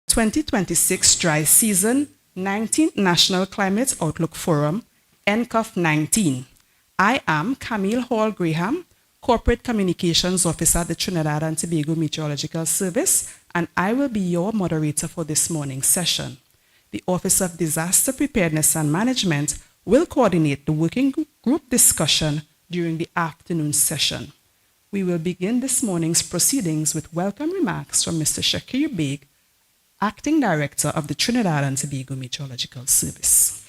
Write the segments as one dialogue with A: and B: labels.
A: 2026 Dry Season 19th National Climate Outlook Forum, Ncof 19. I am Camille Hall Graham, Corporate Communications Officer at the Trinidad and Tobago Meteorological Service, and I will be your moderator for this morning's session. The Office of Disaster Preparedness and Management will coordinate the working group discussion during the afternoon session. We will begin this morning's proceedings with welcome remarks from Mr. Shakir Beg, Acting Director of the Trinidad and Tobago Meteorological Service.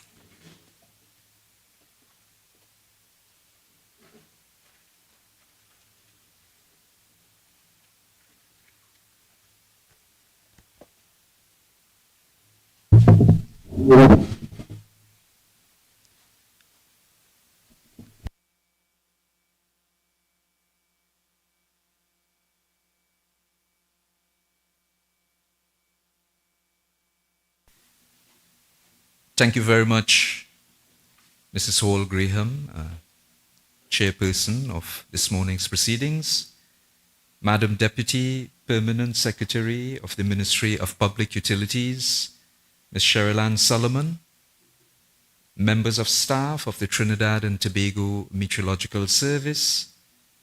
B: Thank you very much, Mrs. Hall Graham, Chairperson of this morning's proceedings, Madam Deputy Permanent Secretary of the Ministry of Public Utilities, Ms. Sherilyn Solomon, members of staff of the Trinidad and Tobago Meteorological Service,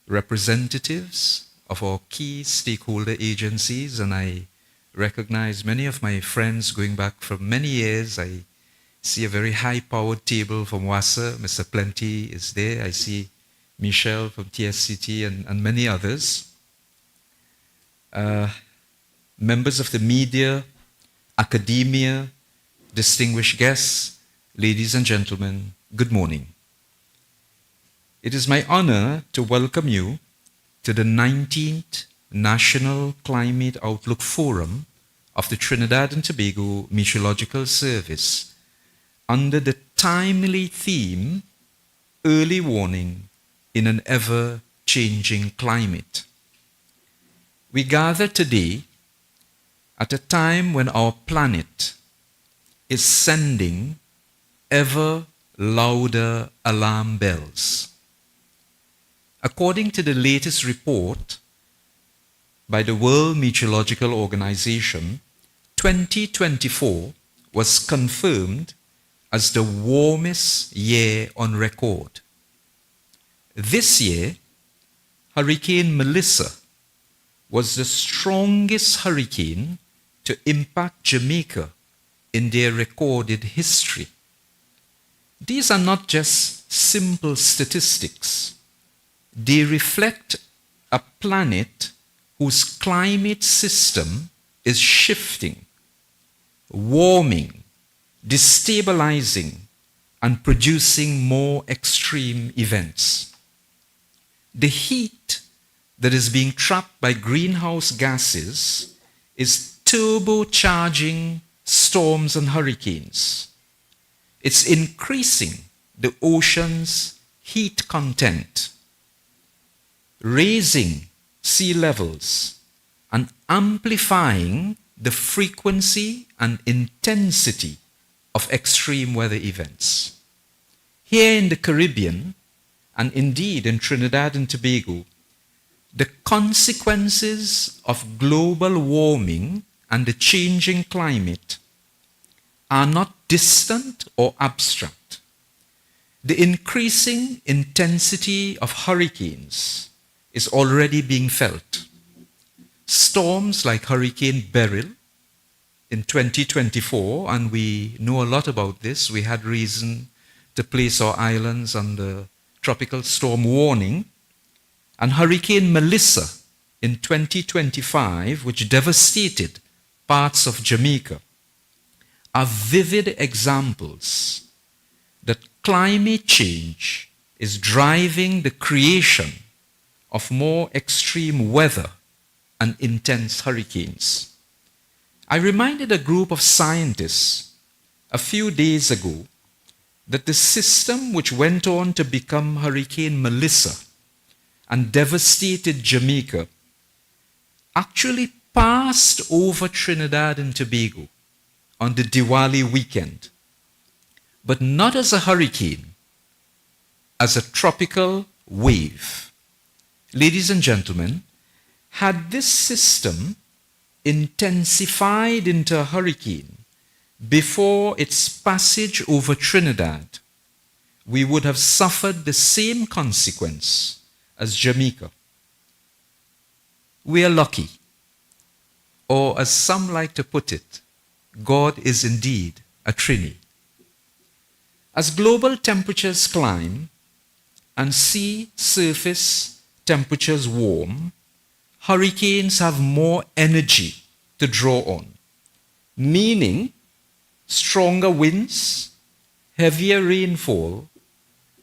B: representatives of our key stakeholder agencies, and I recognize many of my friends going back for many years. I see a very high-powered table from WASA. Mr. Plenty is there. I see Michelle from TSCT and many others. Members of the media, academia, distinguished guests, ladies and gentlemen, good morning. It is my honor to welcome you to the 19th National Climate Outlook Forum of the Trinidad and Tobago Meteorological Service under the timely theme, Early Warning in an Ever-Changing Climate. We gather today at a time when our planet is sending ever louder alarm bells. According to the latest report by the World Meteorological Organization, 2024 was confirmed as the warmest year on record. This year, Hurricane Melissa was the strongest hurricane to impact Jamaica in their recorded history. These are not just simple statistics. They reflect a planet whose climate system is shifting, warming, destabilizing, and producing more extreme events. The heat that is being trapped by greenhouse gases is turbocharging storms and hurricanes. It's increasing the ocean's heat content, raising sea levels, and amplifying the frequency and intensity of extreme weather events. Here in the Caribbean, and indeed in Trinidad and Tobago, the consequences of global warming and the changing climate are not distant or abstract. The increasing intensity of hurricanes is already being felt. Storms like Hurricane Beryl in 2024, and we know a lot about this. We had reason to place our islands under tropical storm warning. And Hurricane Melissa in 2025, which devastated parts of Jamaica, are vivid examples that climate change is driving the creation of more extreme weather and intense hurricanes. I reminded a group of scientists a few days ago that the system which went on to become Hurricane Melissa and devastated Jamaica actually passed over Trinidad and Tobago on the Diwali weekend, but not as a hurricane, as a tropical wave. Ladies and gentlemen, had this system intensified into a hurricane before its passage over Trinidad, we would have suffered the same consequence as Jamaica. We are lucky, or as some like to put it, God is indeed a Trini. As global temperatures climb and sea surface temperatures warm, hurricanes have more energy to draw on, meaning stronger winds, heavier rainfall,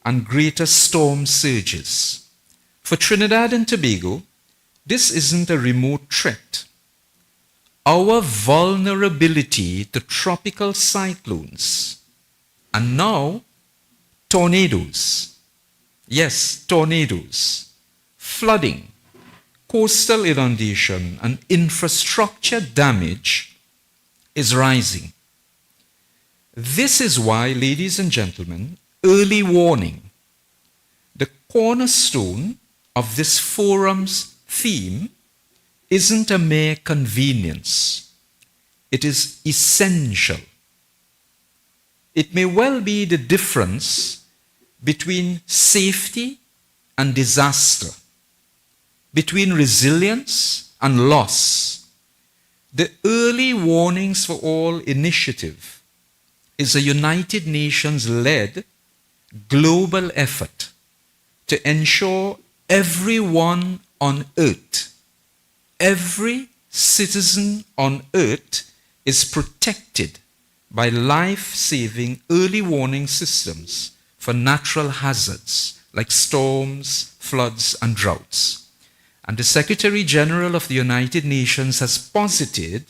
B: and greater storm surges. For Trinidad and Tobago, this isn't a remote threat. Our vulnerability to tropical cyclones and now tornadoes, yes, tornadoes, flooding, coastal inundation, and infrastructure damage is rising. This is why, ladies and gentlemen, early warning, the cornerstone of this forum's theme, isn't a mere convenience. It is essential. It may well be the difference between safety and disaster, between resilience and loss. The Early Warnings for All initiative is a United Nations-led global effort to ensure everyone on earth, every citizen on earth is protected by life-saving early warning systems for natural hazards like storms, floods, and droughts. And the Secretary General of the United Nations has posited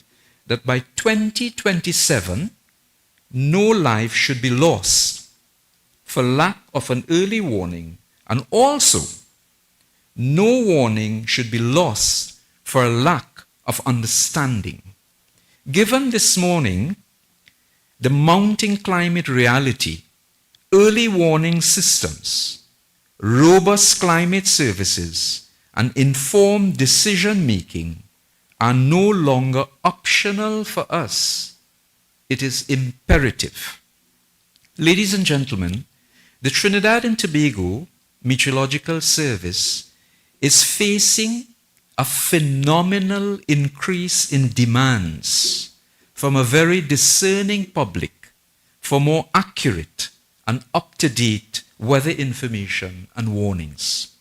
B: that by 2027, no life should be lost for lack of an early warning, and also no warning should be lost for a lack of understanding. Given this morning the mounting climate reality, early warning systems, robust climate services, and informed decision making are no longer optional for us. It is imperative. Ladies and gentlemen, the Trinidad and Tobago Meteorological Service is facing a phenomenal increase in demands from a very discerning public for more accurate and up-to-date weather information and warnings.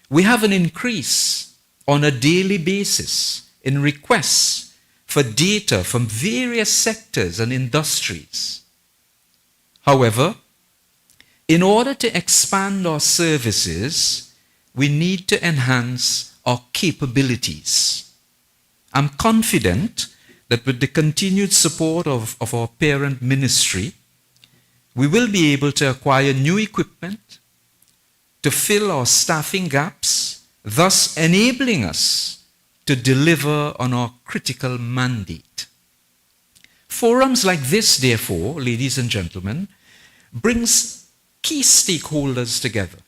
B: We have an increase on a daily basis in requests for data from various sectors and industries. However, in order to expand our services, we need to enhance our capabilities. I'm confident that with the continued support of our parent ministry, we will be able to acquire new equipment to fill our staffing gaps, thus enabling us to deliver on our critical mandate. Forums like this, therefore, ladies and gentlemen, brings key stakeholders together.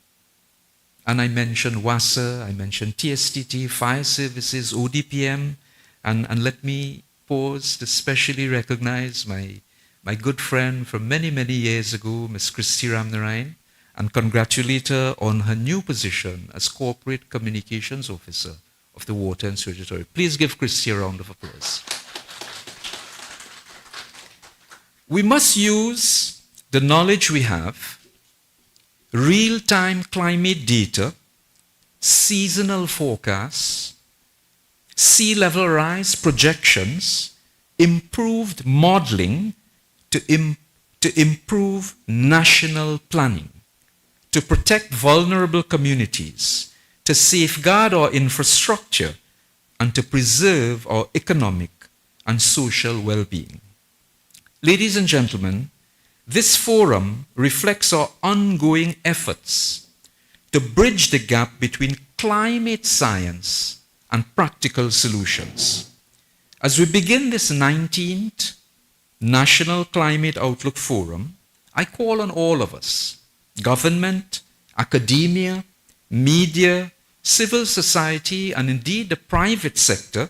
B: And I mentioned WASA, I mentioned TSTT, Fire Services, ODPM, and let me pause to specially recognize my good friend from many, many years ago, Ms. Christy Ramnarayan, and congratulate her on her new position as Corporate Communications Officer of the Water and Sewage Authority. Please give Christy a round of applause. We must use the knowledge we have, real-time climate data, seasonal forecasts, sea level rise projections, improved modeling to improve national planning, to protect vulnerable communities, to safeguard our infrastructure, and to preserve our economic and social well-being. Ladies and gentlemen, this forum reflects our ongoing efforts to bridge the gap between climate science and practical solutions. As we begin this 19th National Climate Outlook Forum, I call on all of us, government, academia, media, civil society, and indeed the private sector,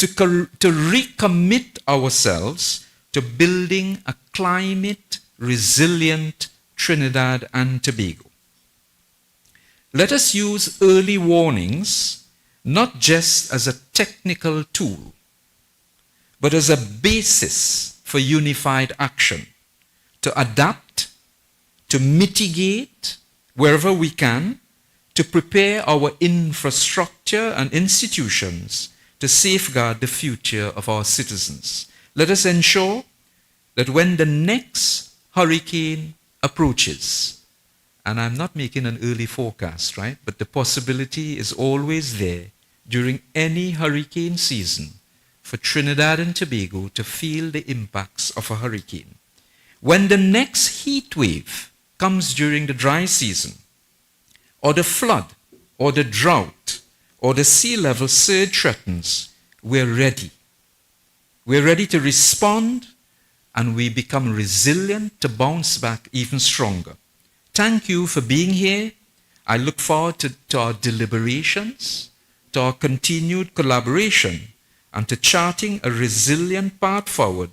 B: to recommit ourselves to building a climate resilient Trinidad and Tobago. Let us use early warnings not just as a technical tool, but as a basis for unified action, to adapt, to mitigate wherever we can, to prepare our infrastructure and institutions to safeguard the future of our citizens. Let us ensure that when the next hurricane approaches, and I'm not making an early forecast, right? But the possibility is always there during any hurricane season for Trinidad and Tobago to feel the impacts of a hurricane. When the next heat wave comes during the dry season, or the flood, or the drought, or the sea level surge threatens, we're ready. We're ready to respond, and we become resilient to bounce back even stronger. Thank you for being here. I look forward to our deliberations, to our continued collaboration, and to charting a resilient path forward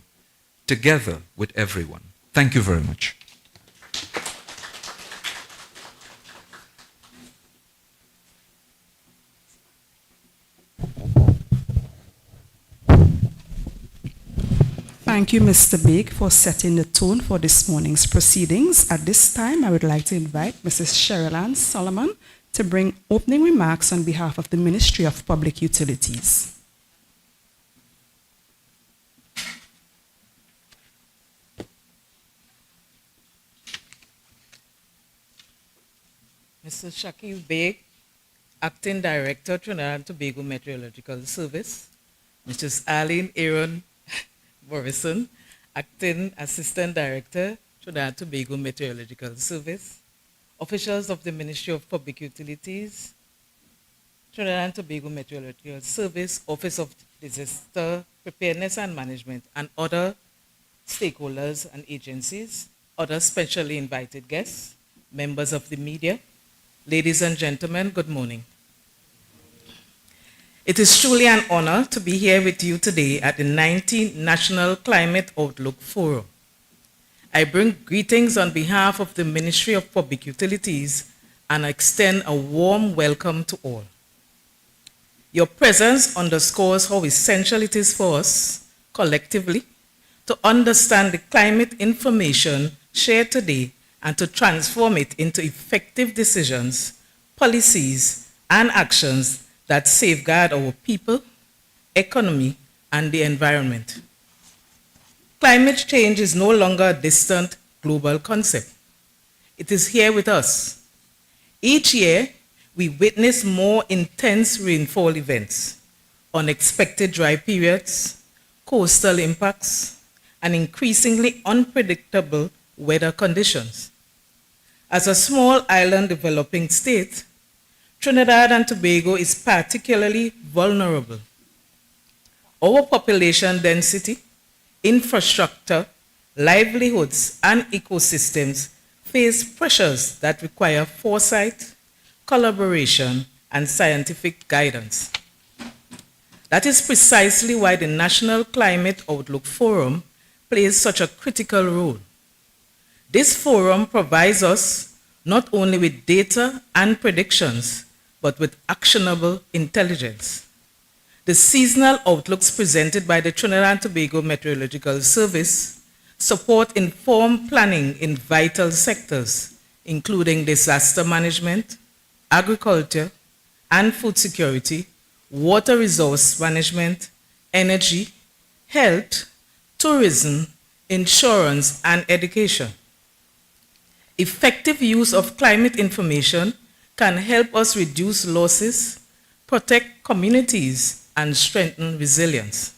B: together with everyone. Thank you very much.
A: Thank you, Mr. Big, for setting the tone for this morning's proceedings. At this time, I would like to invite Mrs. Sherilyn Solomon to bring opening remarks on behalf of the Ministry of Public Utilities.
C: Mr. Shakil Beg, Acting Director, Trinidad and Tobago Meteorological Service. Mrs. Arlene Aaron Morrison, Acting Assistant Director, Trinidad and Tobago Meteorological Service. Officials of the Ministry of Public Utilities, Trinidad and Tobago Meteorological Service, Office of Disaster Preparedness and Management, and other stakeholders and agencies, other specially invited guests, members of the media. Ladies and gentlemen, good morning. It is truly an honor to be here with you today at the 19th National Climate Outlook Forum. I bring greetings on behalf of the Ministry of Public Utilities and extend a warm welcome to all. Your presence underscores how essential it is for us, collectively, to understand the climate information shared today and to transform it into effective decisions, policies, and actions that safeguard our people, economy, and the environment. Climate change is no longer a distant global concept. It is here with us. Each year, we witness more intense rainfall events, unexpected dry periods, coastal impacts, and increasingly unpredictable weather conditions. As a small island developing state, Trinidad and Tobago is particularly vulnerable. Our population density, infrastructure, livelihoods, and ecosystems face pressures that require foresight, collaboration, and scientific guidance. That is precisely why the National Climate Outlook Forum plays such a critical role. This forum provides us not only with data and predictions, but with actionable intelligence. The seasonal outlooks presented by the Trinidad and Tobago Meteorological Service support informed planning in vital sectors, including disaster management, agriculture and food security, water resource management, energy, health, tourism, insurance, and education. Effective use of climate information can help us reduce losses, protect communities, and strengthen resilience.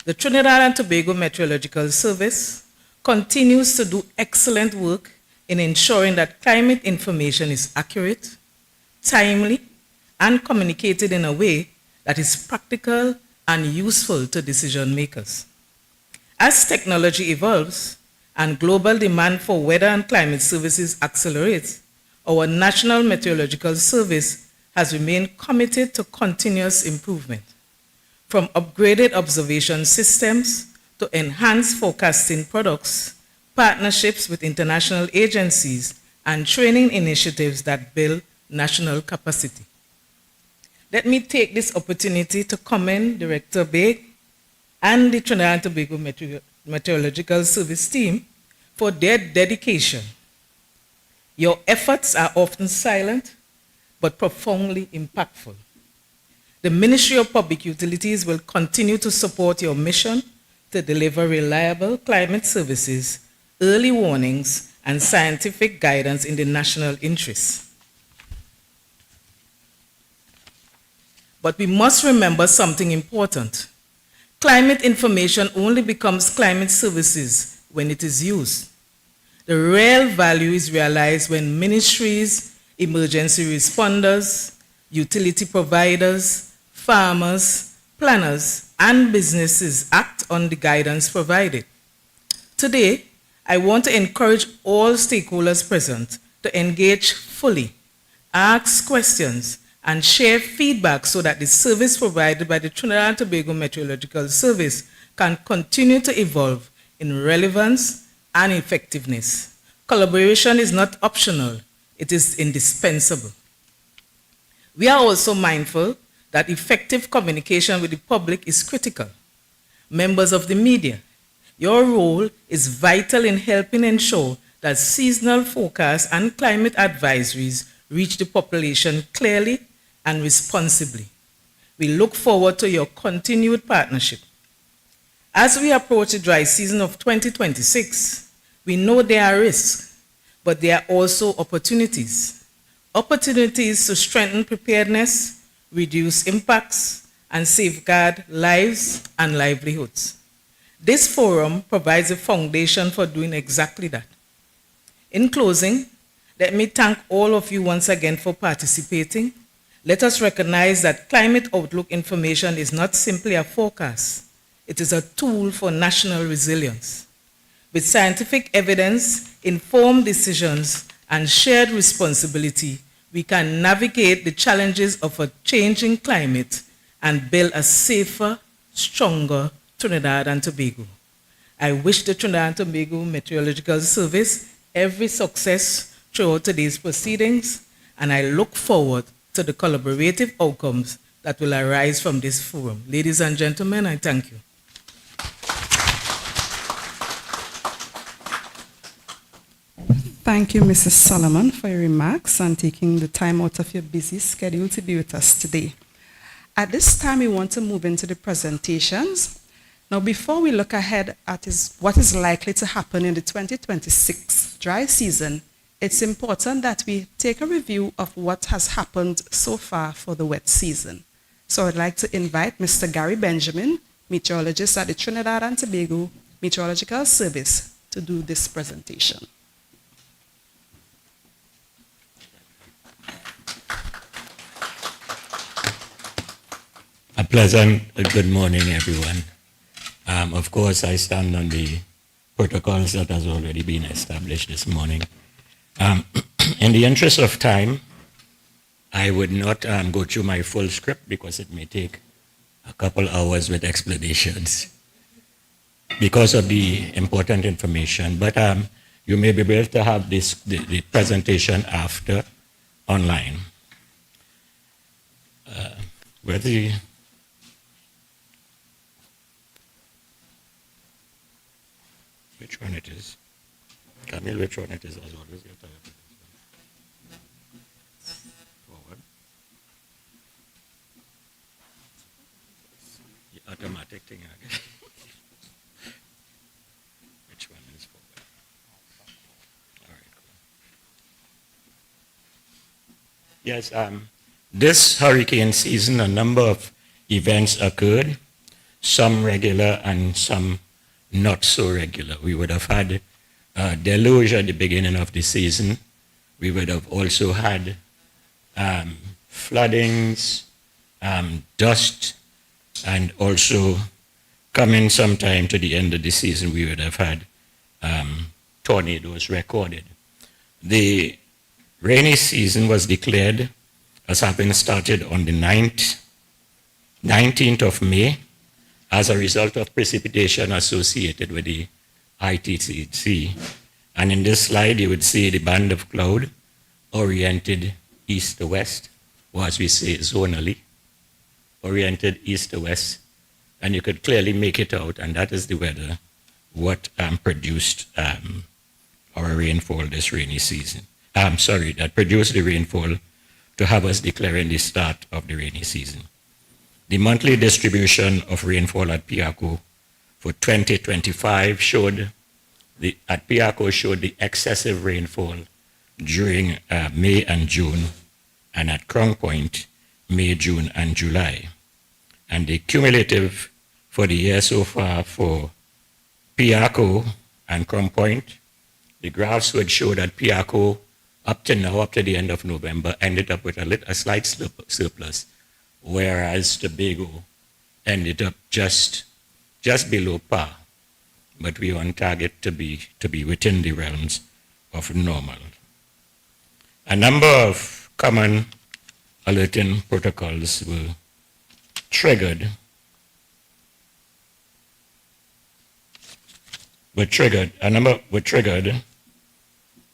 C: The Trinidad and Tobago Meteorological Service continues to do excellent work in ensuring that climate information is accurate, timely, and communicated in a way that is practical and useful to decision makers. As technology evolves, and global demand for weather and climate services accelerates, our National Meteorological Service has remained committed to continuous improvement. from upgraded observation systems to enhanced forecasting products, partnerships with international agencies, and training initiatives that build national capacity. Let me take this opportunity to commend Director Baig and the Trinidad and Tobago Meteorological Service team for their dedication. Your efforts are often silent, but profoundly impactful. The Ministry of Public Utilities will continue to support your mission to deliver reliable climate services, early warnings, and scientific guidance in the national interest. But we must remember something important. Climate information only becomes climate services when it is used. The real value is realized when ministries, emergency responders, utility providers, farmers, planners, and businesses act on the guidance provided. Today, I want to encourage all stakeholders present to engage fully, ask questions, and share feedback so that the service provided by the Trinidad and Tobago Meteorological Service can continue to evolve in relevance and effectiveness. Collaboration is not optional, it is indispensable. We are also mindful that effective communication with the public is critical. Members of the media, your role is vital in helping ensure that seasonal forecasts and climate advisories reach the population clearly and responsibly. We look forward to your continued partnership. As we approach the dry season of 2026, we know there are risks, but there are also opportunities. Opportunities to strengthen preparedness, reduce impacts, and safeguard lives and livelihoods. This forum provides a foundation for doing exactly that. In closing, let me thank all of you once again for participating. Let us recognize that climate outlook information is not simply a forecast. It is a tool for national resilience. With scientific evidence, informed decisions, and shared responsibility, we can navigate the challenges of a changing climate and build a safer, stronger Trinidad and Tobago. I wish the Trinidad and Tobago Meteorological Service every success throughout today's proceedings, and I look forward to the collaborative outcomes that will arise from this forum. Ladies and gentlemen, I thank you.
A: Thank you, Mrs. Solomon, for your remarks and taking the time out of your busy schedule to be with us today. At this time, we want to move into the presentations. Now, before we look ahead at what is likely to happen in the 2026 dry season, it's important that we take a review of what has happened so far for the wet season. So I'd like to invite Mr. Gary Benjamin, meteorologist at the Trinidad and Tobago Meteorological Service, to do this presentation.
D: A pleasant good morning, everyone. Of course, I stand on the protocols that has already been established this morning. In the interest of time, I would not go through my full script because it may take a couple hours with explanations because of the important information. But you may be able to have the presentation after online. Which one it is? Camille, which one it is as always? Forward. The automatic thing again. Which one is forward? All right, cool. Yes, this hurricane season, a number of events occurred, some regular and some not so regular. We would have had deluge at the beginning of the season. We would have also had floodings, dust, and also coming sometime to the end of the season, we would have had tornadoes recorded. The rainy season was declared, as having started on the 19th of May, as a result of precipitation associated with the ITCC. And in this slide, you would see the band of cloud oriented east to west, or as we say, zonally, oriented east to west. And you could clearly make it out, and that is the weather, what produced our rainfall this rainy season. That produced the rainfall to have us declaring the start of the rainy season. The monthly distribution of rainfall at Piako for 2025 showed the excessive rainfall during May and June, and at Crown Point, May, June, and July. And the cumulative for the year so far for Piako and Crown Point, the graphs would show that Piako, up to now, up to the end of November, ended up with a slight surplus, whereas Tobago ended up just below par. But we are on target to be within the realms of normal. A number of common alerting protocols were triggered,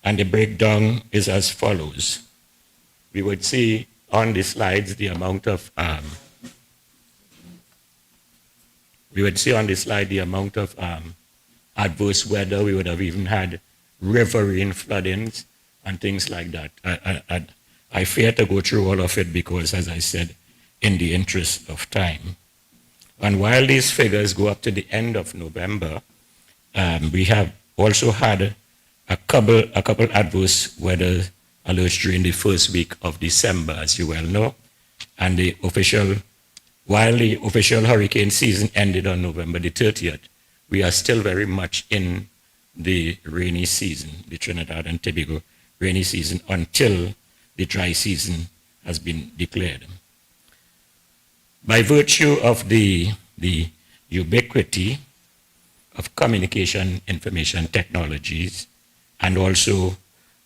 D: and the breakdown is as follows. We would see on the slides the amount of adverse weather. We would have even had riverine floodings and things like that. I fear to go through all of it because, as I said, in the interest of time. And while these figures go up to the end of November, we have also had a couple adverse weather alerts during the first week of December, as you well know. And while the official hurricane season ended on November the 30th, we are still very much in the rainy season, the Trinidad and Tobago rainy season, until the dry season has been declared. By virtue of the ubiquity of communication information technologies, and also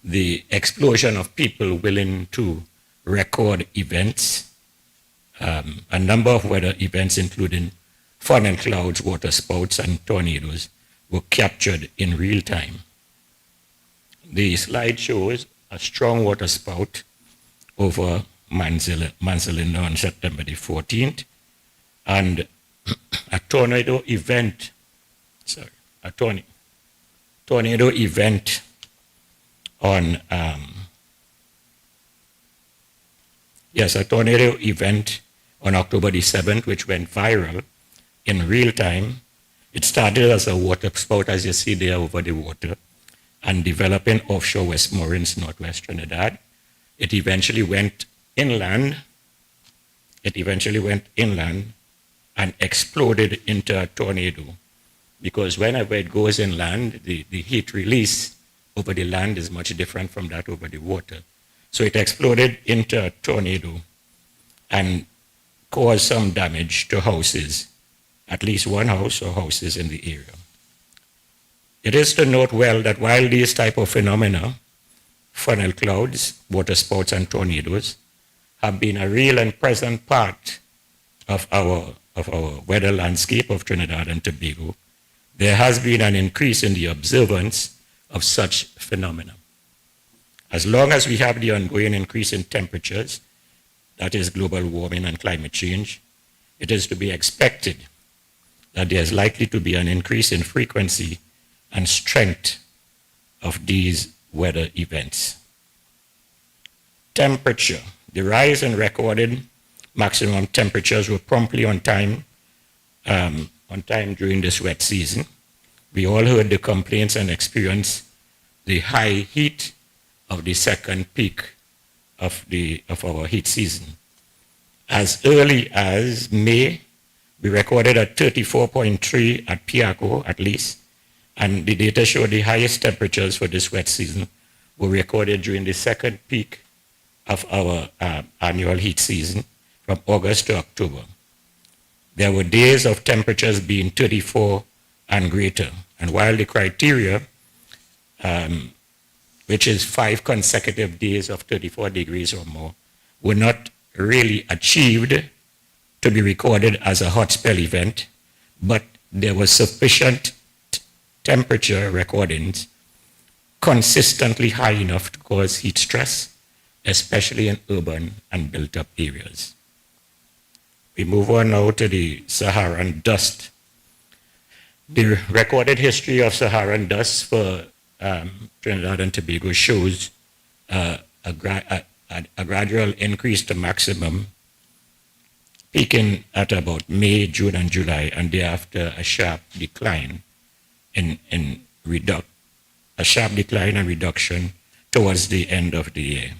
D: the explosion of people willing to record events, a number of weather events, including funnel clouds, water spouts, and tornadoes, were captured in real time. The slide shows a strong water spout over Manzanilla on September the 14th, and a tornado event on October the 7th, which went viral in real time. It started as a water spout, as you see there over the water, and developing offshore Westmoreland, northwest Trinidad. It eventually went inland. And exploded into a tornado, because whenever it goes inland, the heat release over the land is much different from that over the water. So it exploded into a tornado and caused some damage to houses, at least one house or houses in the area. It is to note well that while these type of phenomena, funnel clouds, water spouts, and tornadoes, have been a real and present part of our weather landscape of Trinidad and Tobago, there has been an increase in the observance of such phenomena. As long as we have the ongoing increase in temperatures, that is global warming and climate change, it is to be expected that there is likely to be an increase in frequency and strength of these weather events. Temperature. The rise in recorded maximum temperatures were promptly on time during this wet season. We all heard the complaints and experienced the high heat of the second peak of our heat season. As early as May, we recorded at 34.3 at Piako at least, and the data showed the highest temperatures for this wet season were recorded during the second peak of our annual heat season, from August to October. There were days of temperatures being 34 and greater. And while the criteria, which is 5 consecutive days of 34 degrees or more, were not really achieved to be recorded as a hot spell event, but there was sufficient temperature recordings consistently high enough to cause heat stress, especially in urban and built-up areas. We move on now to the Saharan dust. The recorded history of Saharan dust for Trinidad and Tobago shows a gradual increase to maximum, peaking at about May, June, and July, and thereafter a sharp decline and reduction towards the end of the year.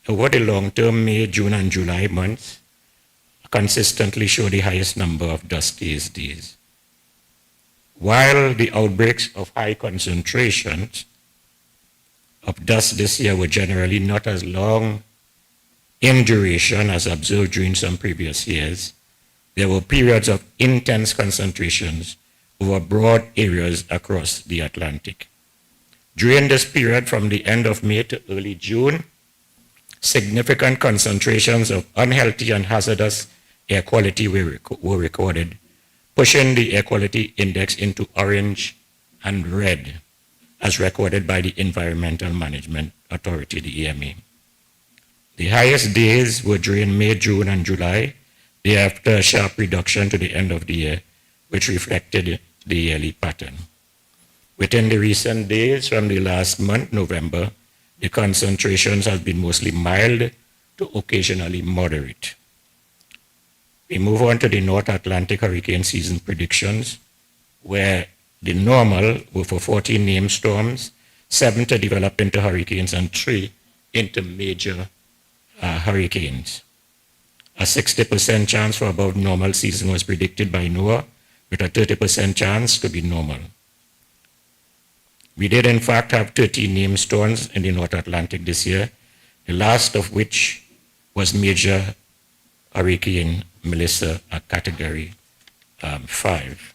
D: Over the long term, May, June, and July months consistently show the highest number of dusty days. While the outbreaks of high concentrations of dust this year were generally not as long in duration as observed during some previous years, there were periods of intense concentrations over broad areas across the Atlantic. During this period, from the end of May to early June, significant concentrations of unhealthy and hazardous air quality were recorded, pushing the air quality index into orange and red, as recorded by the Environmental Management Authority, the EMA. The highest days were during May, June, and July, thereafter a sharp reduction to the end of the year, which reflected the yearly pattern. Within the recent days from the last month, November, the concentrations have been mostly mild to occasionally moderate. We move on to the North Atlantic hurricane season predictions, where the normal were for 14 named storms, 7 to develop into hurricanes and 3 into major hurricanes. A 60% chance for above normal season was predicted by NOAA, with a 30% chance to be normal. We did in fact have 13 named storms in the North Atlantic this year, the last of which was major Hurricane Melissa, a category 5.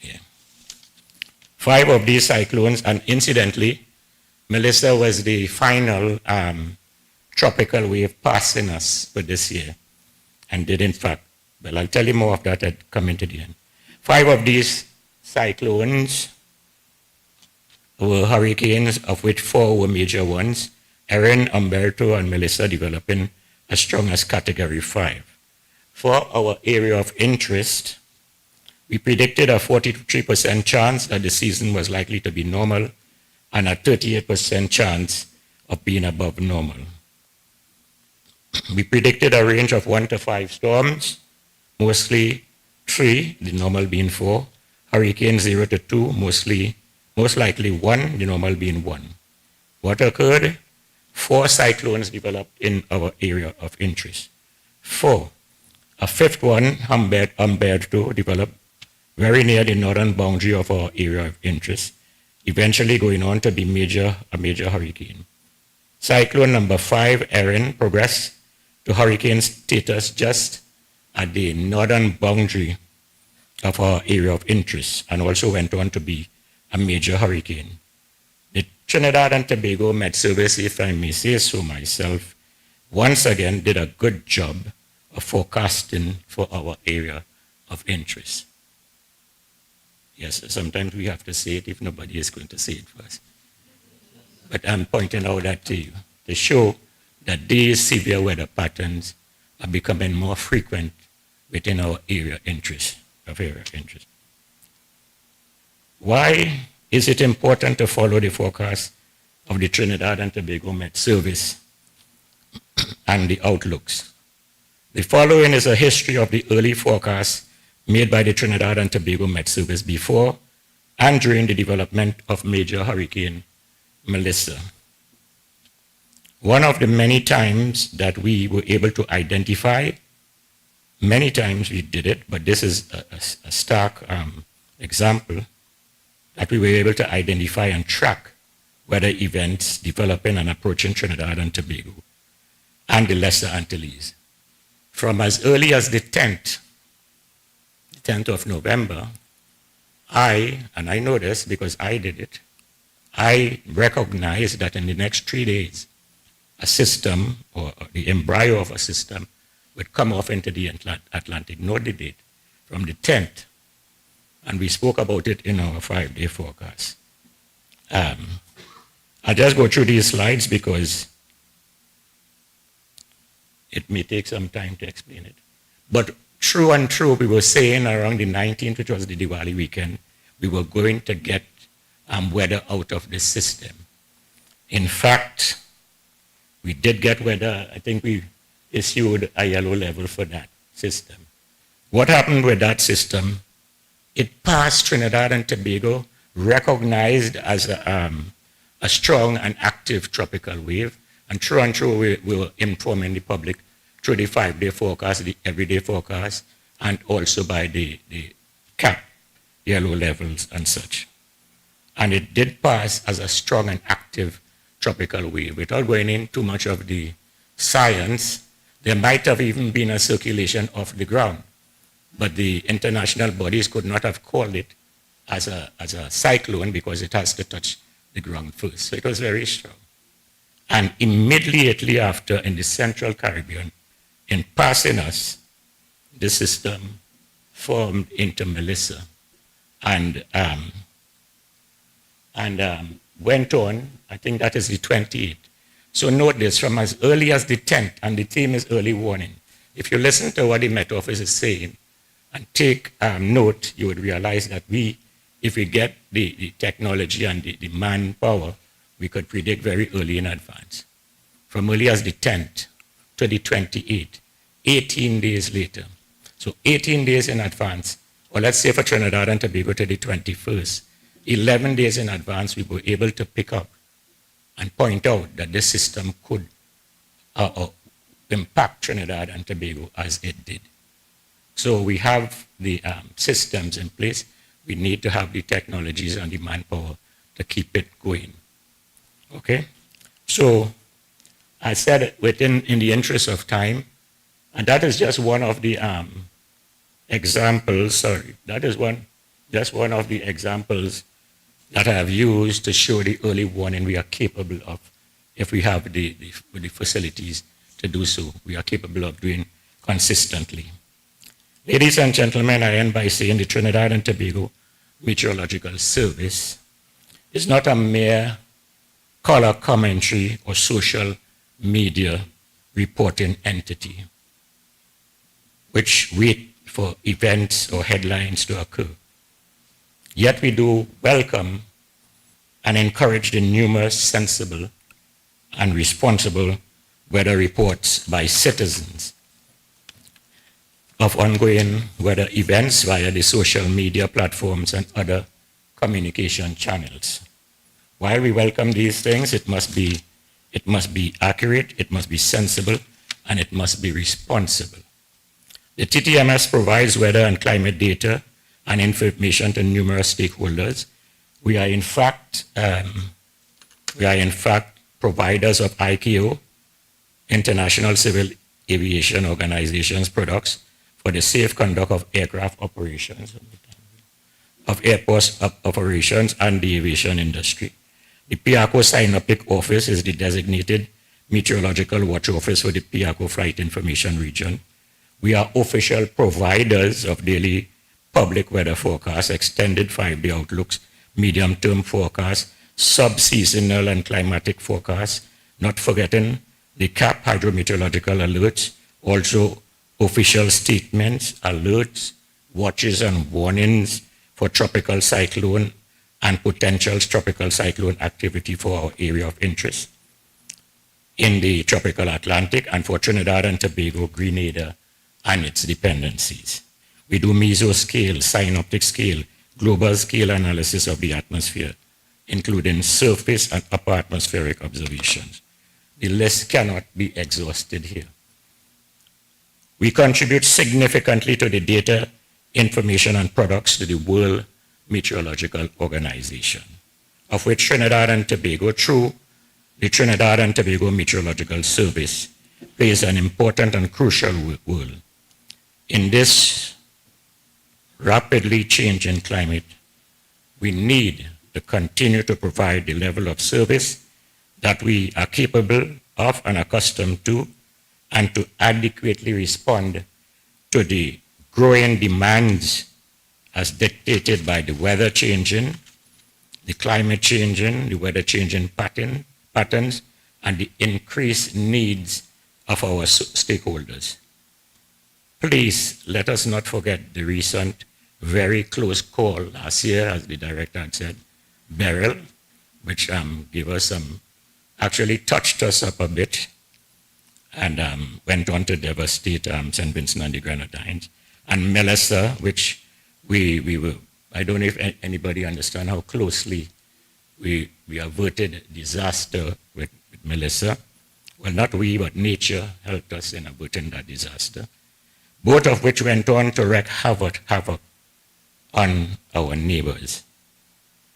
D: Yeah. 5 of these cyclones, and incidentally, Melissa was the final tropical wave passing us for this year, and did in fact, well, I'll tell you more of that at coming to the end. 5 of these cyclones were hurricanes, of which 4 were major ones, Erin, Umberto, and Melissa developing as strong as category 5. For our area of interest, we predicted a 43% chance that the season was likely to be normal and a 38% chance of being above normal. We predicted a range of 1 to 5 storms, mostly 3, the normal being 4, hurricane 0 to 2, most likely 1, the normal being 1. What occurred? 4 cyclones developed in our area of interest. 4. A 5th one, Umberto, developed very near the northern boundary of our area of interest, eventually going on to be a major hurricane. Cyclone number 5, Erin, progressed to hurricane status just at the northern boundary of our area of interest, and also went on to be a major hurricane. The Trinidad and Tobago Met Service, if I may say so myself, once again did a good job of forecasting for our area of interest. Yes, sometimes we have to say it if nobody is going to say it for us. But I'm pointing out that to you to show that these severe weather patterns are becoming more frequent within our area of interest. Why is it important to follow the forecast of the Trinidad and Tobago Met Service and the outlooks? The following is a history of the early forecasts made by the Trinidad and Tobago Met Service before and during the development of major hurricane Melissa. One of the many times that we were able to identify, many times we did it, but this is a stark example, that we were able to identify and track weather events developing and approaching Trinidad and Tobago and the Lesser Antilles. From as early as the 10th of November, and I know this because I did it, I recognized that in the next 3 days, a system or the embryo of a system would come off into the Atlantic. No, they did. From the 10th, and we spoke about it in our 5-day forecast. I'll just go through these slides because it may take some time to explain it. But true and true, we were saying around the 19th, which was the Diwali weekend, we were going to get weather out of the system. In fact, we did get weather. I think we issued a yellow level for that system. What happened with that system? It passed Trinidad and Tobago, recognized as a strong and active tropical wave. And true, we were informing the public through the 5-day forecast, the everyday forecast, and also by the CAP, yellow levels and such. And it did pass as a strong and active tropical wave. Without going into too much of the science, there might have even been a circulation off the ground. But the international bodies could not have called it as a cyclone because it has to touch the ground first. So it was very strong. And immediately after, in the Central Caribbean, in passing us, the system formed into Melissa and went on, I think that is the 28th. So note this, from as early as the 10th, and the theme is early warning. If you listen to what the Met Office is saying and take note, you would realize that if we get the technology and the manpower, we could predict very early in advance. From early as the 10th to the 28th, 18 days later. So 18 days in advance, or let's say for Trinidad and Tobago to the 21st, 11 days in advance, we were able to pick up and point out that this system could impact Trinidad and Tobago as it did. So we have the systems in place. We need to have the technologies and the manpower to keep it going. Okay? So I said in the interest of time, and that is just one of the examples, that is just one of the examples that I have used to show the early warning we are capable of if we have the facilities to do so. We are capable of doing consistently. Ladies and gentlemen, I end by saying the Trinidad and Tobago Meteorological Service is not a mere color commentary or social media reporting entity which wait for events or headlines to occur. Yet we do welcome and encourage the numerous sensible and responsible weather reports by citizens of ongoing weather events via the social media platforms and other communication channels. While we welcome these things, it must be accurate, it must be sensible, and it must be responsible. The TTMS provides weather and climate data and information to numerous stakeholders. We are in fact providers of ICAO, International Civil Aviation Organization's products for the safe conduct of aircraft operations, of airport operations and the aviation industry. The PIACO Synoptic Office is the designated meteorological watch office for the PIACO Flight Information Region. We are official providers of daily public weather forecasts, extended 5-day outlooks, medium-term forecasts, sub-seasonal and climatic forecasts, not forgetting the CAP hydrometeorological alerts, also official statements, alerts, watches and warnings for tropical cyclone and potential tropical cyclone activity for our area of interest in the tropical Atlantic and for Trinidad and Tobago, Grenada, and its dependencies. We do mesoscale, synoptic scale, global scale analysis of the atmosphere, including surface and upper atmospheric observations. The list cannot be exhausted here. We contribute significantly to the data, information, and products to the World Meteorological Organization, of which Trinidad and Tobago, through the Trinidad and Tobago Meteorological Service, plays an important and crucial role. In this rapidly changing climate, we need to continue to provide the level of service that we are capable of and accustomed to, and to adequately respond to the growing demands as dictated by the weather changing, the climate changing, the weather changing patterns, and the increased needs of our stakeholders. Please let us not forget the recent very close call last year, as the director had said, Beryl, which gave us actually touched us up a bit and went on to devastate St. Vincent and the Grenadines. And Melissa, which we were, I don't know if anybody understand how closely we averted disaster with Melissa. Well, not we, but nature helped us in averting that disaster. Both of which went on to wreak havoc on our neighbors.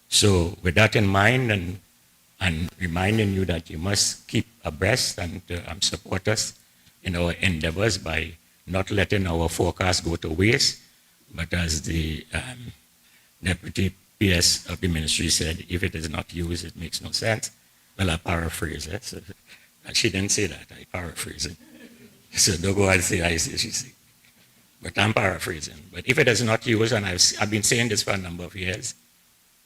D: So with that in mind, and reminding you that you must keep abreast and support us in our endeavors by not letting our forecast go to waste, but as the Deputy PS of the ministry said, if it is not used, it makes no sense. Well, I paraphrase it. So, she didn't say that, I paraphrase it. So don't go and say I say she said. But I'm paraphrasing. But if it is not used, and I've been saying this for a number of years,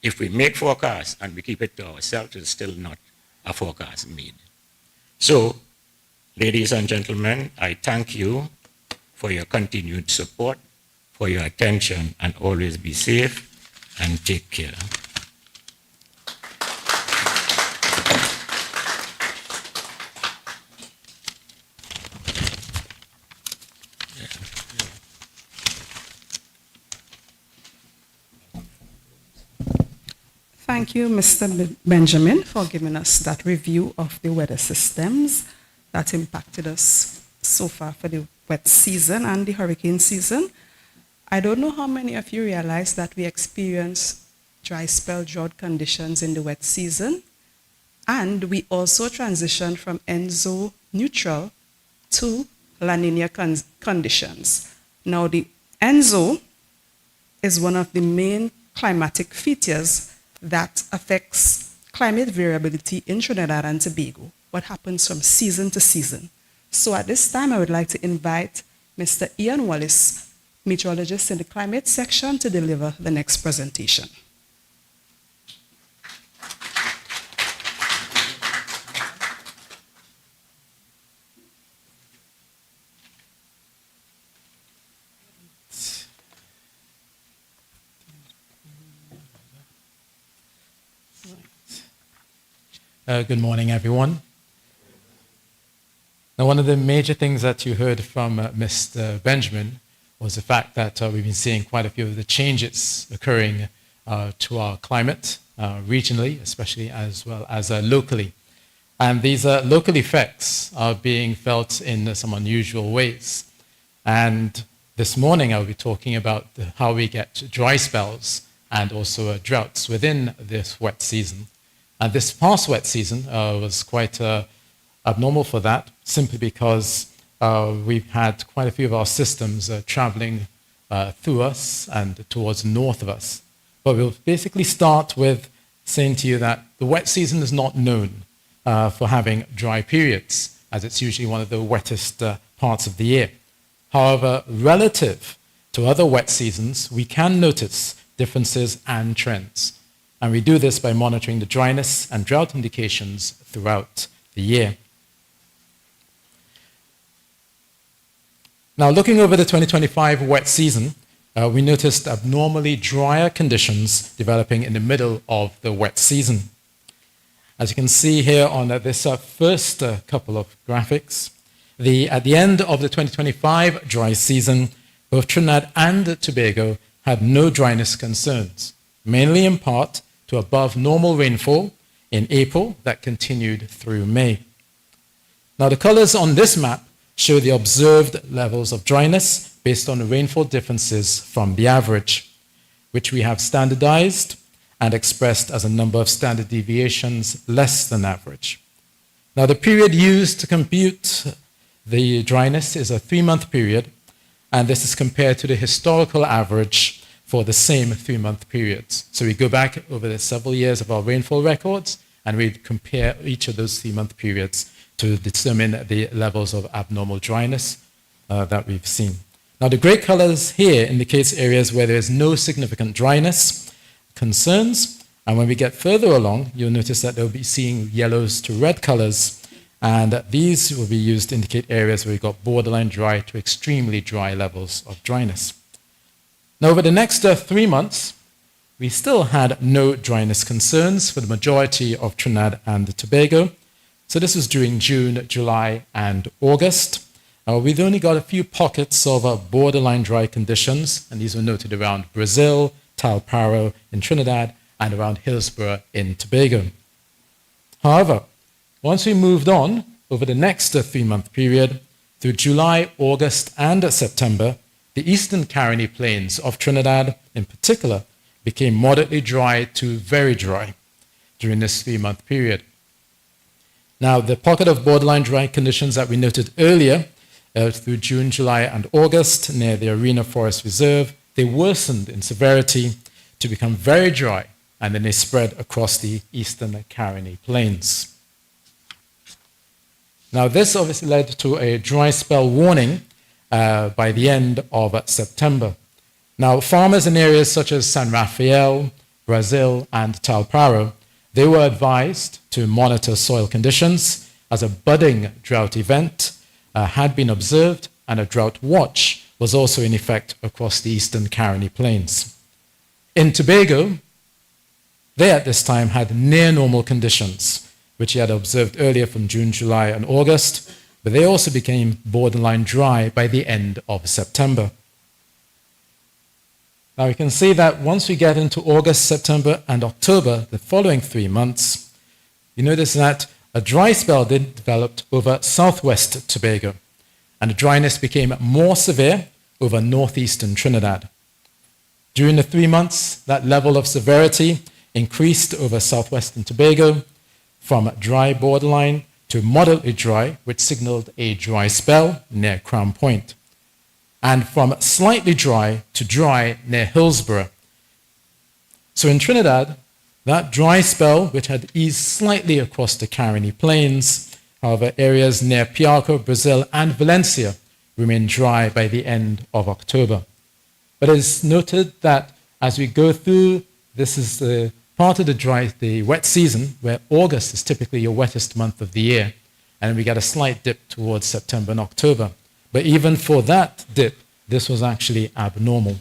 D: if we make forecasts and we keep it to ourselves, it's still not a forecast made. So, ladies and gentlemen, I thank you for your continued support, for your attention, and always be safe and take care.
A: Thank you, Mr. Benjamin, for giving us that review of the weather systems that impacted us so far for the wet season and the hurricane season. I don't know how many of you realize that we experience dry spell drought conditions in the wet season, and we also transitioned from ENSO neutral to La Nina conditions. Now, the ENSO is one of the main climatic features that affects climate variability in Trinidad and Tobago, what happens from season to season. So at this time, I would like to invite Mr. Ian Wallace, meteorologist in the climate section, to deliver the next presentation.
E: Good morning, everyone. Now, one of the major things that you heard from Mr. Benjamin was the fact that we've been seeing quite a few of the changes occurring to our climate regionally, especially as well as locally. And these local effects are being felt in some unusual ways. And this morning I'll be talking about how we get dry spells and also droughts within this wet season. And this past wet season was quite abnormal for that, simply because we've had quite a few of our systems traveling through us and towards north of us. But we'll basically start with saying to you that the wet season is not known for having dry periods, as it's usually one of the wettest parts of the year. However, relative to other wet seasons, we can notice differences and trends. And we do this by monitoring the dryness and drought indications throughout the year. Now, looking over the 2025 wet season, we noticed abnormally drier conditions developing in the middle of the wet season. As you can see here on this first couple of graphics, at the end of the 2025 dry season, both Trinidad and Tobago had no dryness concerns, mainly in part to above normal rainfall in April that continued through May. Now, the colors on this map show the observed levels of dryness based on rainfall differences from the average, which we have standardized and expressed as a number of standard deviations less than average. Now, the period used to compute the dryness is a 3-month period, and this is compared to the historical average for the same 3-month periods. So we go back over the several years of our rainfall records, and we compare each of those 3-month periods to determine the levels of abnormal dryness that we've seen. Now, the gray colors here indicates areas where there is no significant dryness concerns. And when we get further along, you'll notice that they'll be seeing yellows to red colors. And these will be used to indicate areas where we've got borderline dry to extremely dry levels of dryness. Now, over the next 3 months, we still had no dryness concerns for the majority of Trinidad and Tobago. So this was during June, July, and August. We've only got a few pockets of borderline dry conditions, and these were noted around Brazil, Talparo in Trinidad, and around Hillsborough in Tobago. However, once we moved on over the next 3-month period, through July, August, and September, the eastern Caroni Plains of Trinidad in particular became moderately dry to very dry during this 3-month period. Now, the pocket of borderline dry conditions that we noted earlier through June, July, and August near the Arena Forest Reserve, they worsened in severity to become very dry, and then they spread across the eastern Caroni Plains. Now, this obviously led to a dry spell warning by the end of September. Now, farmers in areas such as San Rafael, Brazil, and Talparo, they were advised to monitor soil conditions as a budding drought event had been observed, and a drought watch was also in effect across the eastern Caroni Plains. In Tobago, they at this time had near normal conditions, which he had observed earlier from June, July, and August, but they also became borderline dry by the end of September. Now we can see that once we get into August, September, and October, the following 3 months, you notice that a dry spell did develop over southwest Tobago, and the dryness became more severe over northeastern Trinidad. During the 3 months, that level of severity increased over southwestern Tobago from dry borderline to moderately dry, which signaled a dry spell near Crown Point, and from slightly dry to dry near Hillsborough. So in Trinidad, that dry spell, which had eased slightly across the Caroni Plains, however, areas near Piarco, Brazil, and Valencia remained dry by the end of October. But it is noted that as we go through, this is the part of the wet season, where August is typically your wettest month of the year, and we get a slight dip towards September and October. But even for that dip, this was actually abnormal.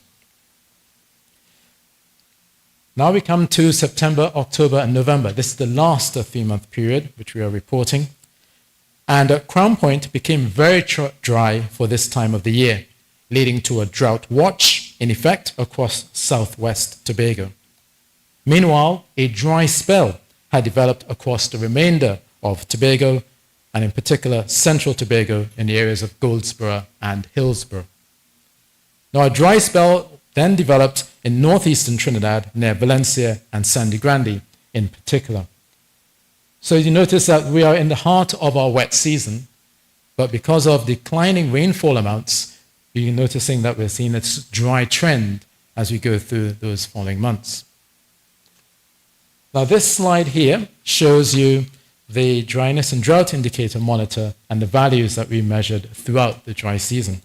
E: Now we come to September, October, and November. This is the last 3-month period which we are reporting. And Crown Point became very dry for this time of the year, leading to a drought watch in effect across southwest Tobago. Meanwhile, a dry spell had developed across the remainder of Tobago, and in particular central Tobago in the areas of Goldsboro and Hillsborough. Now, a dry spell then developed in northeastern Trinidad near Valencia and Sandy Grande in particular. So you notice that we are in the heart of our wet season, but because of declining rainfall amounts, you're noticing that we're seeing a dry trend as we go through those following months. Now, this slide here shows you the dryness and drought indicator monitor and the values that we measured throughout the dry season.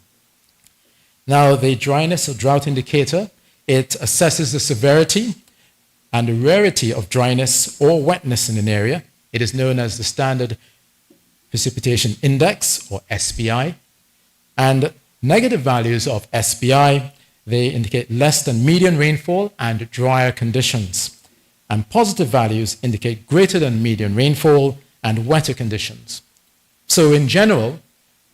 E: Now, the dryness or drought indicator, it assesses the severity and the rarity of dryness or wetness in an area. It is known as the Standard Precipitation Index, or SPI. And negative values of SPI, they indicate less than median rainfall and drier conditions. And positive values indicate greater than median rainfall and wetter conditions. So in general,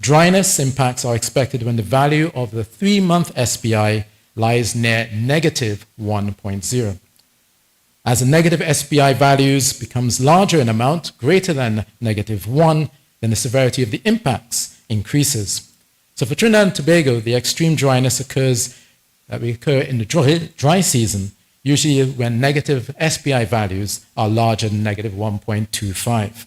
E: dryness impacts are expected when the value of the 3-month SPI lies near negative 1.0. As the negative SPI values becomes larger in amount, greater than negative 1, then the severity of the impacts increases. So for Trinidad and Tobago, the extreme dryness we occur in the dry season, usually when negative SPI values are larger than negative 1.25.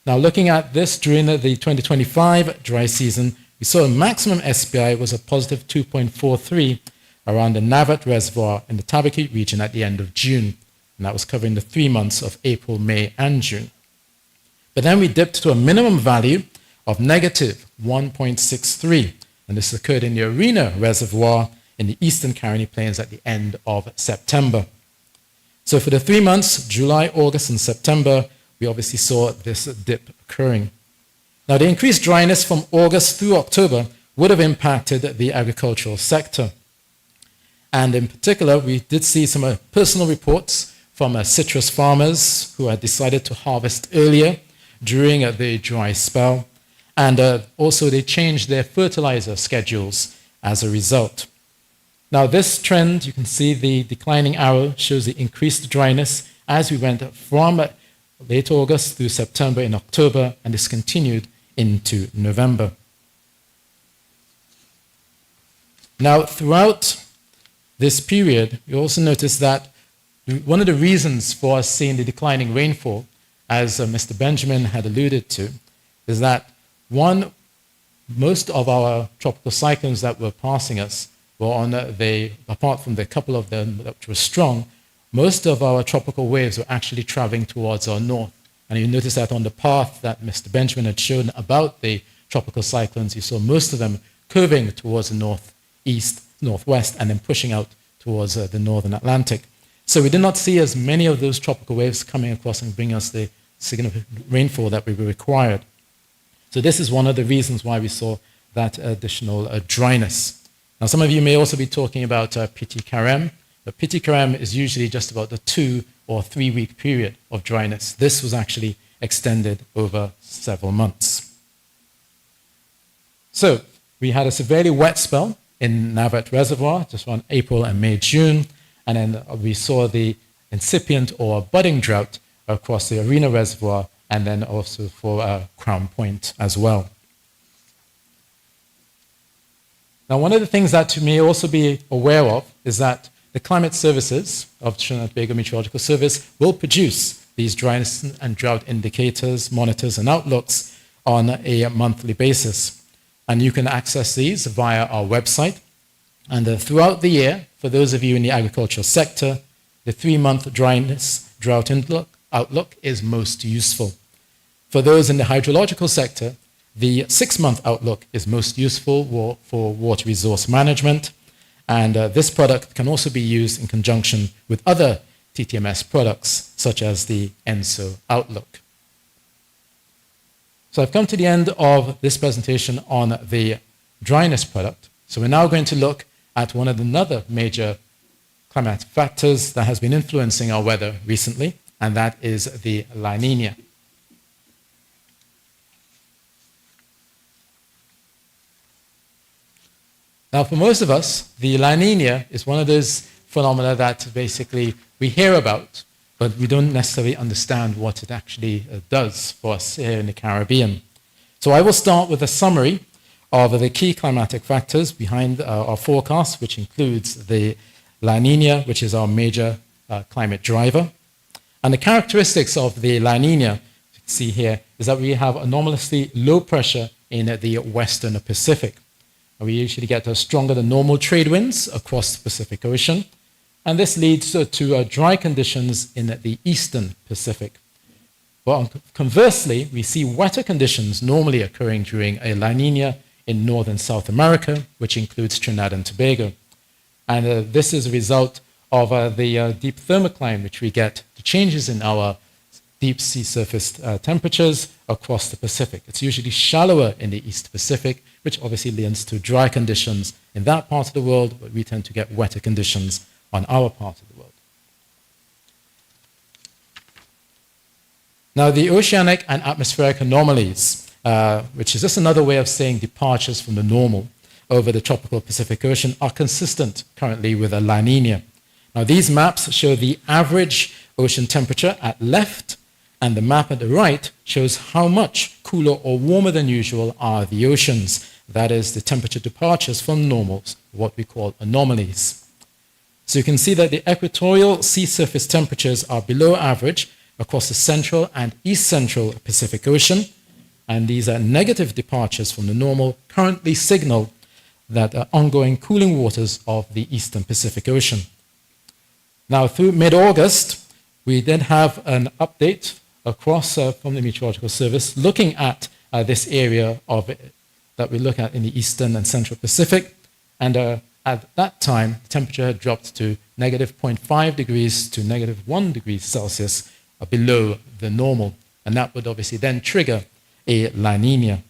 E: Now, looking at this during the 2025 dry season, we saw a maximum SPI was a positive 2.43 around the Navat Reservoir in the Tabaquite region at the end of June, and that was covering the 3 months of April, May, and June. But then we dipped to a minimum value of negative 1.63, and this occurred in the Arena Reservoir in the Eastern Caroni Plains at the end of September. So for the 3 months, July, August, and September, we obviously saw this dip occurring. Now, the increased dryness from August through October would have impacted the agricultural sector. And in particular, we did see some personal reports from citrus farmers who had decided to harvest earlier during the dry spell. And also they changed their fertilizer schedules as a result. Now this trend, you can see the declining arrow shows the increased dryness as we went from late August through September and October, and this continued into November. Now throughout this period, you also notice that one of the reasons for us seeing the declining rainfall, as Mr. Benjamin had alluded to, is that most of our tropical cyclones that were passing us were on apart from the couple of them that were strong, most of our tropical waves were actually traveling towards our north. And you notice that on the path that Mr. Benjamin had shown about the tropical cyclones, you saw most of them curving towards the northeast, northwest, and then pushing out towards the northern Atlantic. So we did not see as many of those tropical waves coming across and bringing us the significant rainfall that we required. So this is one of the reasons why we saw that additional dryness. Now, some of you may also be talking about PT Carême, but PT Carême is usually just about a 2 or 3 week period of dryness. This was actually extended over several months. So we had a severely wet spell in Navat Reservoir, just around April and May, June, and then we saw the incipient or budding drought across the Arena Reservoir, and then also for Crown Point as well. Now, one of the things that you may also be aware of is that the climate services of Trinidad and Tobago Meteorological Service will produce these dryness and drought indicators, monitors, and outlooks on a monthly basis. And you can access these via our website. And throughout the year, for those of you in the agricultural sector, the 3-month dryness drought outlook is most useful. For those in the hydrological sector, the 6-month outlook is most useful for water resource management. And this product can also be used in conjunction with other TTMS products, such as the ENSO Outlook. So I've come to the end of this presentation on the dryness product. So we're now going to look at one of the other major climatic factors that has been influencing our weather recently, and that is the La Nina. Now, for most of us, the La Nina is one of those phenomena that basically we hear about, but we don't necessarily understand what it actually does for us here in the Caribbean. So I will start with a summary of the key climatic factors behind our forecast, which includes the La Nina, which is our major climate driver. And the characteristics of the La Nina, you can see here, is that we have anomalously low pressure in the western Pacific. We usually get stronger than normal trade winds across the Pacific Ocean, and this leads to dry conditions in the eastern Pacific. But conversely, we see wetter conditions normally occurring during a La Nina in northern South America, which includes Trinidad and Tobago. And this is a result of the deep thermocline, which we get, the changes in our deep sea surface temperatures across the Pacific. It's usually shallower in the East Pacific, which obviously leads to dry conditions in that part of the world, but we tend to get wetter conditions on our part of the world. Now, the oceanic and atmospheric anomalies, which is just another way of saying departures from the normal over the tropical Pacific Ocean, are consistent currently with a La Nina. Now, these maps show the average ocean temperature at left, and the map at the right shows how much cooler or warmer than usual are the oceans. That is the temperature departures from normals, what we call anomalies. So you can see that the equatorial sea surface temperatures are below average across the central and east central Pacific Ocean, and these are negative departures from the normal currently signal that ongoing cooling waters of the eastern Pacific Ocean. Now, through mid-August, we then have an update across from the Meteorological Service, looking at this area of it that we look at in the eastern and central Pacific. And at that time, the temperature had dropped to negative 0.5 degrees to negative 1 degree Celsius below the normal. And that would obviously then trigger a La Nina.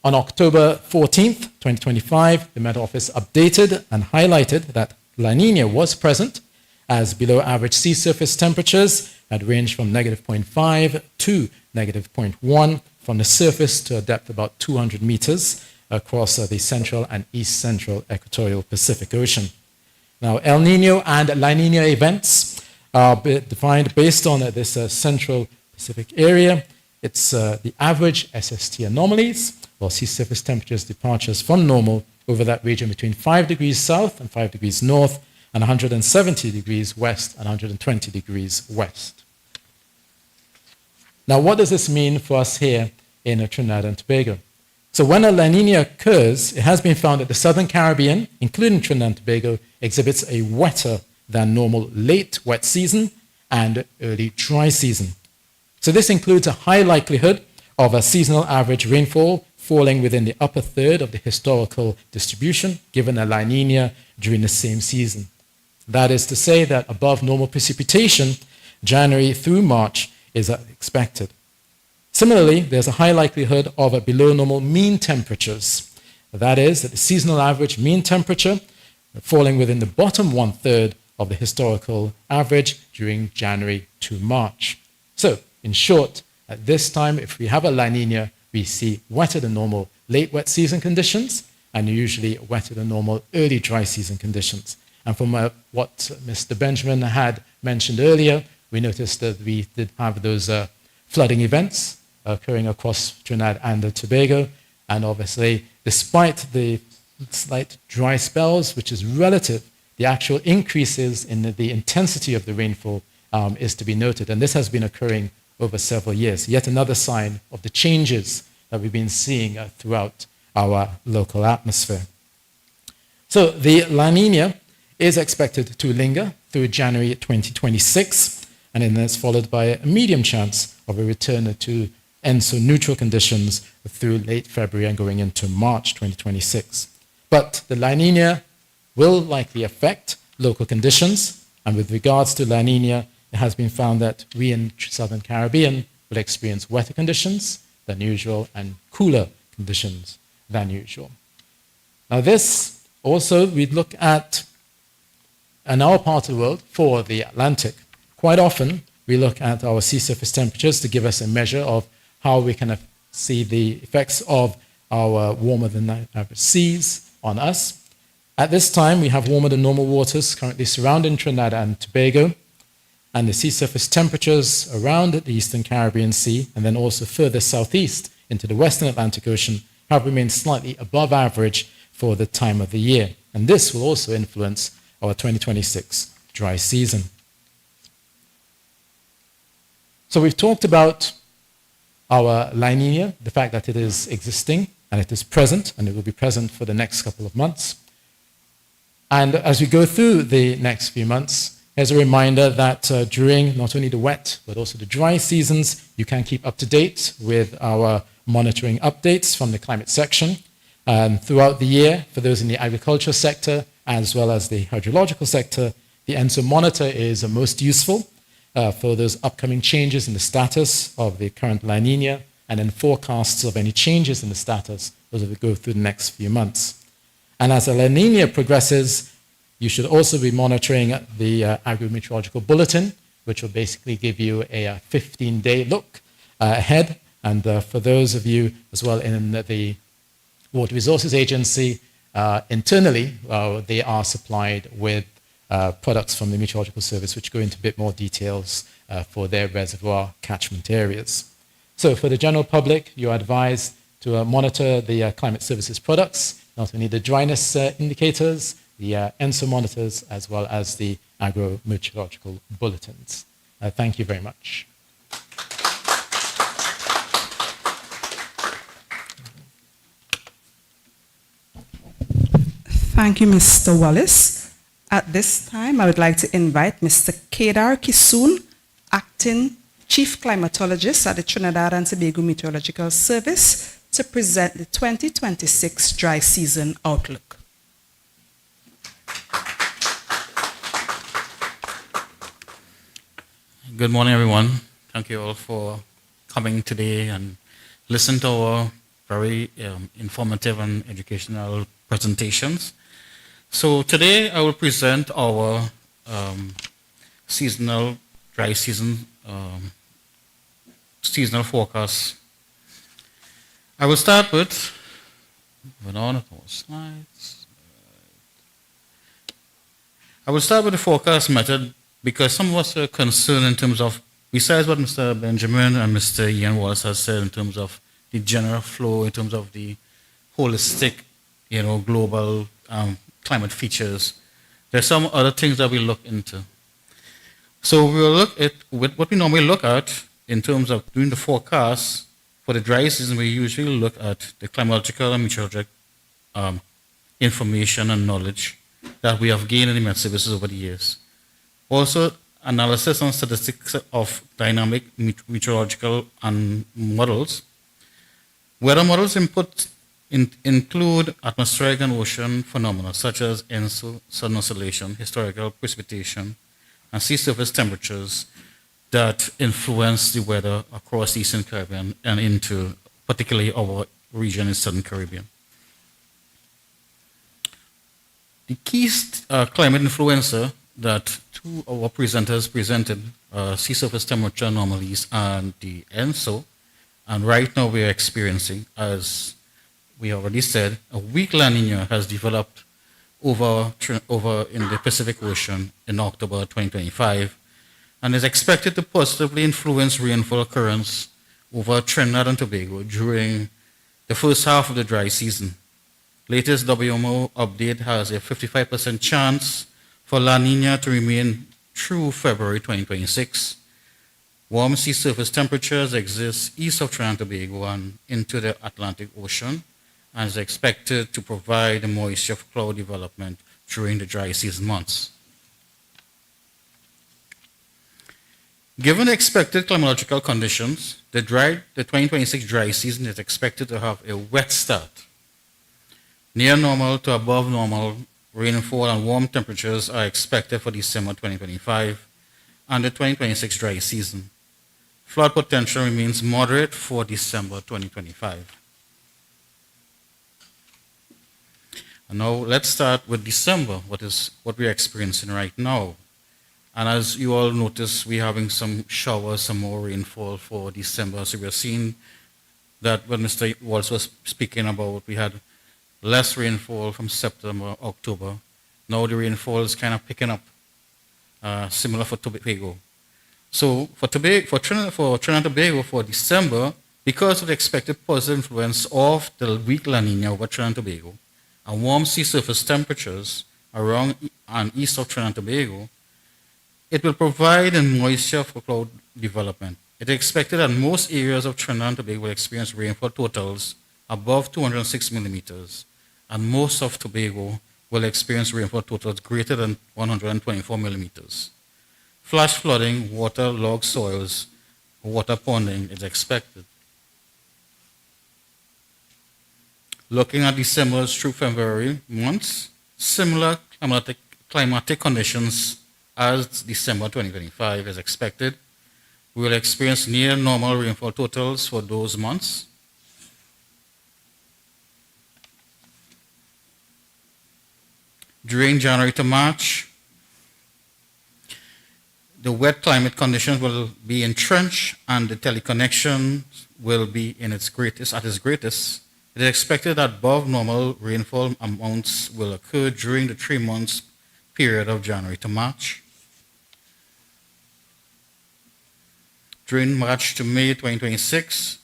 E: On October 14th, 2025, the Met Office updated and highlighted that La Nina was present, as below average sea surface temperatures had ranged from negative 0.5 to negative 0.1 from the surface to a depth of about 200 meters across the central and east central equatorial Pacific Ocean. Now, El Nino and La Nina events are defined based on this central Pacific area. It's the average SST anomalies, or sea surface temperatures departures from normal over that region between 5 degrees south and 5 degrees north, and 170 degrees west and 120 degrees west. Now, what does this mean for us here in Trinidad and Tobago? So when a La Nina occurs, it has been found that the southern Caribbean, including Trinidad and Tobago, exhibits a wetter than normal late wet season and early dry season. So this includes a high likelihood of a seasonal average rainfall falling within the upper third of the historical distribution, given a La Nina during the same season. That is to say that above normal precipitation, January through March, is expected. Similarly, there's a high likelihood of a below normal mean temperatures. That is, that the seasonal average mean temperature falling within the bottom one-third of the historical average during January to March. So, in short, at this time, if we have a La Nina, we see wetter than normal late wet season conditions and usually wetter than normal early dry season conditions. And from what Mr. Benjamin had mentioned earlier, we noticed that we did have those flooding events occurring across Trinidad and Tobago. And obviously, despite the slight dry spells, which is relative, the actual increases in the intensity of the rainfall is to be noted. And this has been occurring over several years. Yet another sign of the changes that we've been seeing throughout our local atmosphere. So the La Nina is expected to linger through January 2026, and then it's followed by a medium chance of a return to ENSO neutral conditions through late February and going into March 2026. But the La Nina will likely affect local conditions, and with regards to La Nina, it has been found that we in Southern Caribbean will experience wetter conditions than usual and cooler conditions than usual. Now this also, we'd look at in our part of the world for the Atlantic. Quite often, we look at our sea surface temperatures to give us a measure of how we can see the effects of our warmer than average seas on us. At this time, we have warmer than normal waters currently surrounding Trinidad and Tobago, and the sea surface temperatures around the Eastern Caribbean Sea, and then also further southeast into the Western Atlantic Ocean, have remained slightly above average for the time of the year. And this will also influence our 2026 dry season. So we've talked about our La Nina, the fact that it is existing and it is present, and it will be present for the next couple of months. And as we go through the next few months, here's a reminder that during not only the wet but also the dry seasons, you can keep up to date with our monitoring updates from the climate section. Throughout the year, for those in the agriculture sector as well as the hydrological sector, the ENSO monitor is most useful for those upcoming changes in the status of the current La Nina, and then forecasts of any changes in the status as we go through the next few months. And as a La Nina progresses, you should also be monitoring the agro-meteorological bulletin, which will basically give you a 15-day look ahead. And for those of you as well in the Water Resources Agency, internally, they are supplied with products from the Meteorological Service, which go into a bit more details for their reservoir catchment areas. So for the general public, you're advised to monitor the climate services products, not only the dryness indicators, the ENSO monitors, as well as the agro-meteorological bulletins. Thank you very much.
A: Thank you, Mr. Wallace. At this time, I would like to invite Mr. Kedar Kisoon, Acting Chief Climatologist at the Trinidad and Tobago Meteorological Service, to present the 2026 dry season outlook.
F: Good morning, everyone. Thank you all for coming today and listen to our very informative and educational presentations. So today I will present our seasonal dry season seasonal forecast. I will start with slides. I will start with the forecast method because some of us are concerned in terms of, besides what Mr. Benjamin and Mr. Ian Wallace has said in terms of the general flow, in terms of the holistic, global climate features, there's some other things that we look into. So we will look at what we normally look at in terms of doing the forecast for the dry season. We usually look at the climatological and meteorological information and knowledge that we have gained in the Met Services over the years. Also, analysis and statistics of dynamic meteorological and models. Weather models include atmospheric and ocean phenomena such as ENSO, sun oscillation, historical precipitation, and sea surface temperatures that influence the weather across the Eastern Caribbean and into particularly our region in Southern Caribbean. The key climate influencer that two of our presenters presented, sea surface temperature anomalies and the ENSO, and right now we are experiencing, as we already said, a weak La Nina has developed over in the Pacific Ocean in October 2025 and is expected to positively influence rainfall occurrence over Trinidad and Tobago during the first half of the dry season. Latest WMO update has a 55% chance for La Nina to remain through February 2026. Warm sea surface temperatures exist east of Trinidad and Tobago and into the Atlantic Ocean, and is expected to provide the moisture for cloud development during the dry season months. Given the expected climatological conditions, the 2026 dry season is expected to have a wet start. Near normal to above normal rainfall and warm temperatures are expected for December 2025 and the 2026 dry season. Flood potential remains moderate for December 2025. And now let's start with December, what we're experiencing right now. And as you all notice, we're having some showers, some more rainfall for December. So we're seeing that when Mr. Waltz was speaking about, we had less rainfall from September, October. Now the rainfall is kind of picking up, similar for Tobago. So for Trinidad and Tobago for December, because of the expected positive influence of the weak La Nina over Trinidad and Tobago, and warm sea surface temperatures around and east of Trinidad and Tobago, it will provide a moisture for cloud development. It is expected that most areas of Trinidad and Tobago will experience rainfall totals above 206 millimeters, and most of Tobago will experience rainfall totals greater than 124 millimeters. Flash flooding, waterlogged soils, water ponding is expected. Looking at December through February months, similar climatic conditions as December 2025 is expected. We will experience near normal rainfall totals for those months. During January to March, the wet climate conditions will be entrenched and the teleconnection will be at its greatest. It is expected that above normal rainfall amounts will occur during the 3 months period of January to March. During March to May 2026,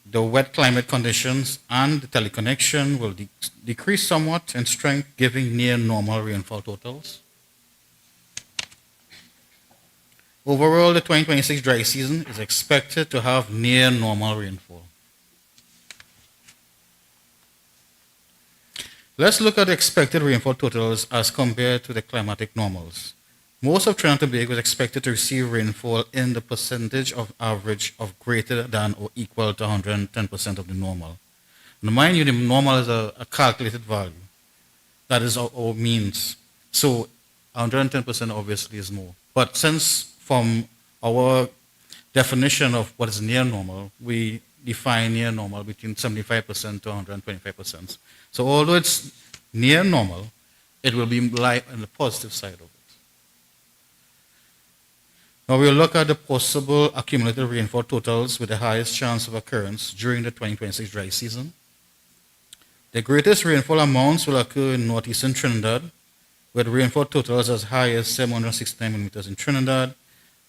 F: the wet climate conditions and the teleconnection will decrease somewhat in strength, giving near normal rainfall totals. Overall, the 2026 dry season is expected to have near normal rainfall. Let's look at the expected rainfall totals as compared to the climatic normals. Most of Trinidad and Tobago is expected to receive rainfall in the percentage of average of greater than or equal to 110% of the normal. Now, mind you, the normal is a calculated value. That is our means. So 110% obviously is more. But since from our definition of what is near normal, we define near normal between 75% to 125%. So although it's near normal, it will be lie on the positive side of it. Now we'll look at the possible accumulated rainfall totals with the highest chance of occurrence during the 2026 dry season. The greatest rainfall amounts will occur in northeastern Trinidad, with rainfall totals as high as 769 millimeters in Trinidad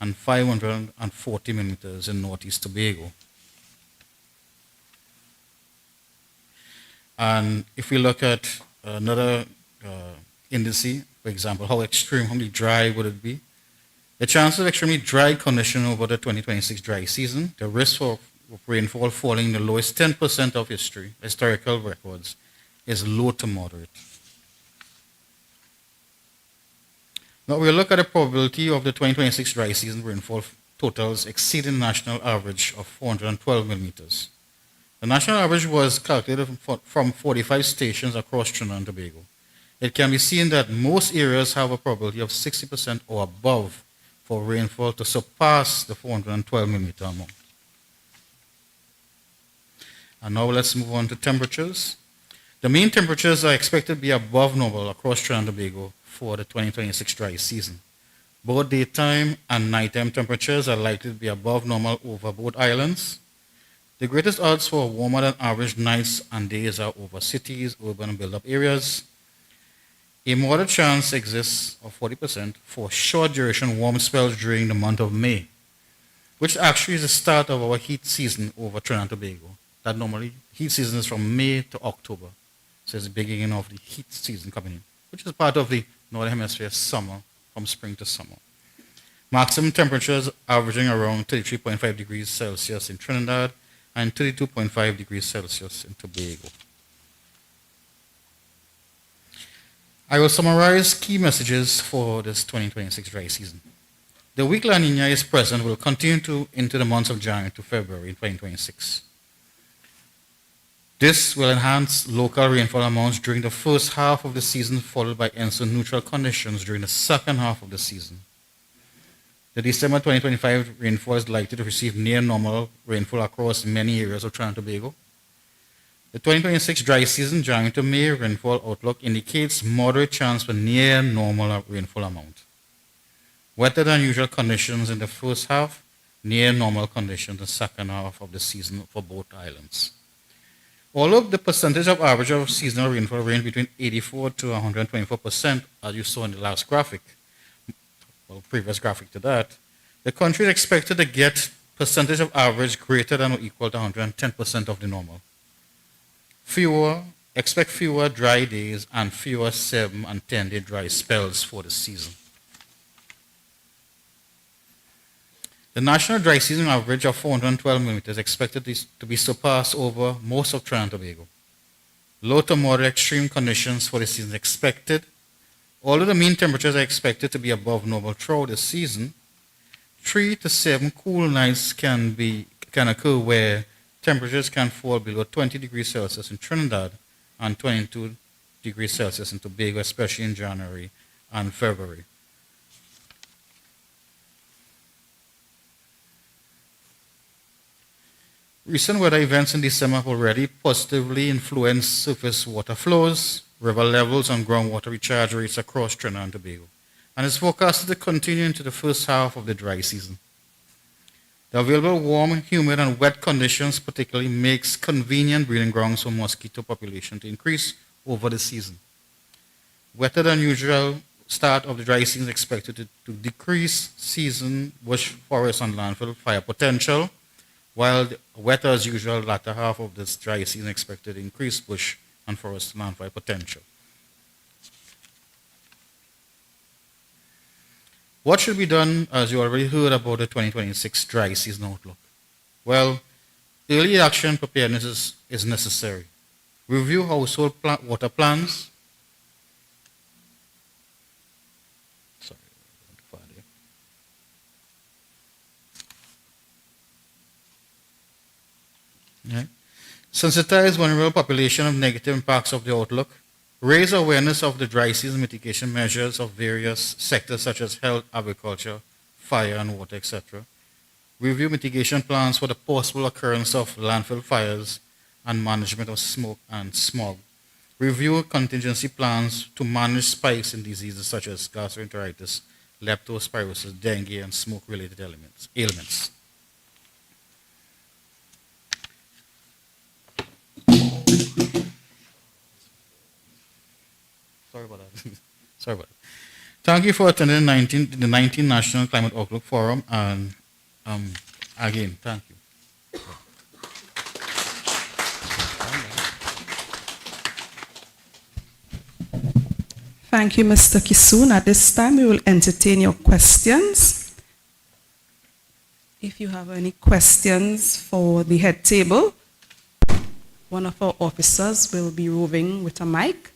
F: and 540 millimeters in northeast Tobago. And if we look at another indice, for example, how extremely dry would it be? The chances of extremely dry condition over the 2026 dry season, the risk of rainfall falling in the lowest 10% of historical records, is low to moderate. Now we'll look at the probability of the 2026 dry season rainfall totals exceeding the national average of 412 millimeters. The national average was calculated from 45 stations across Trinidad and Tobago. It can be seen that most areas have a probability of 60% or above for rainfall to surpass the 412 millimeter amount. And now let's move on to temperatures. The mean temperatures are expected to be above normal across Trinidad and Tobago for the 2026 dry season. Both daytime and nighttime temperatures are likely to be above normal over both islands. The greatest odds for warmer than average nights and days are over cities, urban and built-up areas. A moderate chance exists of 40% for short duration warm spells during the month of May, which actually is the start of our heat season over Trinidad and Tobago. That normally, heat season is from May to October. So it's the beginning of the heat season coming in, which is part of the Northern Hemisphere summer, from spring to summer. Maximum temperatures averaging around 33.5 degrees Celsius in Trinidad and 32.5 degrees Celsius in Tobago. I will summarize key messages for this 2026 dry season. The weak La Nina is present will continue into the months of January to February in 2026. This will enhance local rainfall amounts during the first half of the season, followed by neutral conditions during the second half of the season. The December 2025 rainfall is likely to receive near normal rainfall across many areas of Trinidad and Tobago. The 2026 dry season, January to May rainfall outlook indicates moderate chance for near normal rainfall amount. Wetter than usual conditions in the first half, near normal conditions in the second half of the season for both islands. Although the percentage of average of seasonal rainfall range between 84 to 124%, as you saw in the last graphic, well, previous graphic to that, the country is expected to get percentage of average greater than or equal to 110% of the normal. Expect fewer dry days and fewer 7 and 10-day dry spells for the season. The national dry season average of 412 millimeters is expected to be surpassed over most of Trinidad and Tobago. Low to moderate extreme conditions for the season expected. Although the mean temperatures are expected to be above normal throughout the season, 3 to 7 cool nights can occur where temperatures can fall below 20 degrees Celsius in Trinidad and 22 degrees Celsius in Tobago, especially in January and February. Recent weather events in December have already positively influenced surface water flows, river levels, and groundwater recharge rates across Trinidad and Tobago, and is forecasted to continue into the first half of the dry season. The available warm, humid, and wet conditions particularly makes convenient breeding grounds for mosquito population to increase over the season. Wetter than usual start of the dry season is expected to decrease season bush, forest, and landfill fire potential, while the wetter as usual latter half of this dry season is expected to increase bush and forest and landfire potential. What should be done, as you already heard about the 2026 dry season outlook? Well, early action preparedness is necessary. Review household water plans. Sorry, Right? Sensitize vulnerable population of negative impacts of the outlook, raise awareness of the dry season mitigation measures of various sectors such as health, agriculture, fire and water, etc. Review mitigation plans for the possible occurrence of landfill fires and management of smoke and smog. Review contingency plans to manage spikes in diseases such as gastroenteritis, leptospirosis, dengue, and smoke-related ailments. Sorry about that. Sorry about that. Thank you for attending the 19th National Climate Outlook Forum, and again, thank you.
A: Thank you, Mr. Kisoon. At this time, we will entertain your questions. If you have any questions for the head table, one of our officers will be roving with a mic.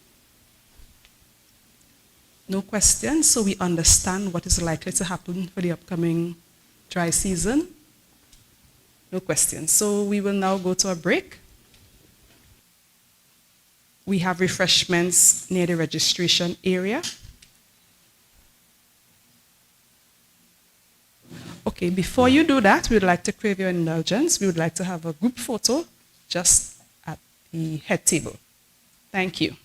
A: No questions, so we understand what is likely to happen for the upcoming dry season. No questions. So we will now go to a break. We have refreshments near the registration area. Okay, before you do that, we would like to crave your indulgence. We would like to have a group photo just at the head table. Thank you.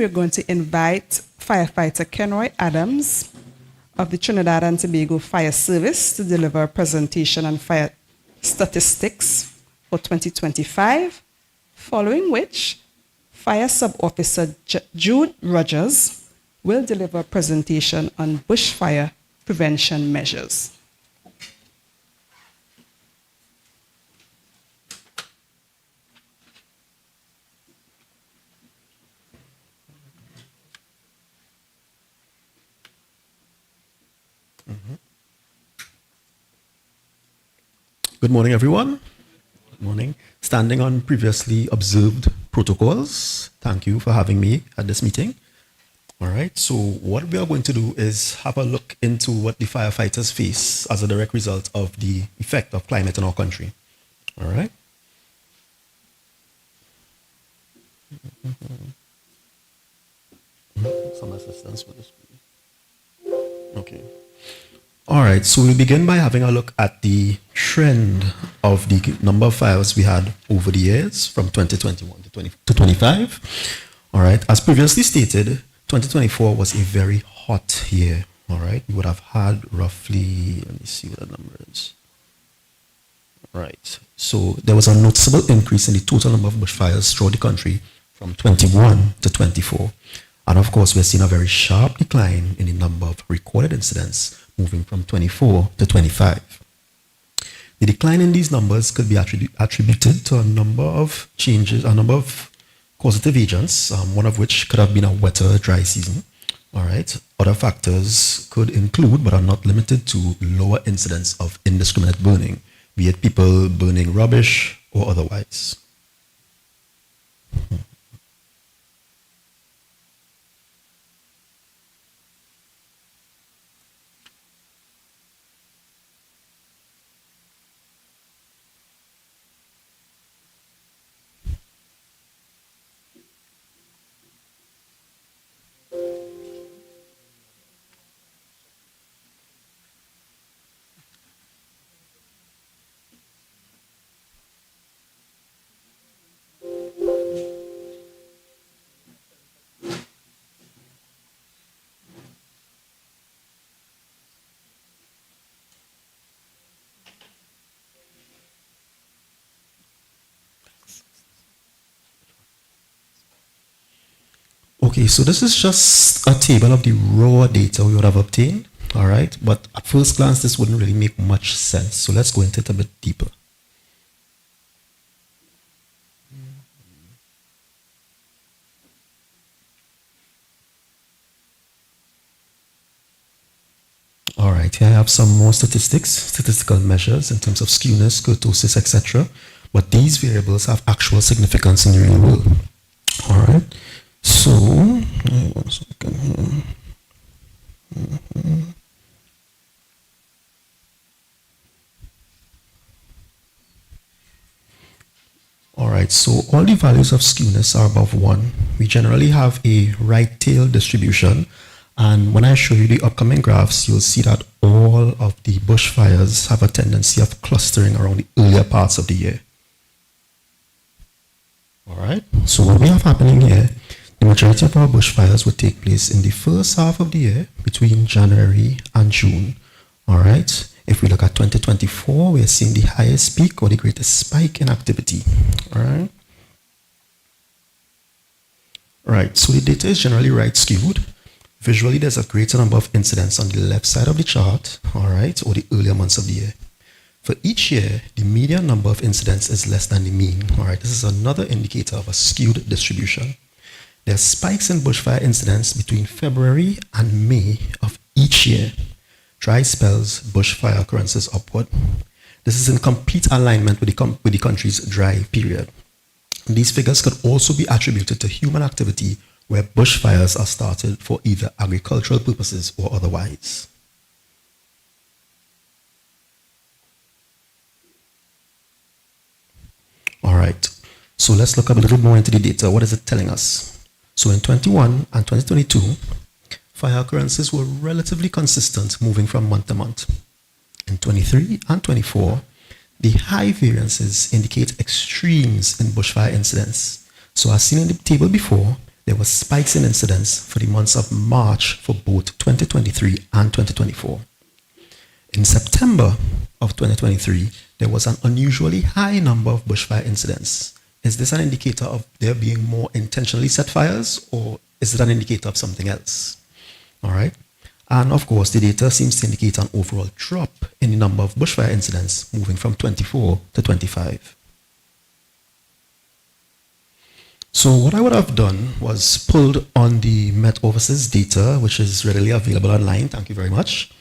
A: we're going to invite firefighter Kenroy Adams of the Trinidad and Tobago Fire Service to deliver a presentation on fire statistics for 2025, following which Fire Sub-Officer Jude Rogers will deliver a presentation on bushfire prevention measures.
G: Good morning, everyone. Good morning. Standing on previously observed protocols, thank you for having me at this meeting. All right, so what we are going to do is have a look into what the firefighters face as a direct result of the effect of climate in our country. All right. Some assistance with this. Okay. All right, so we'll begin by having a look at the trend of the number of fires we had over the years from 2021 to 25. All right, as previously stated, 2024 was a very hot year. All right, we would have had roughly, let me see what the number is. Right, so there was a noticeable increase in the total number of bushfires throughout the country from 21 to 24. And of course, we're seeing a very sharp decline in the number of recorded incidents, moving from 24 to 25. The decline in these numbers could be attributed to a number of changes, a number of causative agents, one of which could have been a wetter, dry season. All right. Other factors could include, but are not limited to, lower incidents of indiscriminate burning, be it people burning rubbish or otherwise. Okay, so this is just a table of the raw data we would have obtained, all right? But at first glance, this wouldn't really make much sense. So let's go into it a bit deeper. All right, here I have some more statistical measures in terms of skewness, kurtosis, etc. But these variables have actual significance in the real world. All right. So, 1 second here. All right, so all the values of skewness are above 1. We generally have a right tail distribution, and when I show you the upcoming graphs, you'll see that all of the bushfires have a tendency of clustering around the earlier parts of the year. All right, so what we have happening here, the majority of our bushfires would take place in the first half of the year, between January and June. All right. If we look at 2024, we are seeing the highest peak or the greatest spike in activity. All right. Right. So the data is generally right skewed. Visually, there's a greater number of incidents on the left side of the chart. All right. Or the earlier months of the year. For each year, the median number of incidents is less than the mean. All right. This is another indicator of a skewed distribution. There are spikes in bushfire incidents between February and May of each year. Dry spells, bushfire occurrences upward. This is in complete alignment with the country's dry period. These figures could also be attributed to human activity where bushfires are started for either agricultural purposes or otherwise. All right, so let's look a little more into the data. What is it telling us? So in 21 and 2022, fire occurrences were relatively consistent, moving from month to month. In 23 and 24, the high variances indicate extremes in bushfire incidents. So as seen in the table before, there were spikes in incidence for the months of March for both 2023 and 2024. In September of 2023, there was an unusually high number of bushfire incidents. Is this an indicator of there being more intentionally set fires, or is it an indicator of something else? All right. And of course, the data seems to indicate an overall drop in the number of bushfire incidents, moving from 24 to 25. So what I would have done was pulled on the Met Office's data, which is readily available online. Thank you very much.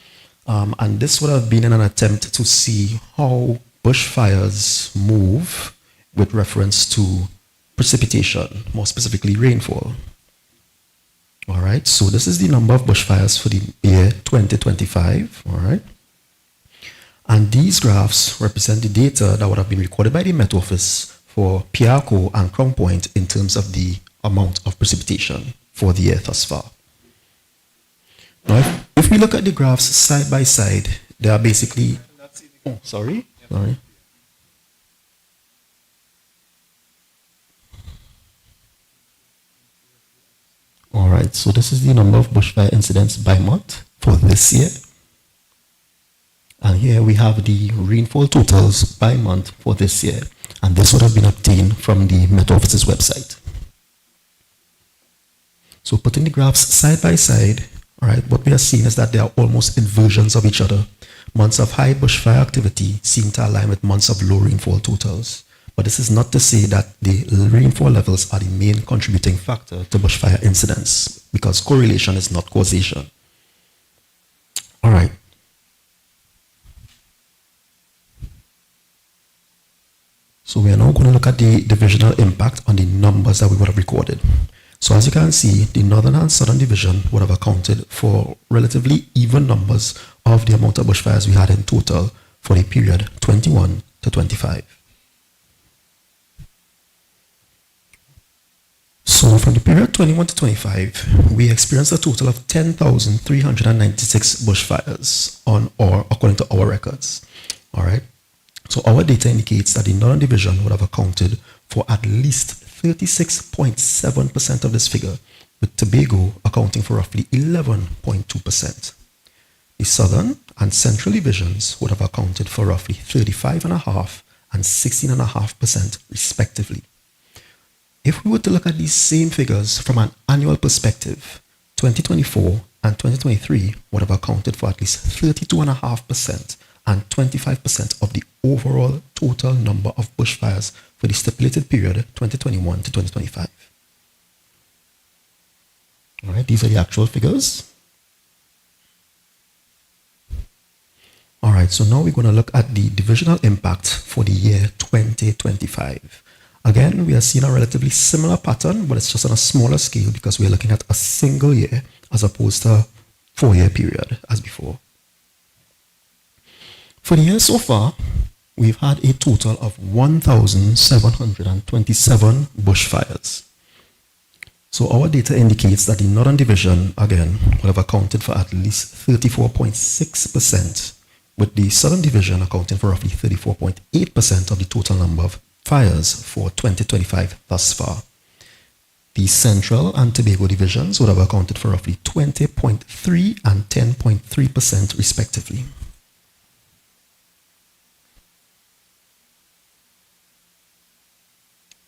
G: And this would have been in an attempt to see how bushfires move with reference to precipitation, more specifically rainfall. All right, so this is the number of bushfires for the year 2025, all right? And these graphs represent the data that would have been recorded by the Met Office for PRCO and Crown Point in terms of the amount of precipitation for the year thus far. Now, if we look at the graphs side by side, they are basically, sorry. All right, so this is the number of bushfire incidents by month for this year. And here we have the rainfall totals by month for this year. And this would have been obtained from the Met Office's website. So putting the graphs side by side, all right, what we are seeing is that they are almost inversions of each other. Months of high bushfire activity seem to align with months of low rainfall totals. But this is not to say that the rainfall levels are the main contributing factor to bushfire incidents, because correlation is not causation. All right. So we are now going to look at the divisional impact on the numbers that we would have recorded. So as you can see, the northern and southern division would have accounted for relatively even numbers of the amount of bushfires we had in total for the period 21 to 25. So from the period 21 to 25, we experienced a total of 10,396 bushfires according to our records. All right. So our data indicates that the northern division would have accounted for at least 36.7% of this figure, with Tobago accounting for roughly 11.2%. The southern and central divisions would have accounted for roughly 35.5% and 16.5% respectively. If we were to look at these same figures from an annual perspective, 2024 and 2023 would have accounted for at least 32.5% and 25% of the overall total number of bushfires for the stipulated period 2021 to 2025. All right, these are the actual figures. All right, so now we're going to look at the divisional impact for the year 2025. Again, we are seeing a relatively similar pattern, but it's just on a smaller scale because we are looking at a single year as opposed to a 4-year period as before. For the year so far, we've had a total of 1,727 bushfires. So our data indicates that the Northern Division, again, will have accounted for at least 34.6%, with the Southern Division accounting for roughly 34.8% of the total number of fires for 2025 thus far. The Central and Tobago divisions would have accounted for roughly 20.3% and 10.3% respectively.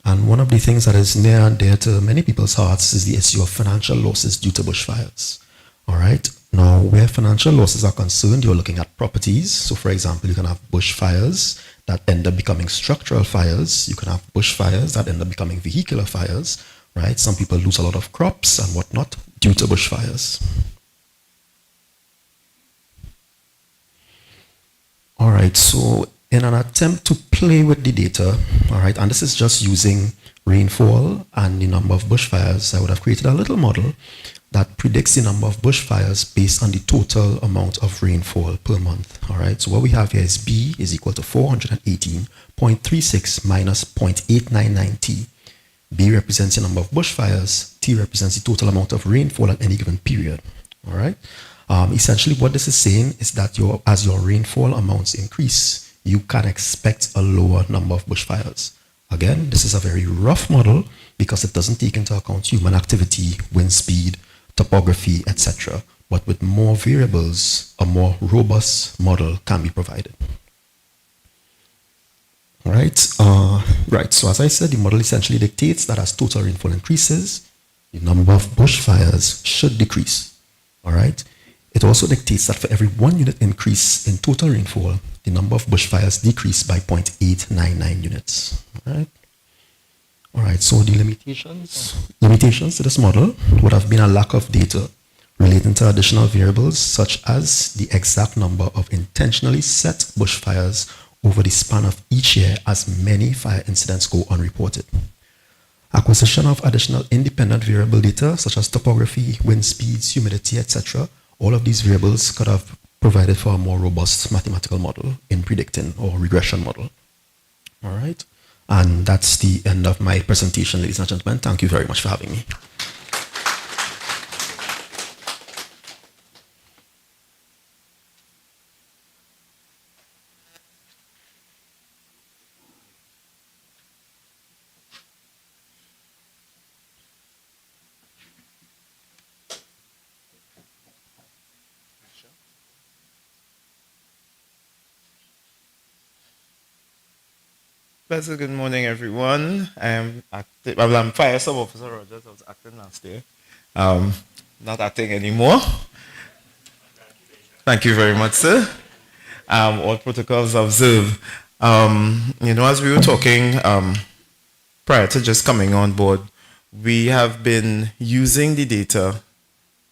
G: And one of the things that is near and dear to many people's hearts is the issue of financial losses due to bushfires. All right. Now, where financial losses are concerned, you're looking at properties. So, for example, you can have bushfires that end up becoming structural fires. You can have bushfires that end up becoming vehicular fires, right? Some people lose a lot of crops and whatnot due to bushfires. All right. So, in an attempt to play with the data, all right, and this is just using rainfall and the number of bushfires, I would have created a little model that predicts the number of bushfires based on the total amount of rainfall per month. All right, so what we have here is B is equal to 418.36 minus 0.899 T. B represents the number of bushfires. T represents the total amount of rainfall at any given period. All right. Essentially, what this is saying is that as your rainfall amounts increase, you can expect a lower number of bushfires. Again, this is a very rough model because it doesn't take into account human activity, wind speed, topography, etc. But with more variables, a more robust model can be provided. All right. Right. So as I said, the model essentially dictates that as total rainfall increases, the number of bushfires should decrease. All right. It also dictates that for every 1 unit increase in total rainfall, the number of bushfires decrease by 0.899 units. All right. All right. So the limitations to this model would have been a lack of data relating to additional variables such as the exact number of intentionally set bushfires over the span of each year as many fire incidents go unreported. Acquisition of additional independent variable data such as topography, wind speeds, humidity, etc. All of these variables could have provided for a more robust mathematical model in predicting or regression model. All right. And that's the end of my presentation, ladies and gentlemen. Thank you very much for having me.
H: Pleasant good morning, everyone. I'm Fire Sub Officer Rogers. I was acting last year. Not acting anymore. Thank you very much, sir. All protocols observed. As we were talking prior to just coming on board, we have been using the data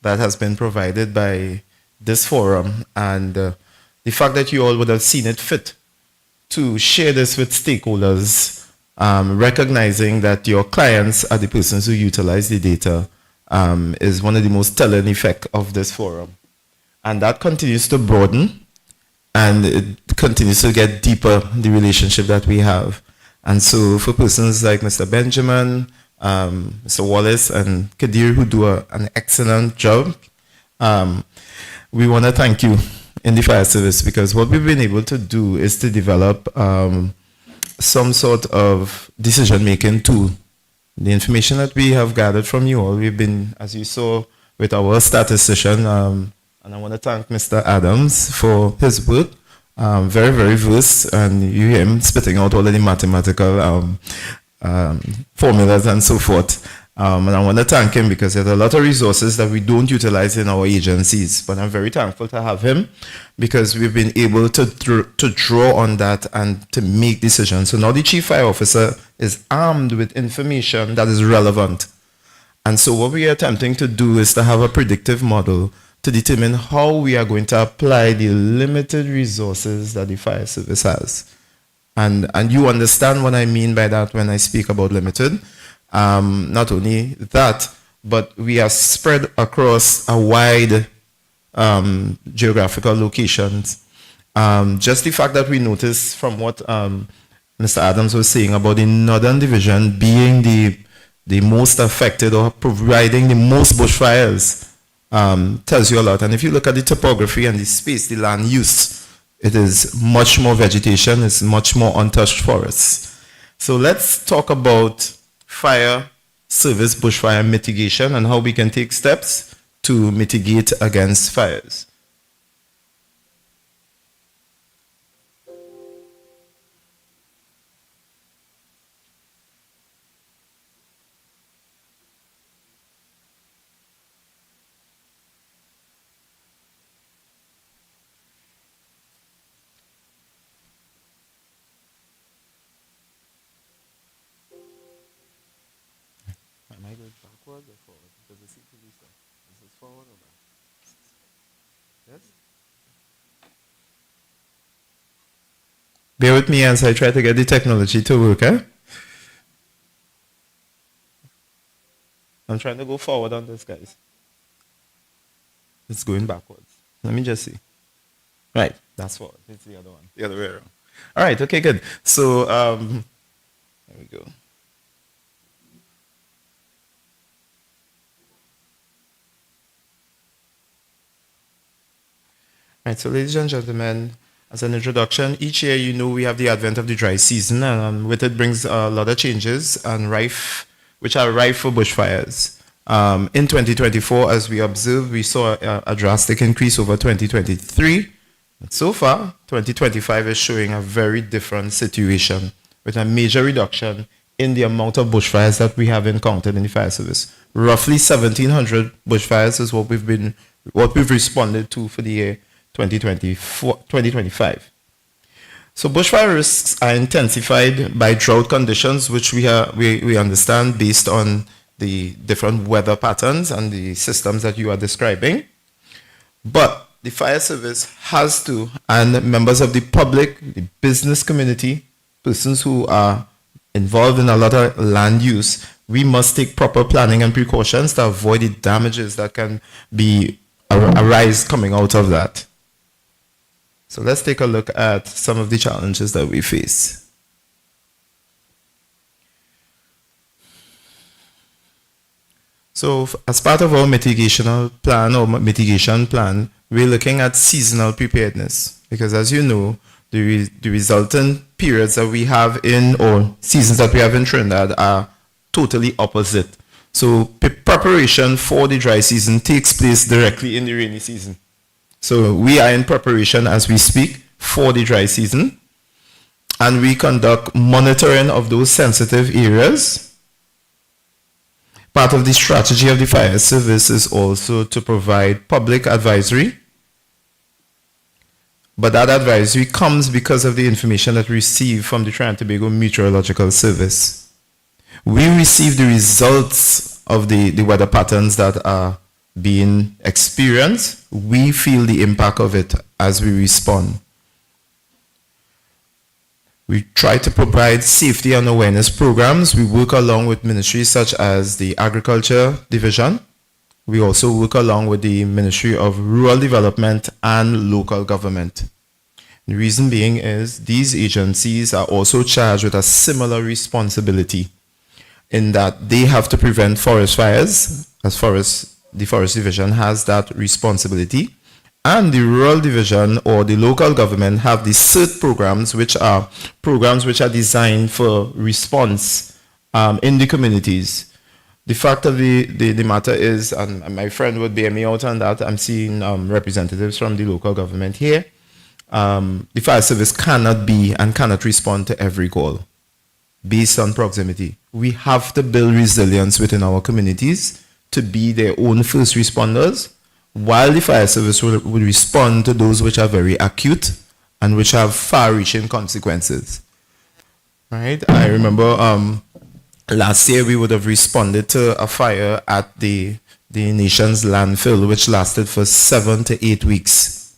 H: that has been provided by this forum and the fact that you all would have seen it fit to share this with stakeholders, recognizing that your clients are the persons who utilize the data, is one of the most telling effects of this forum. And that continues to broaden and it continues to get deeper, the relationship that we have. And so for persons like Mr. Benjamin, Mr. Wallace and Kadir who do an excellent job, we want to thank you in the fire service because what we've been able to do is to develop some sort of decision-making tool. The information that we have gathered from you all, we've been, as you saw with our statistician, and I want to thank Mr. Adams for his work. Very, very versed, and you hear him spitting out all of the mathematical formulas and so forth. And I want to thank him because there's a lot of resources that we don't utilize in our agencies. But I'm very thankful to have him because we've been able to draw on that and to make decisions. So now the Chief Fire Officer is armed with information that is relevant. And so what we are attempting to do is to have a predictive model to determine how we are going to apply the limited resources that the fire service has. And you understand what I mean by that when I speak about limited. Not only that, but we are spread across a wide geographical locations. Just the fact that we noticed from what Mr. Adams was saying about the Northern Division being the most affected or providing the most bushfires tells you a lot. And if you look at the topography and the space, the land use, it is much more vegetation, it's much more untouched forests. So let's talk about fire service bushfire mitigation and how we can take steps to mitigate against fires. Am I going backward or forward? Does it seem to be stuff? Is this forward or back? Yes? Bear with me as I try to get the technology to work, eh? I'm trying to go forward on this, guys. It's going backwards. Let me just see. Right, that's forward. It's the other one. The other way around. All right, okay, good. So, there we go. Right, so ladies and gentlemen, As an introduction, each year you know we have the advent of the dry season, and with it brings a lot of changes and which are rife for bushfires. In 2024, as we observed, we saw a drastic increase over 2023. And so far, 2025 is showing a very different situation with a major reduction in the amount of bushfires that we have encountered in the fire service. Roughly 1,700 bushfires is what we've responded to for the year 2025. So bushfire risks are intensified by drought conditions, which we understand based on the different weather patterns and the systems that you are describing. But the fire service has to, and members of the public, the business community, persons who are involved in a lot of land use, we must take proper planning and precautions to avoid the damages that can arise coming out of that. So let's take a look at some of the challenges that we face. So as part of our mitigation plan, we're looking at seasonal preparedness, because as you know, the resultant periods that we have or seasons that we have in Trinidad are totally opposite. So preparation for the dry season takes place directly in the rainy season. So we are in preparation as we speak for the dry season, and we conduct monitoring of those sensitive areas. Part of the strategy of the fire service is also to provide public advisory, but that advisory comes because of the information that we receive from the Trinidad and Tobago Meteorological Service. We receive the results of the weather patterns that are being experienced. We feel the impact of it as we respond. We try to provide safety and awareness programs. We work along with ministries such as the Agriculture Division. We also work along with the Ministry of Rural Development and Local Government. The reason being is these agencies are also charged with a similar responsibility in that they have to prevent forest fires, as far as the Forest Division has that responsibility. And the Rural Division or the local government have the CERT programs, which are designed for response in the communities. The fact of the matter is, and my friend would bear me out on that, I'm seeing representatives from the local government here. The fire service cannot be and cannot respond to every call based on proximity. We have to build resilience within our communities to be their own first responders, while the fire service will respond to those which are very acute and which have far-reaching consequences. Right? I remember last year we would have responded to a fire at the nation's landfill, which lasted for 7 to 8 weeks.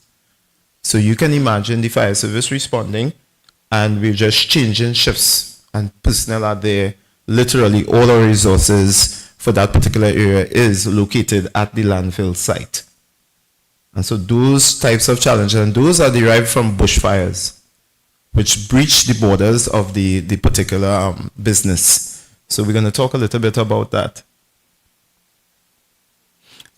H: So you can imagine the fire service responding, and we're just changing shifts, and personnel are there. Literally all our resources for that particular area is located at the landfill site. And so those types of challenges, and those are derived from bushfires, which breach the borders of the particular business. So we're going to talk a little bit about that.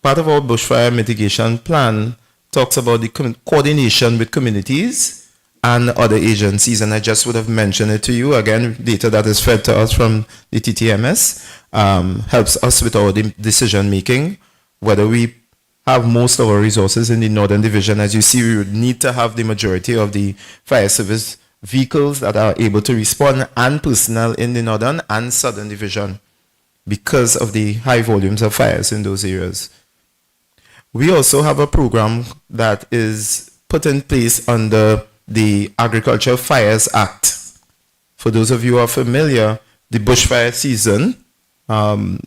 H: Part of our bushfire mitigation plan talks about the coordination with communities and other agencies, and I just would have mentioned it to you. Again, data that is fed to us from the TTMS helps us with our decision making, whether we have most of our resources in the Northern Division. As you see, we would need to have the majority of the fire service vehicles that are able to respond and personnel in the Northern and Southern Division because of the high volumes of fires in those areas. We also have a program that is put in place under the Agriculture Fires Act. For those of you who are familiar, the bushfire season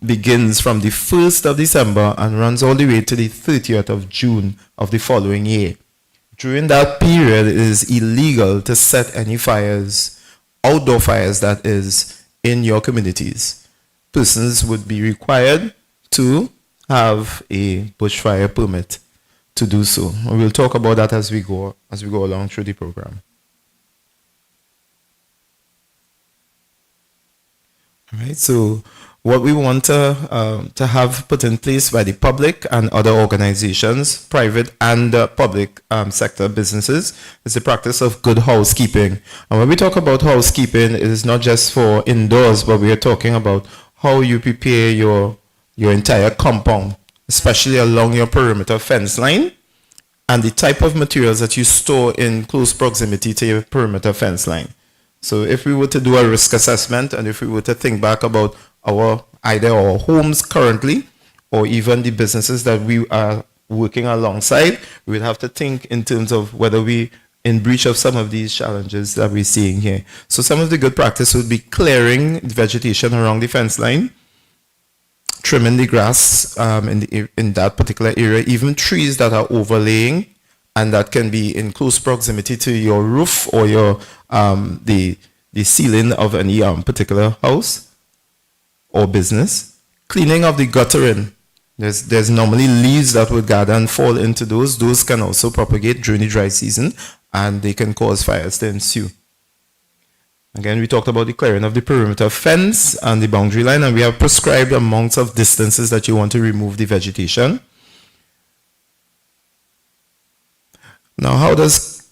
H: begins from the 1st of December and runs all the way to the 30th of June of the following year. During that period, it is illegal to set any fires, outdoor fires that is, in your communities. Persons would be required to have a bushfire permit to do so. And we'll talk about that as we go along through the program. All right, so what we want to have put in place by the public and other organizations, private and public sector businesses, is the practice of good housekeeping. And when we talk about housekeeping, it is not just for indoors, but we are talking about how you prepare your entire compound, especially along your perimeter fence line, and the type of materials that you store in close proximity to your perimeter fence line. So if we were to do a risk assessment, and if we were to think back about either our homes currently, or even the businesses that we are working alongside, we would have to think in terms of whether we in breach of some of these challenges that we're seeing here. So some of the good practice would be clearing vegetation around the fence line, trimming the grass in that particular area, even trees that are overlaying and that can be in close proximity to your roof or your the ceiling of any particular house or business. Cleaning of the guttering. There's normally leaves that would gather and fall into those. Those can also propagate during the dry season, and they can cause fires to ensue. Again, we talked about the clearing of the perimeter fence and the boundary line, and we have prescribed amounts of distances that you want to remove the vegetation. Now, how does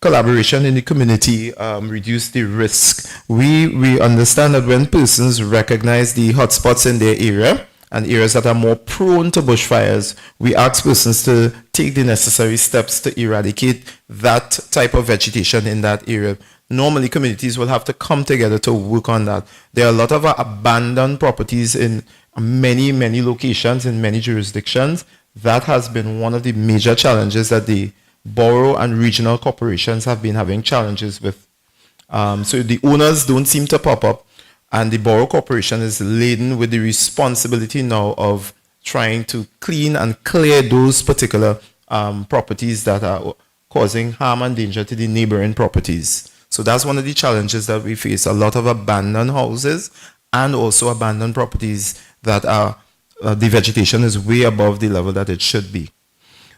H: collaboration in the community reduce the risk? We understand that when persons recognize the hotspots in their area and areas that are more prone to bushfires, we ask persons to take the necessary steps to eradicate that type of vegetation in that area. Normally, communities will have to come together to work on that. There are a lot of abandoned properties in many, many locations, in many jurisdictions. That has been one of the major challenges that the borough and regional corporations have been having challenges with. So the owners don't seem to pop up, and the borough corporation is laden with the responsibility now of trying to clean and clear those particular properties that are causing harm and danger to the neighboring properties. So that's one of the challenges that we face, a lot of abandoned houses and also abandoned properties that are, the vegetation is way above the level that it should be.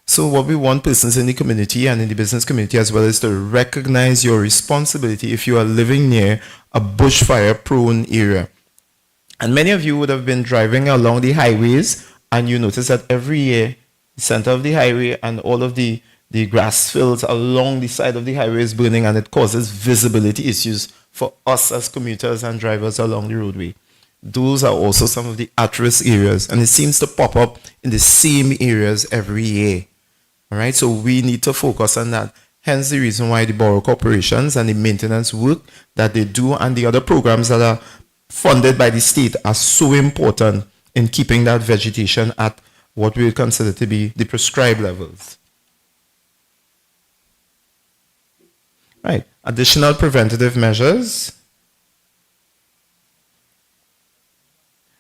H: So what we want persons in the community and in the business community as well is to recognize your responsibility if you are living near a bushfire prone area. And many of you would have been driving along the highways, and you notice that every year the center of the highway and all of the grass fields along the side of the highway is burning, and it causes visibility issues for us as commuters and drivers along the roadway. Those are also some of the at-risk areas, and it seems to pop up in the same areas every year. All right, so we need to focus on that. Hence the reason why the borough corporations and the maintenance work that they do and the other programs that are funded by the state are so important in keeping that vegetation at what we would consider to be the prescribed levels. Right, additional preventative measures.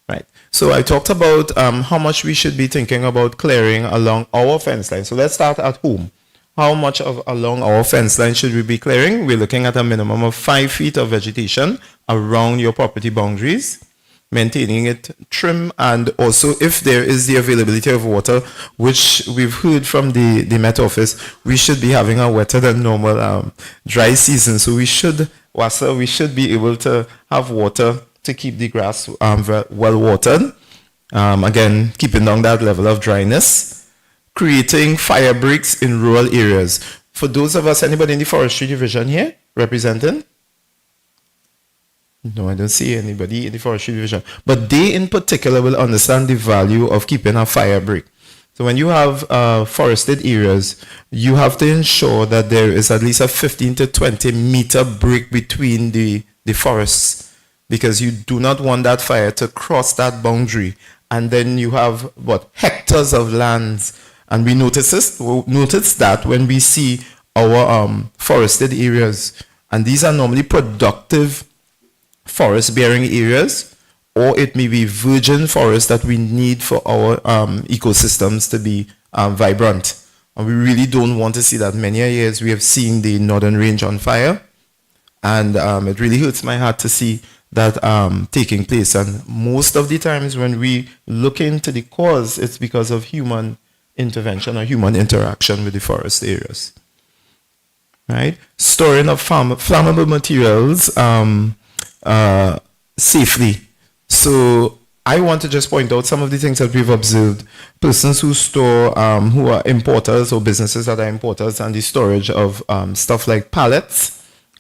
H: Right. So I talked about how much we should be thinking about clearing along our fence line. So let's start at home. How much along our fence line should we be clearing? We're looking at a minimum of 5 feet of vegetation around your property boundaries, maintaining it trim, and also if there is the availability of water, which we've heard from the Met Office, we should be having a wetter than normal dry season. So we should be able to have water to keep the grass well watered. Again, keeping down that level of dryness. Creating fire breaks in rural areas. For those of us, anybody in the forestry division here representing? No, I don't see anybody in the forestry division. But they in particular will understand the value of keeping a fire break. So when you have forested areas, you have to ensure that there is at least a 15 to 20 meter break between the forests, because you do not want that fire to cross that boundary. And then you have, hectares of lands. And we notice that when we see our forested areas. And these are normally productive forest-bearing areas, or it may be virgin forest that we need for our ecosystems to be vibrant. And we really don't want to see that. Many years we have seen the northern range on fire. And it really hurts my heart to see that taking place. And most of the times when we look into the cause, it's because of human intervention or human interaction with the forest areas. Right? Storing of flammable materials safely. So I want to just point out some of the things that we've observed. Persons who store, who are importers or businesses that are importers, and the storage of stuff like pallets.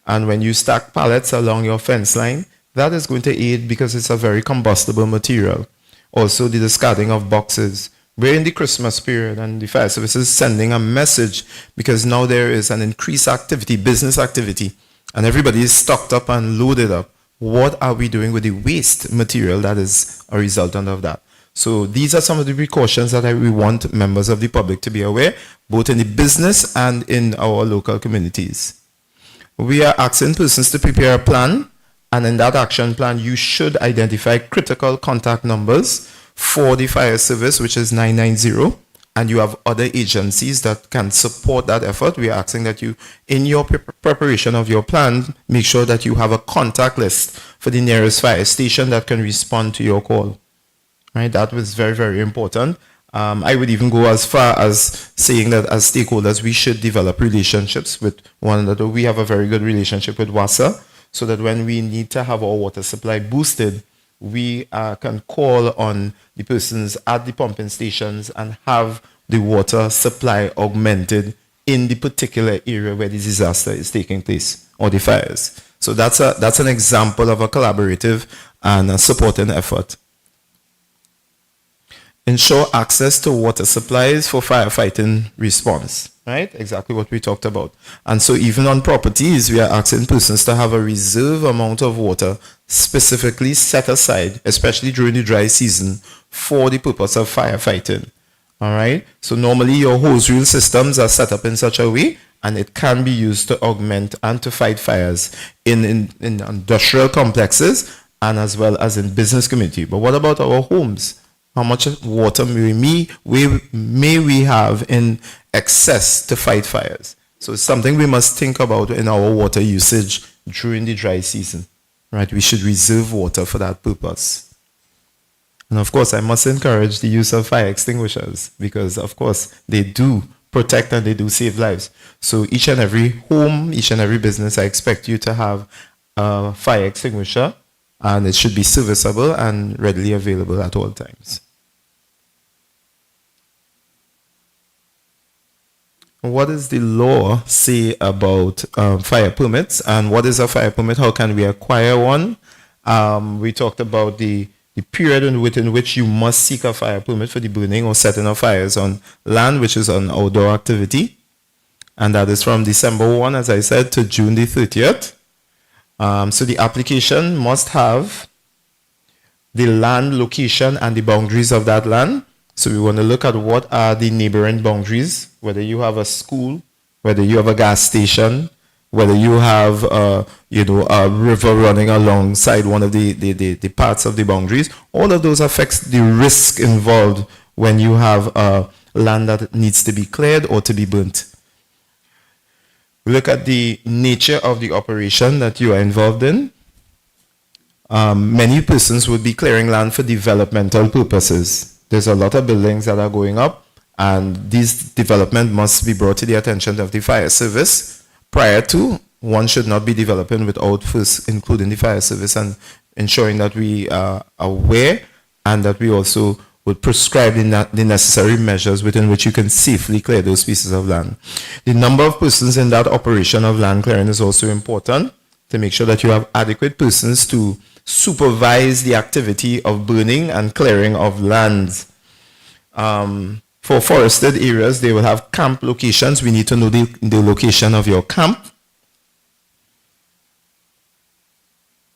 H: And when you stack pallets along your fence line, that is going to aid because it's a very combustible material. Also, the discarding of boxes. We're in the Christmas period, and the fire service is sending a message because now there is an increased activity, business activity, and everybody is stocked up and loaded up. What are we doing with the waste material that is a resultant of that? So these are some of the precautions that we want members of the public to be aware, both in the business and in our local communities. We are asking persons to prepare a plan, and in that action plan, you should identify critical contact numbers for the fire service, which is 990, and you have other agencies that can support that effort. We are asking that you, in your preparation of your plan, make sure that you have a contact list for the nearest fire station that can respond to your call. Right? That was very, very important. I would even go as far as saying that as stakeholders, we should develop relationships with one another. We have a very good relationship with WASA, so that when we need to have our water supply boosted, we can call on the persons at the pumping stations and have the water supply augmented in the particular area where the disaster is taking place or the fires. So that's an example of a collaborative and a supporting effort. Ensure access to water supplies for firefighting response, right? Exactly what we talked about. And so even on properties, we are asking persons to have a reserve amount of water specifically set aside, especially during the dry season, for the purpose of firefighting. All right? So normally your hose reel systems are set up in such a way, and it can be used to augment and to fight fires in industrial complexes and as well as in business community. But what about our homes? How much water may we have in excess to fight fires? So it's something we must think about in our water usage during the dry season. Right? We should reserve water for that purpose. And of course, I must encourage the use of fire extinguishers because, of course, they do protect and they do save lives. So each and every home, each and every business, I expect you to have a fire extinguisher, and it should be serviceable and readily available at all times. What does the law say about fire permits, and what is a fire permit? How can we acquire one? We talked about the period within which you must seek a fire permit for the burning or setting of fires on land, which is an outdoor activity. And that is from December 1, as I said, to June the 30th. So the application must have the land location and the boundaries of that land. So we want to look at what are the neighboring boundaries, whether you have a school, whether you have a gas station, whether you have a river running alongside one of the parts of the boundaries. All of those affects the risk involved when you have land that needs to be cleared or to be burnt. We look at the nature of the operation that you are involved in. Many persons would be clearing land for developmental purposes. There's a lot of buildings that are going up, and this development must be brought to the attention of the fire service prior to. One should not be developing without first including the fire service and ensuring that we are aware and that we also would prescribe the necessary measures within which you can safely clear those pieces of land. The number of persons in that operation of land clearing is also important to make sure that you have adequate persons to supervise the activity of burning and clearing of lands. For forested areas, they will have camp locations. We need to know the location of your camp.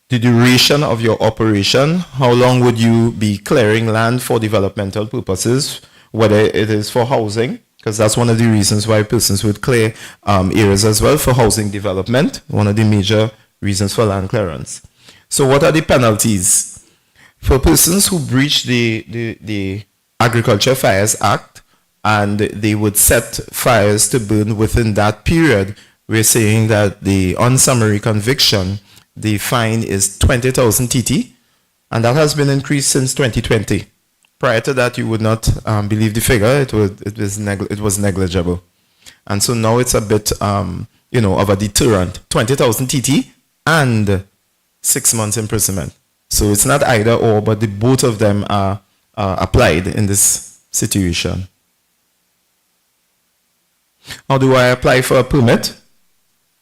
H: The duration of your operation. How long would you be clearing land for developmental purposes, whether it is for housing, because that's one of the reasons why persons would clear areas as well for housing development, one of the major reasons for land clearance. So what are the penalties? For persons who breach the Agriculture Fires Act and they would set fires to burn within that period, we're saying that on summary conviction, the fine is 20,000 TT, and that has been increased since 2020. Prior to that, you would not believe the figure. It was negligible. And so now it's a bit of a deterrent. 20,000 TT and 6 months imprisonment. So it's not either or, but the both of them are applied in this situation. How do I apply for a permit?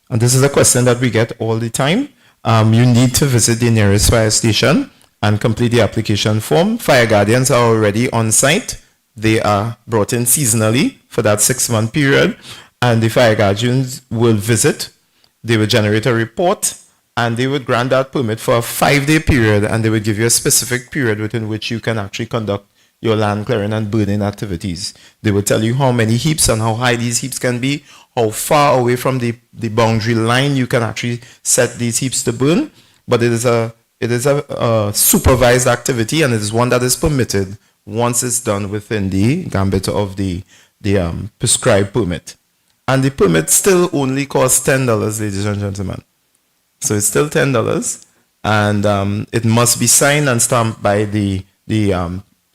H: And this is a question that we get all the time. You need to visit the nearest fire station and complete the application form. Fire guardians are already on site. They are brought in seasonally for that 6-month period, and the fire guardians will visit. They will generate a report, and they would grant that permit for a 5-day period, and they would give you a specific period within which you can actually conduct your land clearing and burning activities. They will tell you how many heaps and how high these heaps can be, how far away from the boundary line you can actually set these heaps to burn. But it is a supervised activity, and it is one that is permitted once it's done within the gambit of the prescribed permit. And the permit still only costs $10, ladies and gentlemen. So it's still $10, and it must be signed and stamped by the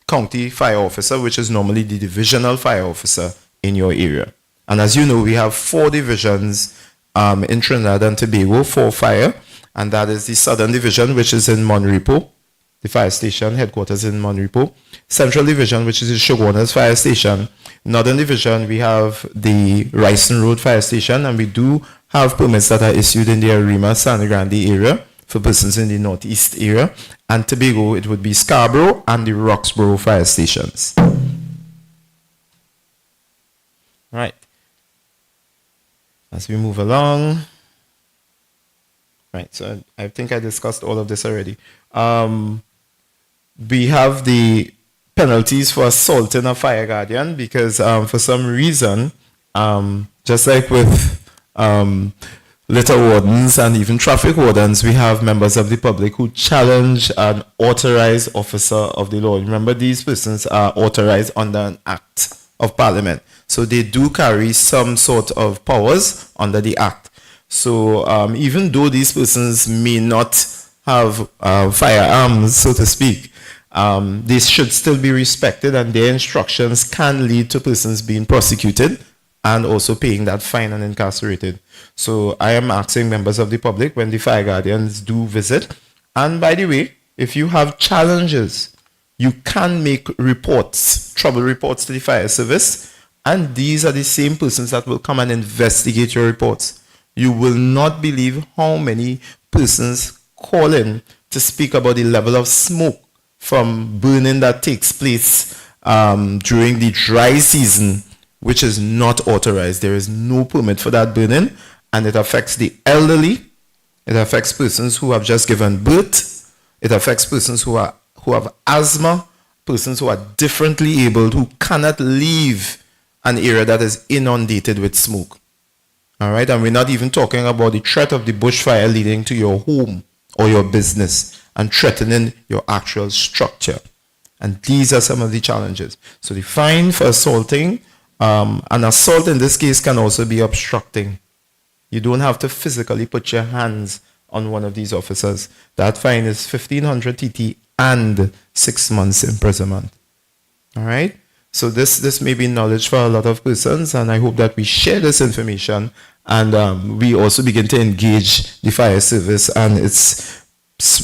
H: county fire officer, which is normally the divisional fire officer in your area. And as you know, we have 4 divisions in Trinidad and Tobago for fire, and that is the Southern Division, which is in Monrepo, the fire station headquarters in Monrepo. Central Division, which is the Shogunas Fire Station. Northern Division, we have the Ryson Road Fire Station, and we do have permits that are issued in the Arima, San Grande area for persons in the northeast area. And Tobago, it would be Scarborough and the Roxborough Fire Stations. Right. As we move along. Right, so I think I discussed all of this already. We have the penalties for assaulting a fire guardian because for some reason, just like with litter wardens and even traffic wardens, we have members of the public who challenge an authorized officer of the law. Remember, these persons are authorized under an act of parliament. So they do carry some sort of powers under the act. So even though these persons may not have firearms, so to speak, they should still be respected, and their instructions can lead to persons being prosecuted and also paying that fine and incarcerated. So I am asking members of the public when the fire guardians do visit. And by the way, if you have challenges, you can make reports, trouble reports to the fire service, and these are the same persons that will come and investigate your reports. You will not believe how many persons call in to speak about the level of smoke from burning that takes place during the dry season, which is not authorized. There is no permit for that burning, and it affects the elderly. It affects persons who have just given birth. It affects persons who have asthma, persons who are differently abled, who cannot leave an area that is inundated with smoke. All right, and we're not even talking about the threat of the bushfire leading to your home or your business and threatening your actual structure. And these are some of the challenges. So the fine for assaulting, an assault in this case can also be obstructing. You don't have to physically put your hands on one of these officers. That fine is 1,500 TT and 6 months imprisonment. All right? So this may be knowledge for a lot of persons, and I hope that we share this information, and we also begin to engage the fire service and its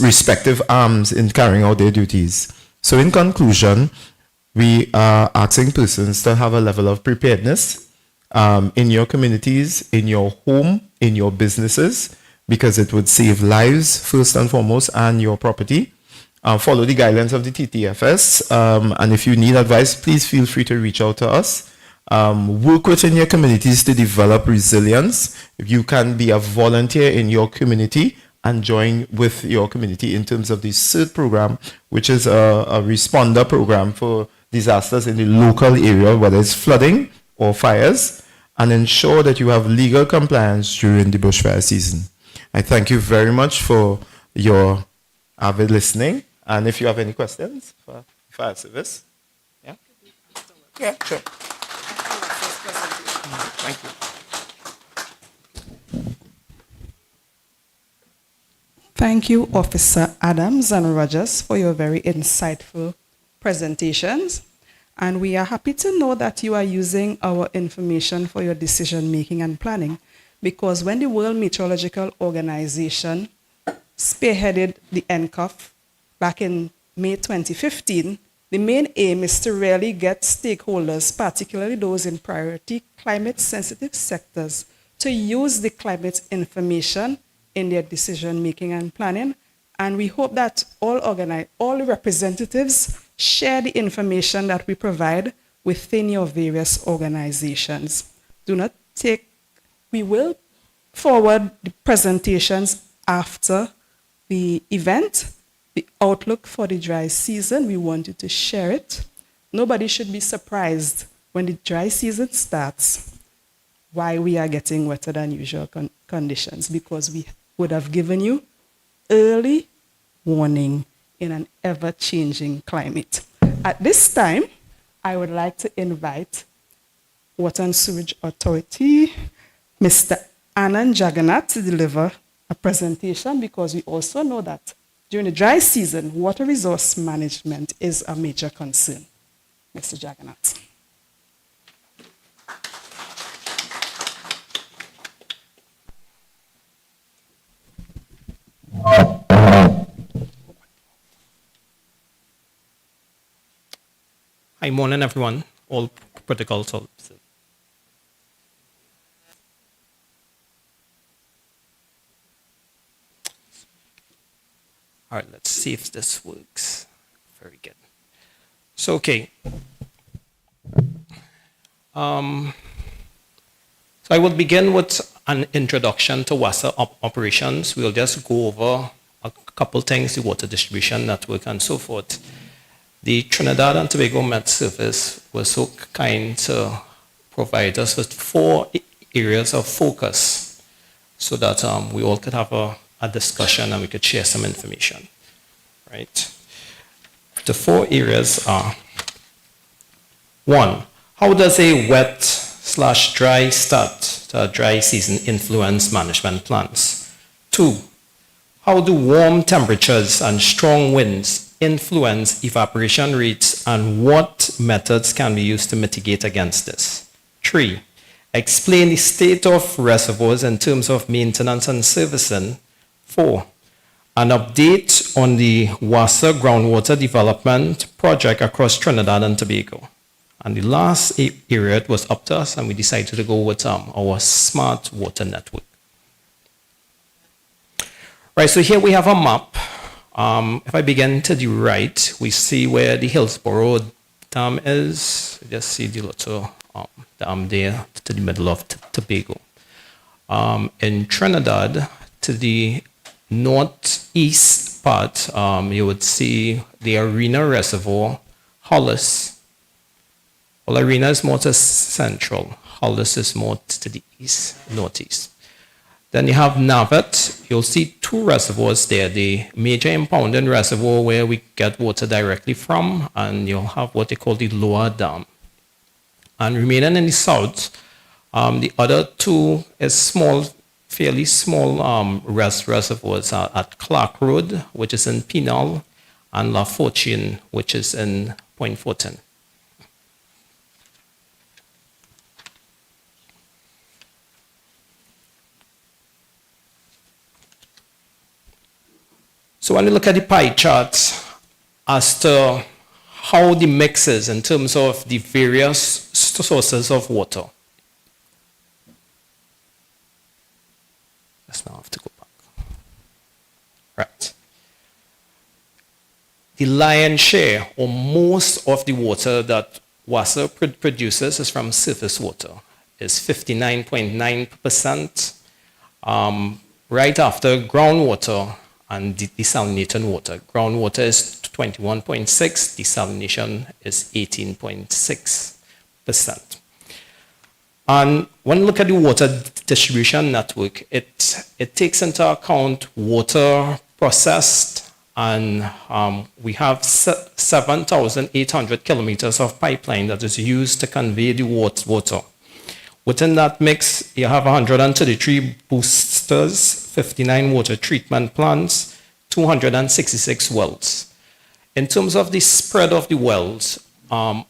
H: respective arms in carrying out their duties. So in conclusion, we are asking persons to have a level of preparedness in your communities, in your home, in your businesses, because it would save lives first and foremost and your property. Follow the guidelines of the TTFS, and if you need advice, please feel free to reach out to us. Work within your communities to develop resilience. If you can be a volunteer in your community and join with your community in terms of the CERT program, which is a responder program for disasters in the local area, whether it's flooding or fires, and ensure that you have legal compliance during the bushfire season. I thank you very much for your avid listening. And if you have any questions for fire service, yeah, sure. Thank you.
A: Thank you, Officer Adams and Rogers, for your very insightful presentations. And we are happy to know that you are using our information for your decision making and planning, because when the World Meteorological Organization spearheaded the Ncof back in May 2015, the main aim is to really get stakeholders, particularly those in priority climate-sensitive sectors, to use the climate information in their decision-making and planning. And we hope that all representatives share the information that we provide within your various organizations. We will forward the presentations after the event, the outlook for the dry season. We want you to share it. Nobody should be surprised when the dry season starts why we are getting wetter than usual conditions, because we would have given you early warning in an ever-changing climate. At this time, I would like to invite Water and Sewage Authority, Mr. Anand Jagannath, to deliver a presentation, because we also know that during the dry season, water resource management is a major concern. Mr. Jagannath.
I: Hi, morning everyone. All protocols. All right, let's see if this works. Very good. So, okay. So I will begin with an introduction to WASA operations. We'll just go over a couple things, the water distribution network and so forth. The Trinidad and Tobago Met Service was so kind to provide us with 4 areas of focus so that we all could have a discussion and we could share some information, right? The 4 areas are: 1, how does a wet/dry start to a dry season influence management plans? 2, how do warm temperatures and strong winds influence evaporation rates, and what methods can be used to mitigate against this? 3, explain the state of reservoirs in terms of maintenance and servicing. 4, an update on the WASA groundwater development project across Trinidad and Tobago. And the last area, it was up to us, and we decided to go with our smart water network. Right, so here we have a map. If I begin to the right, we see where the Hillsborough Dam is. Just see the little dam there to the middle of Tobago. In Trinidad, to the northeast part, you would see the Arena Reservoir, Hollis. Well, Arena is more to central. Hollis is more to the east, northeast. Then you have Navet. You'll see 2 reservoirs there. The major impounding reservoir where we get water directly from, and you'll have what they call the lower dam. And remaining in the south, the other 2 is small, fairly small reservoirs at Clark Road, which is in Pinal, and La Fortune, which is in Point Fortin. So when we look at the pie charts as to how the mix is in terms of the various sources of water. Let's now have to go back. Right. The lion's share, or most of the water that WASA produces, is from surface water. It's 59.9%. Right after groundwater and desalinated water. Groundwater is 21.6, desalination is 18.6%. And when you look at the water distribution network, it takes into account water processed, and we have 7,800 kilometers of pipeline that is used to convey the water. Within that mix, you have 133 boosters, 59 water treatment plants, 266 wells. In terms of the spread of the wells,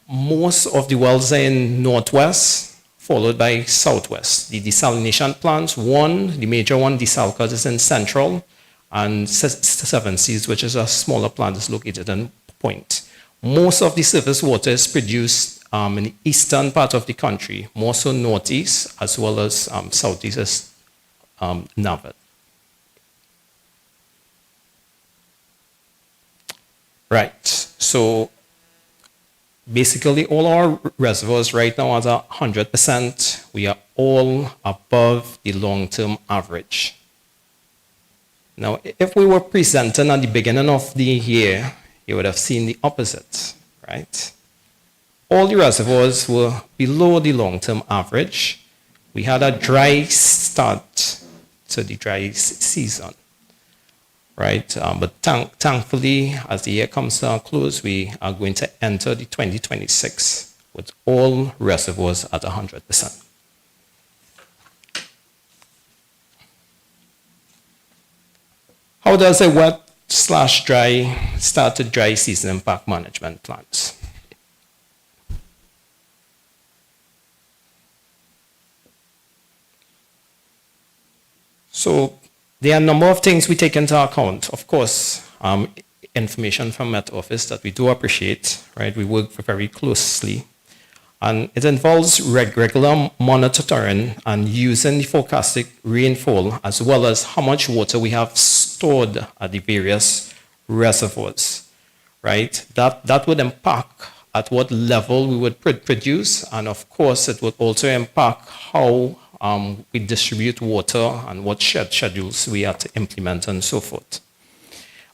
I: most of the wells are in northwest, followed by southwest. The desalination plants, the major one, Desalcos, is in central, and Seven Seas, which is a smaller plant, is located in Point. Most of the surface water is produced in the eastern part of the country, more so northeast, as well as southeast as Navat. Right, so basically all our reservoirs right now are at 100%. We are all above the long-term average. Now, if we were presenting at the beginning of the year, you would have seen the opposite, right? All the reservoirs were below the long-term average. We had a dry start to the dry season, right? But thankfully, as the year comes to a close, we are going to enter the 2026 with all reservoirs at 100%. How does a wet/dry start to dry season impact management plans? So there are a number of things we take into account. Of course, information from Met Office that we do appreciate, right? We work very closely. And it involves regular monitoring and using the forecasted rainfall as well as how much water we have stored at the various reservoirs, right? That would impact at what level we would produce, and of course it would also impact how we distribute water and what schedules we have to implement and so forth.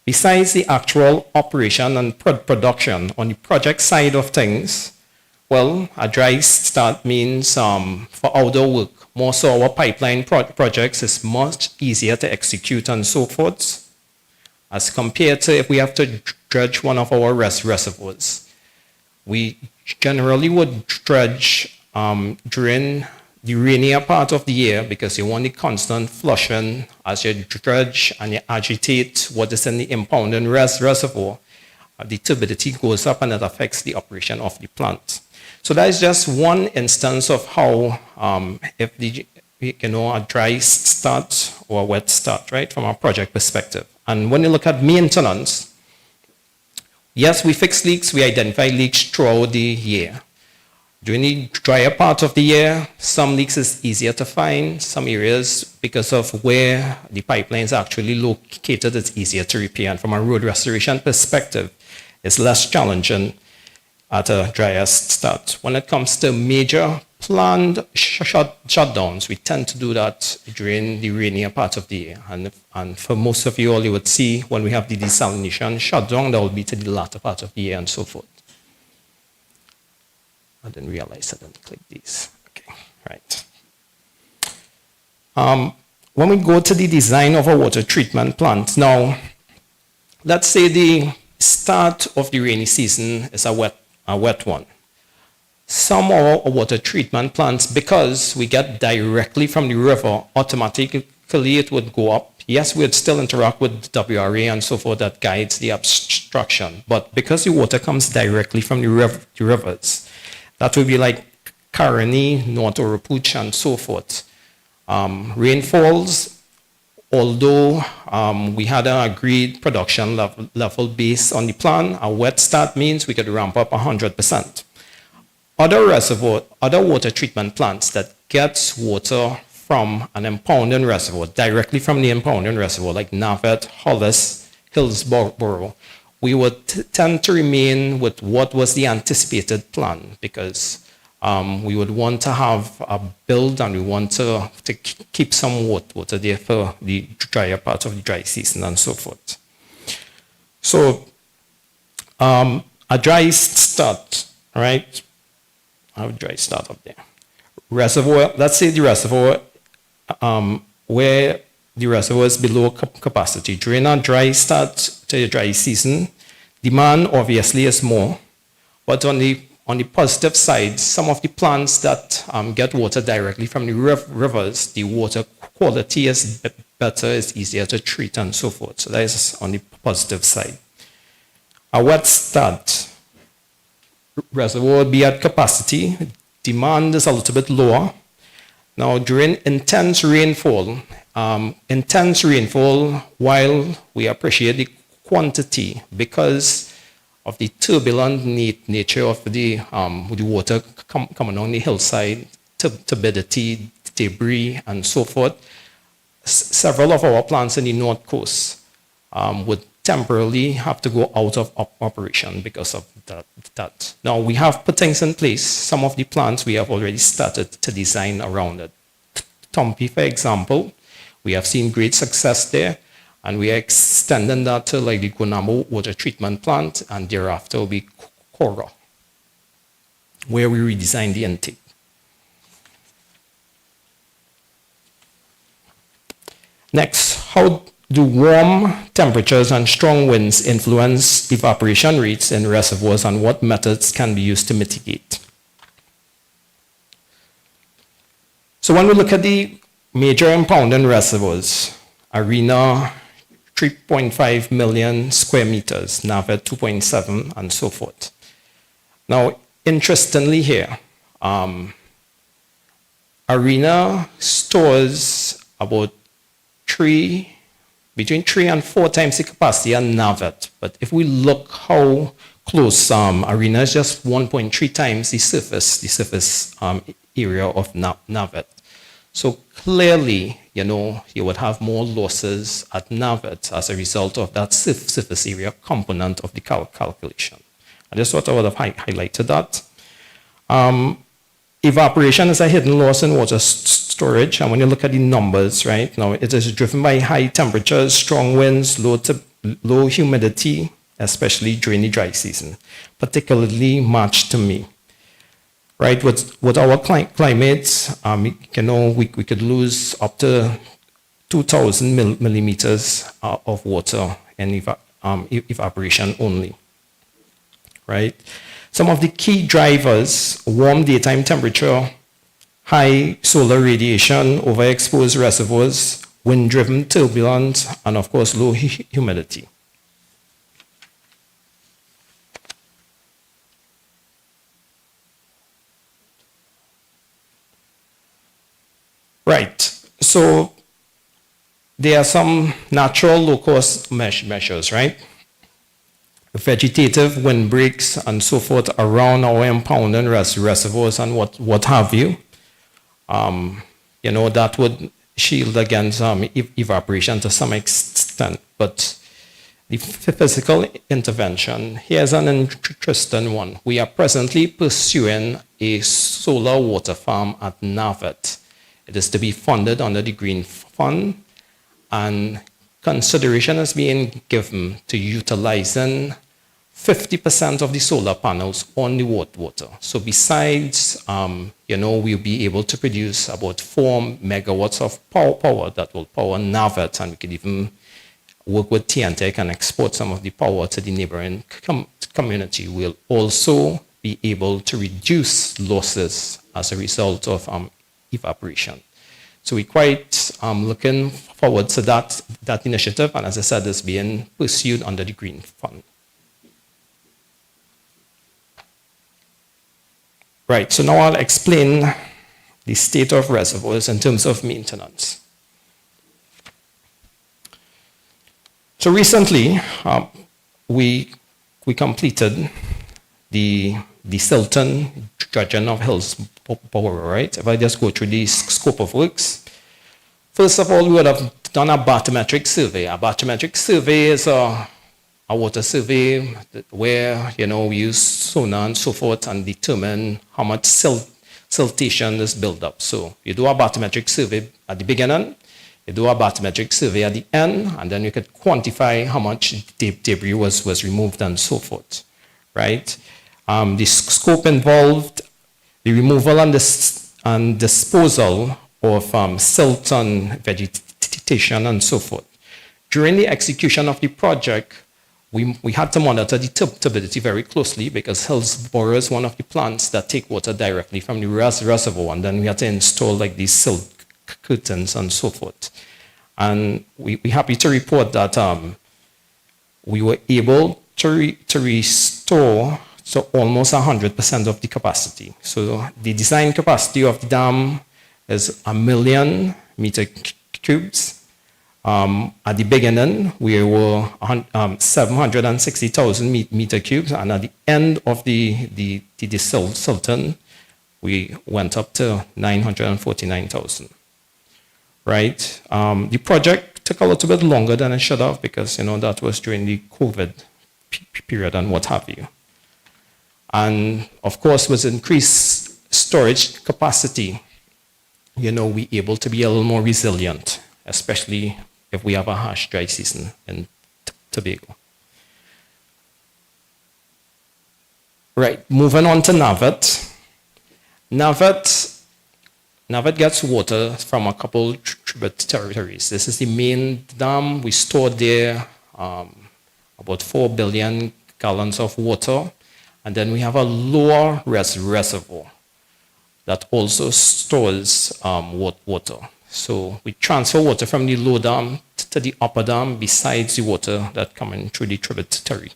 I: Besides the actual operation and production, on the project side of things, well, a dry start means for outdoor work, more so our pipeline projects is much easier to execute and so forth, as compared to if we have to dredge one of our reservoirs. We generally would dredge during the rainier part of the year because you want the constant flushing as you dredge and you agitate what is in the impounding reservoir. The turbidity goes up and it affects the operation of the plant. So that is just one instance of how if a dry start or a wet start, right, from a project perspective. And when you look at maintenance, yes, we fix leaks, we identify leaks throughout the year. During the drier part of the year, some leaks is easier to find. Some areas, because of where the pipeline is actually located, it's easier to repair. And from a road restoration perspective, it's less challenging at a drier start. When it comes to major planned shutdowns, we tend to do that during the rainier part of the year. And for most of you all, you would see when we have the desalination shutdown, that will be to the latter part of the year and so forth. I didn't realize I didn't click these. Okay, right. When we go to the design of a water treatment plant, now, let's say the start of the rainy season is a wet one. Some of our water treatment plants, because we get directly from the river, automatically it would go up. Yes, we'd still interact with WRA and so forth that guides the obstruction, but because the water comes directly from the rivers, that would be like Caroni, North Oropuch, and so forth. Rainfalls, although we had an agreed production level based on the plan, a wet start means we could ramp up 100%. Other water treatment plants that gets water from an impounding reservoir, directly from the impounding reservoir, like Navet, Hollis, Hillsborough, we would tend to remain with what was the anticipated plan because we would want to have a build and we want to keep some water there for the drier part of the dry season and so forth. So a dry start, right? I have a dry start up there. Reservoir, let's say the reservoir where the reservoir is below capacity. During a dry start to the dry season, demand obviously is more, but on the positive side, some of the plants that get water directly from the rivers, the water quality is better, it's easier to treat and so forth. So that is on the positive side. A wet start, reservoir will be at capacity, demand is a little bit lower, Now, during intense rainfall, while we appreciate the quantity, because of the turbulent nature of the water coming on the hillside, turbidity, debris, and so forth, several of our plants in the North Coast would temporarily have to go out of operation because of that. Now, we have put things in place. Some of the plants we have already started to design around it. Tompi, for example, we have seen great success there, and we are extending that to like the Gunamo water treatment plant, and thereafter will be Kora, where we redesign the intake. Next, how do warm temperatures and strong winds influence evaporation rates in reservoirs, and what methods can be used to mitigate? So when we look at the major impounding reservoirs, Arena 3.5 million square meters, Navet 2.7, and so forth. Now, interestingly here, Arena stores about between 3 and 4 times the capacity of Navet. But if we look how close Arena is just 1.3 times the surface area of Navet. So clearly, you would have more losses at Navet as a result of that surface area component of the calculation. I just thought I would have highlighted that. Evaporation is a hidden loss in water storage, and when you look at the numbers, right, now it is driven by high temperatures, strong winds, low humidity, especially during the dry season, particularly March to May. Right, with our climate, we could lose up to 2,000 millimeters of water in evaporation only. Right. Some of the key drivers: warm daytime temperature, high solar radiation, overexposed reservoirs, wind-driven turbulence, and of course, low humidity. Right, so there are some natural low-cost measures, right? Vegetative windbreaks and so forth around our impounding reservoirs and what have you. That would shield against evaporation to some extent. But the physical intervention, here's an interesting one. We are presently pursuing a solar water farm at Navet. It is to be funded under the Green Fund, and consideration is being given to utilizing 50% of the solar panels on the water. So besides, we'll be able to produce about 4 megawatts of power that will power Navet, and we could even work with TNTEC and export some of the power to the neighboring community. We'll also be able to reduce losses as a result of evaporation. So we're quite looking forward to that initiative, and as I said, it's being pursued under the Green Fund. Right, so now I'll explain the state of reservoirs in terms of maintenance. So recently, we completed the Silton dredging of Hillsborough, right? If I just go through the scope of works. First of all, we would have done a bathymetric survey. A bathymetric survey is a water survey where, we use sonar and so forth and determine how much siltation is built up. So you do a bathymetric survey at the beginning, you do a bathymetric survey at the end, and then you could quantify how much debris was removed and so forth, right? The scope involved the removal and disposal of silt and vegetation and so forth. During the execution of the project, we had to monitor the turbidity very closely, because Hillsborough is one of the plants that take water directly from the reservoir, and then we had to install like these silt curtains and so forth. And we're happy to report that we were able to restore almost 100% of the capacity. So the design capacity of the dam is 1,000,000 meter cubes. At the beginning, we were 760,000 meter cubes, and at the end of the Sultan, we went up to 949,000. Right? The project took a little bit longer than it should have because, that was during the COVID period and what have you. And of course, with increased storage capacity, we're able to be a little more resilient, especially if we have a harsh dry season in Tobago. Right, moving on to Navet. Navet gets water from a couple tributaries. This is the main dam. We store there about 4 billion gallons of water. And then we have a lower reservoir that also stores water. So we transfer water from the low dam to the upper dam besides the water that coming through the tributary.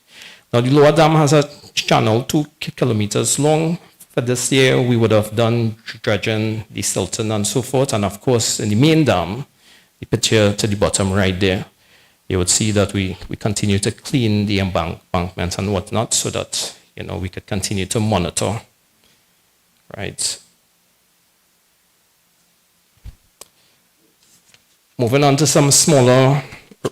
I: Now the lower dam has a channel 2 kilometers long. For this year, we would have done dredging, the silting and so forth. And of course, in the main dam, the picture to the bottom right there, you would see that we continue to clean the embankments and whatnot so that, we could continue to monitor, right? Moving on to some smaller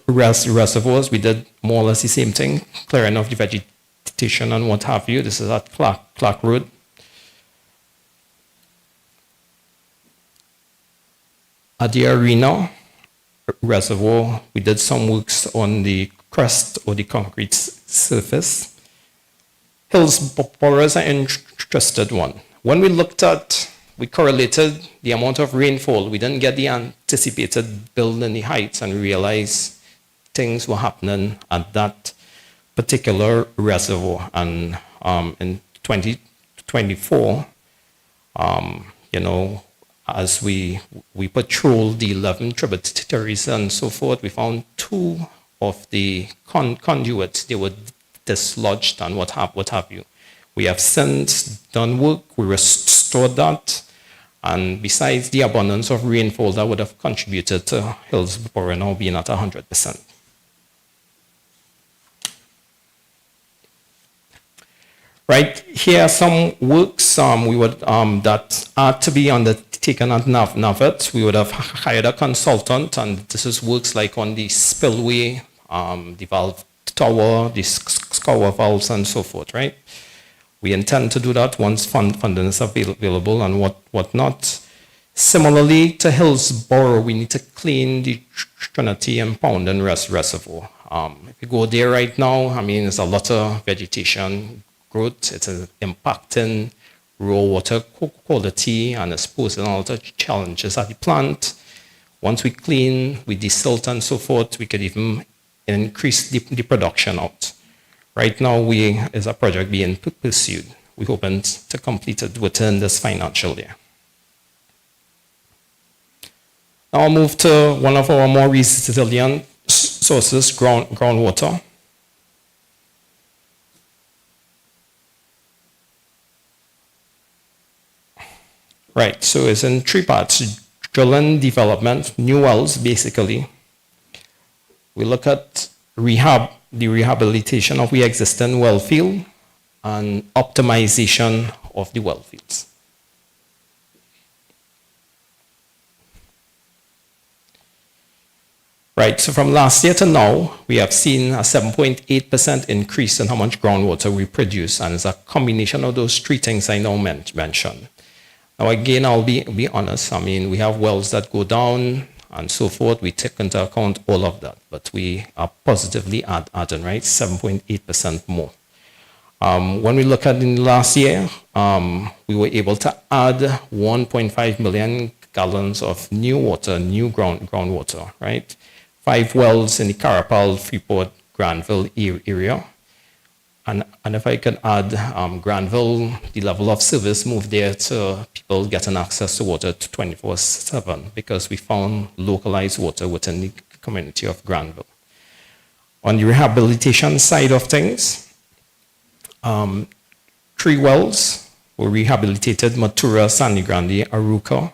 I: reservoirs, we did more or less the same thing, clearing off the vegetation and what have you. This is at Clark Road. At the Arena Reservoir, we did some works on the crust or the concrete surface. Hillsborough is an interested one. When we correlated the amount of rainfall, we didn't get the anticipated build in the heights, and we realized things were happening at that particular reservoir. And in 2024, as we patrolled the 11 tributaries and so forth, we found 2 of the conduits. They were dislodged and what have you. We have since done work, we restored that, and besides the abundance of rainfall, that would have contributed to Hillsborough now being at 100%. Right, here are some works we would that are to be undertaken at Navet. We would have hired a consultant, and this is works like on the spillway, the valve tower, the scour valves, and so forth. Right, we intend to do that once funding is available and whatnot. Similarly to Hillsborough, we need to clean the Trinity and Pounding Reservoir. If you go there right now, there's a lot of vegetation growth. It's impacting raw water quality and it's posing a lot of challenges at the plant. Once we clean, we desilt and so forth, we could even increase the production out. Right now, is a project being pursued. We're hoping to complete it within this financial year. Now I'll move to one of our more resilient sources, groundwater. Right, so it's in 3 parts: drilling, development, new wells, basically. We look at the rehabilitation of the existing well field and optimization of the well fields. Right, so from last year to now, we have seen a 7.8% increase in how much groundwater we produce, and it's a combination of those 3 things I now mentioned. Now again, I'll be honest, we have wells that go down and so forth. We take into account all of that, but we are positively adding, right, 7.8% more. When we look at in last year, we were able to add 1.5 million gallons of new water, new groundwater, right? 5 wells in the Carapal, Freeport, Granville area. And if I could add Granville, the level of service moved there to people getting access to water 24/7 because we found localized water within the community of Granville. On the rehabilitation side of things, 3 wells were rehabilitated: Matura, Sandy Grande, Aruca.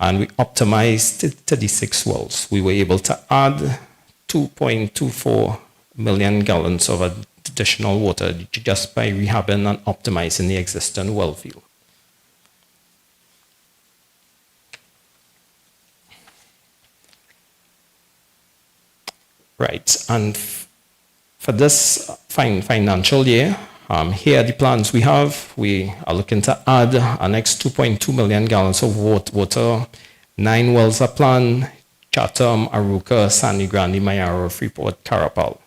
I: and we optimized 36 wells. We were able to add 2.24 million gallons of additional water just by rehabbing and optimizing the existing well field. Right, and for this financial year, here are the plans we have. We are looking to add our next 2.2 million gallons of water. 9 wells are planned: Chatham, Aruca, Sandy Grande, Mayaro, Freeport, Carapal.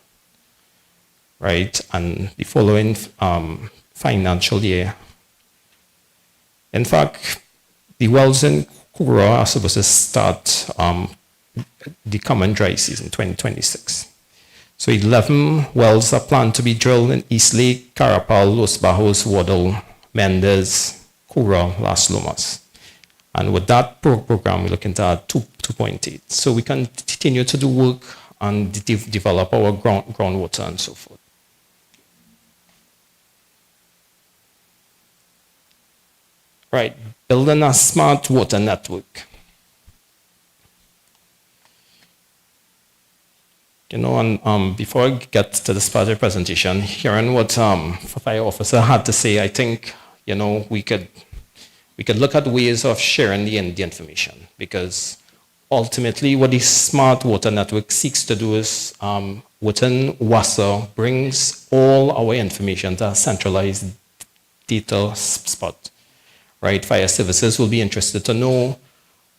I: Right, and the following financial year. In fact, the wells in Kura are supposed to start the common dry season 2026. So 11 wells are planned to be drilled in East Lake, Carapal, Los Bajos, Waddle, Mendez, Kura, Las Lomas. And with that program, we're looking to add 2.8. So we can continue to do work and develop our groundwater and so forth. Right, building a smart water network. You know, and before I get to this part of the presentation, hearing what fire officer had to say, I think, you know, we could look at ways of sharing the information, because ultimately what the smart water network seeks to do is within WASA brings all our information to a centralized data spot. Right, fire services will be interested to know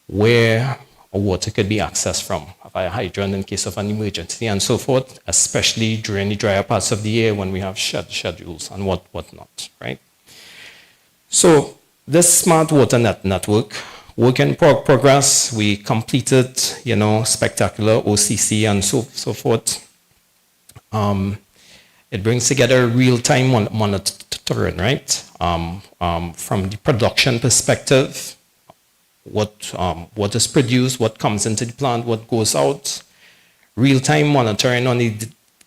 I: where water could be accessed from a fire hydrant in case of an emergency and so forth, especially during the drier parts of the year when we have schedules and whatnot, right? So this smart water network, work in progress. We completed, you know, spectacular OCC and so forth. It brings together real-time monitoring, right? From the production perspective, what is produced, what comes into the plant, what goes out. Real-time monitoring on the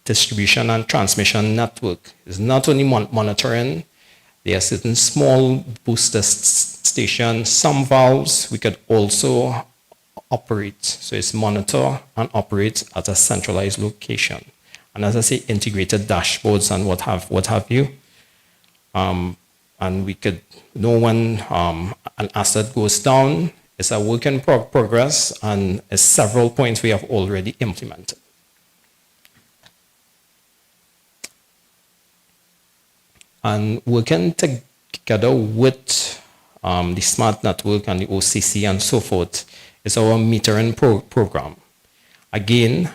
I: distribution and transmission network is not only monitoring. There are certain small booster stations, some valves we could also operate. So it's monitor and operate at a centralized location. And as I say, integrated dashboards and what have you. And we could know when an asset goes down. It's a work in progress, and it's several points we have already implemented. And working together with the smart network and the OCC and so forth is our metering program. Again,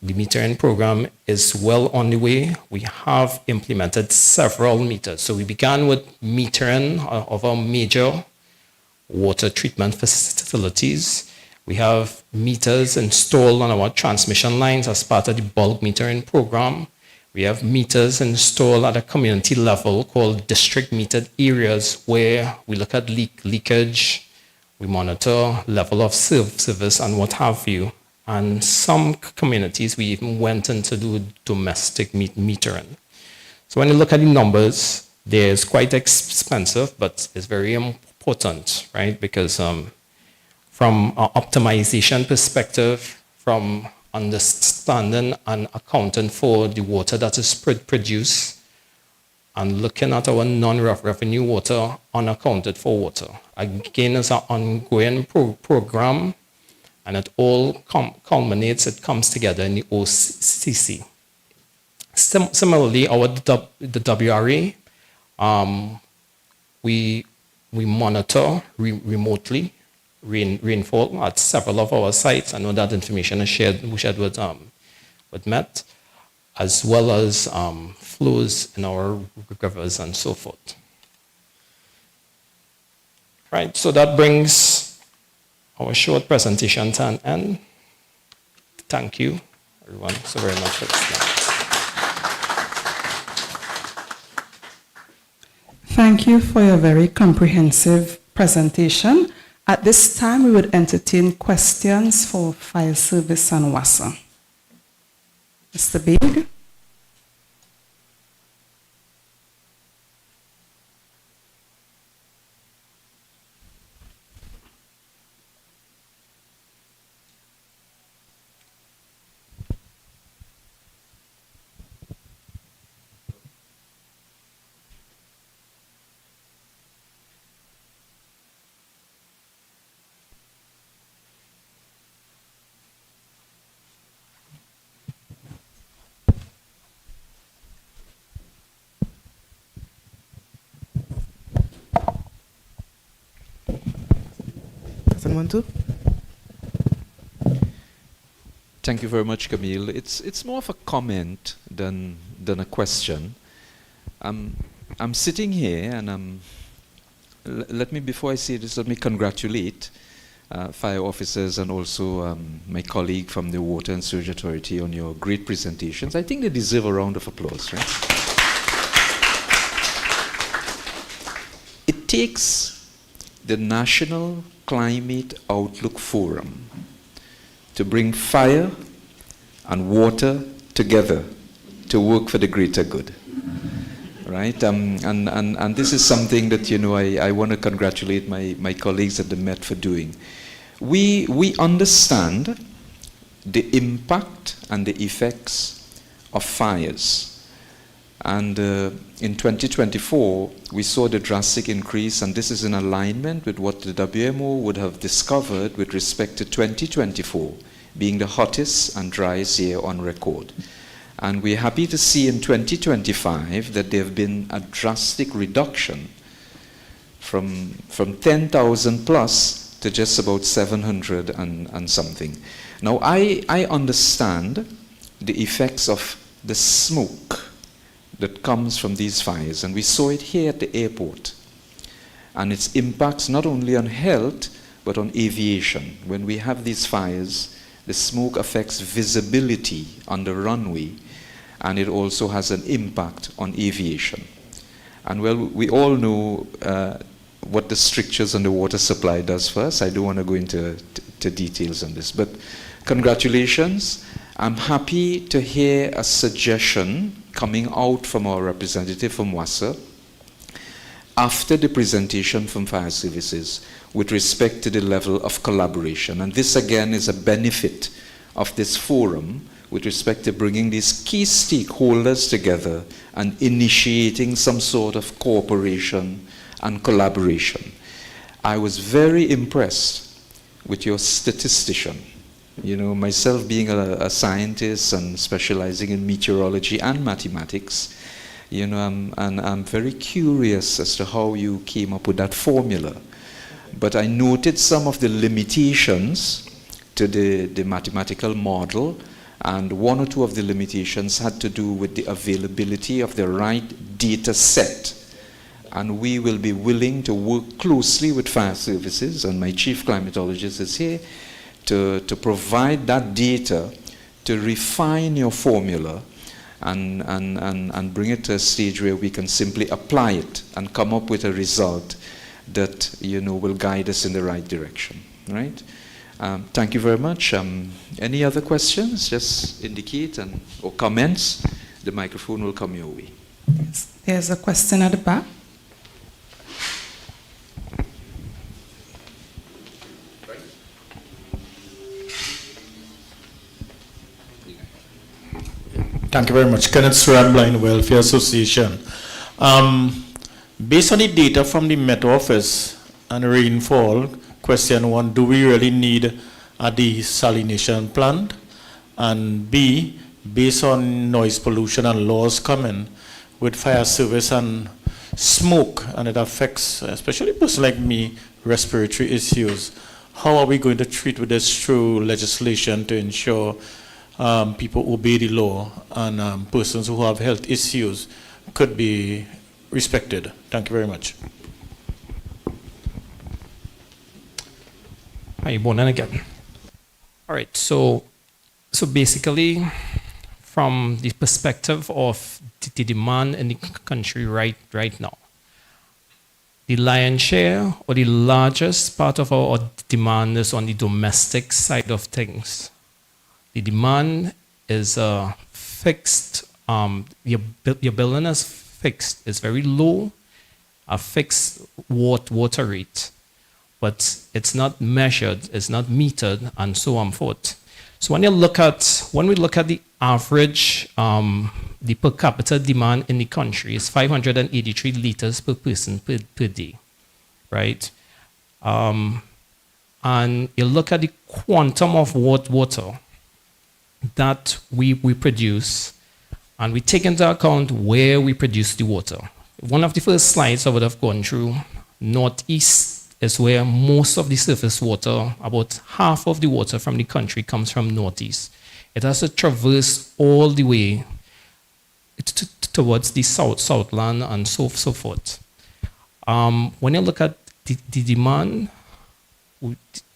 I: the metering program is well on the way. We have implemented several meters. So we began with metering of our major water treatment facilities. We have meters installed on our transmission lines as part of the bulk metering program. We have meters installed at a community level called district metered areas, where we look at leakage, we monitor level of service and what have you. And some communities, we even went in to do domestic metering. So when you look at the numbers, they're quite expensive, but it's very important, right? Because from an optimization perspective, from understanding and accounting for the water that is produced, and looking at our non-revenue water, unaccounted for water. Again, it's an ongoing program, and it all culminates, it comes together in the OCC. Similarly, the WRA, we monitor remotely rainfall at several of our sites. I know that information is shared with Met, as well as flows in our rivers and so forth. Right, so that brings our short presentation to an end. Thank you, everyone, so very much for listening.
A: Thank you for your very comprehensive presentation. At this time, we would entertain questions for Fire Service and WASA. Mr. Big.
C: someone to?
B: Thank you very much, Camille. It's more of a comment than a question. I'm sitting here, and let me, before I say this, let me congratulate fire officers and also my colleague from the Water and Sewage Authority on your great presentations. I think they deserve a round of applause, right? It takes the National Climate Outlook Forum to bring fire and water together to work for the greater good, right? And this is something that, you know, I want to congratulate my colleagues at the Met for doing. We understand the impact and the effects of fires. And in 2024, we saw the drastic increase, and this is in alignment with what the WMO would have discovered with respect to 2024 being the hottest and driest year on record. And we're happy to see in 2025 that there have been a drastic reduction from 10,000 plus to just about 700 and something. Now, I understand the effects of the smoke that comes from these fires, and we saw it here at the airport, and its impacts not only on health but on aviation. When we have these fires, the smoke affects visibility on the runway, and it also has an impact on aviation. And well, we all know what the strictures on the water supply does for us. I don't want to go into details on this, but congratulations. I'm happy to hear a suggestion coming out from our representative from WASA after the presentation from fire services with respect to the level of collaboration. And this again is a benefit of this forum with respect to bringing these key stakeholders together and initiating some sort of cooperation and collaboration. I was very impressed with your statistician. You know, myself being a scientist and specializing in meteorology and mathematics, you know, I'm very curious as to how you came up with that formula. But I noted some of the limitations to the mathematical model, and one or two of the limitations had to do with the availability of the right data set. And we will be willing to work closely with fire services, and my chief climatologist is here, to provide that data, to refine your formula and bring it to a stage where we can simply apply it and come up with a result that, you know, will guide us in the right direction, right? Thank you very much. Any other questions? Just indicate or comments. The microphone will come your way.
A: Yes. There's a question at the back.
J: Thank you very much. Kenneth Surratt, Blind Welfare Association. Based on the data from the Met Office and rainfall, question one, do we really need a desalination plant? And B, based on noise pollution and laws coming with fire service and smoke, and it affects, especially persons like me, respiratory issues, how are we going to treat with this through legislation to ensure people obey the law and persons who have health issues could be respected? Thank you very much.
I: Hi, Bonan again. All right, so basically, from the perspective of the demand in the country right now, the lion's share or the largest part of our demand is on the domestic side of things. The demand is fixed. Your billing is fixed. It's very low, a fixed water rate, but it's not measured, it's not metered, and so on forth. So when we look at the average, the per capita demand in the country is 583 liters per person per day, right? And you look at the quantum of water that we produce, and we take into account where we produce the water. One of the first slides I would have gone through, northeast is where most of the surface water, about half of the water from the country comes from northeast. It has to traverse all the way towards the southland and so forth. When you look at the demand,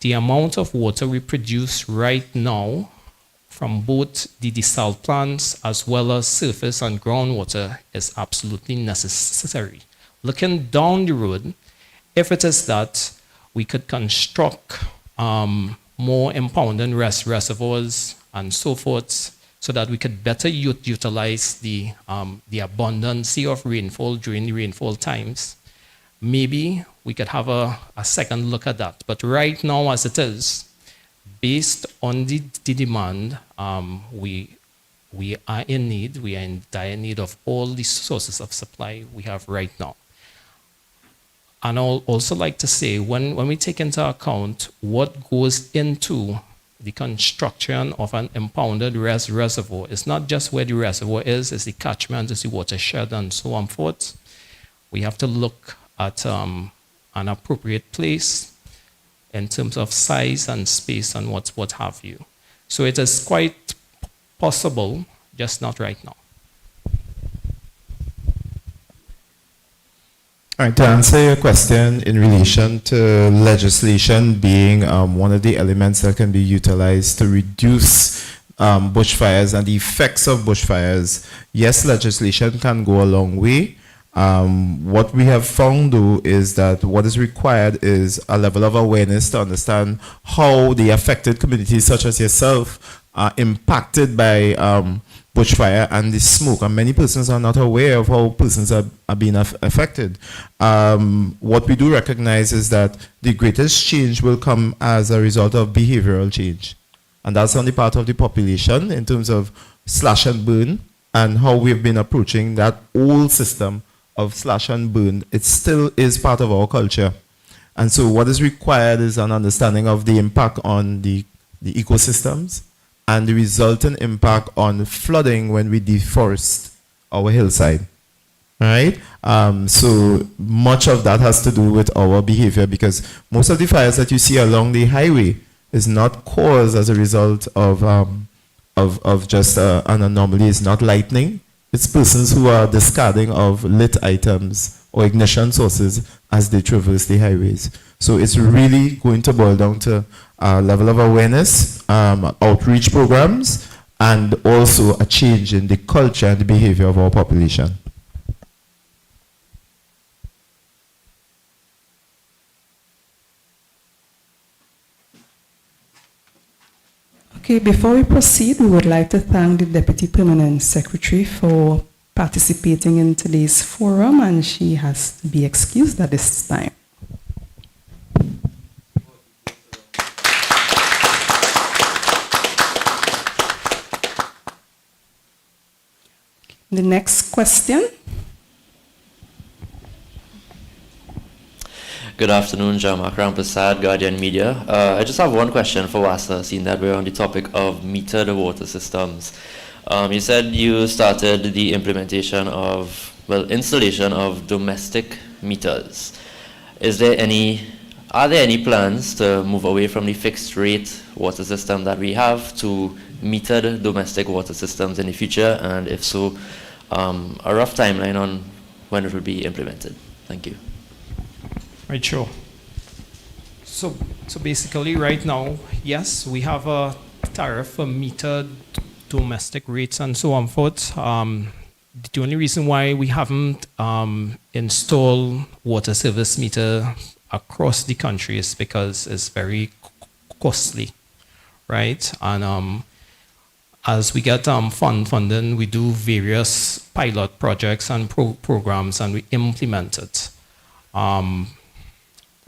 I: the amount of water we produce right now from both the desal plants as well as surface and groundwater is absolutely necessary. Looking down the road, if it is that we could construct more impounding reservoirs and so forth, so that we could better utilize the abundancy of rainfall during the rainfall times, maybe we could have a second look at that. But right now, as it is, based on the demand, we are in dire need of all the sources of supply we have right now. And I'll also like to say, when we take into account what goes into the construction of an impounded reservoir, it's not just where the reservoir is, it's the catchment, it's the watershed, and so on forth. We have to look at an appropriate place in terms of size and space and what have you. So it is quite possible, just not right now.
H: All right, to answer your question in relation to legislation being one of the elements that can be utilized to reduce bushfires and the effects of bushfires, yes, legislation can go a long way. What we have found, though, is that what is required is a level of awareness to understand how the affected communities, such as yourself, are impacted by bushfire and the smoke. And many persons are not aware of how persons are being affected. What we do recognize is that the greatest change will come as a result of behavioral change. And that's on the part of the population in terms of slash and burn and how we've been approaching that old system of slash and burn. It still is part of our culture. And so what is required is an understanding of the impact on the ecosystems and the resultant impact on flooding when we deforest our hillside. Right? So much of that has to do with our behavior, because most of the fires that you see along the highway is not caused as a result of just an anomaly. It's not lightning. It's persons who are discarding of lit items or ignition sources as they traverse the highways. So it's really going to boil down to a level of awareness, outreach programs, and also a change in the culture and the behavior of our population.
A: Okay, before we proceed, we would like to thank the Deputy Permanent Secretary for participating in today's forum, and she has to be excused at this time. The next question.
K: Good afternoon, Jean-Marc Rampersad, Guardian Media. I just have one question for Wassa, seeing that we're on the topic of metered water systems. You said you started the implementation of, installation of domestic meters. Are there any plans to move away from the fixed rate water system that we have to metered domestic water systems in the future? And if so, a rough timeline on when it will be implemented? Thank you.
I: Right, sure. So basically right now, yes, we have a tariff for metered domestic rates and so on forth. The only reason why we haven't installed water service meter across the country is because it's very costly, right? And as we get funding, we do various pilot projects and programs, and we implement it.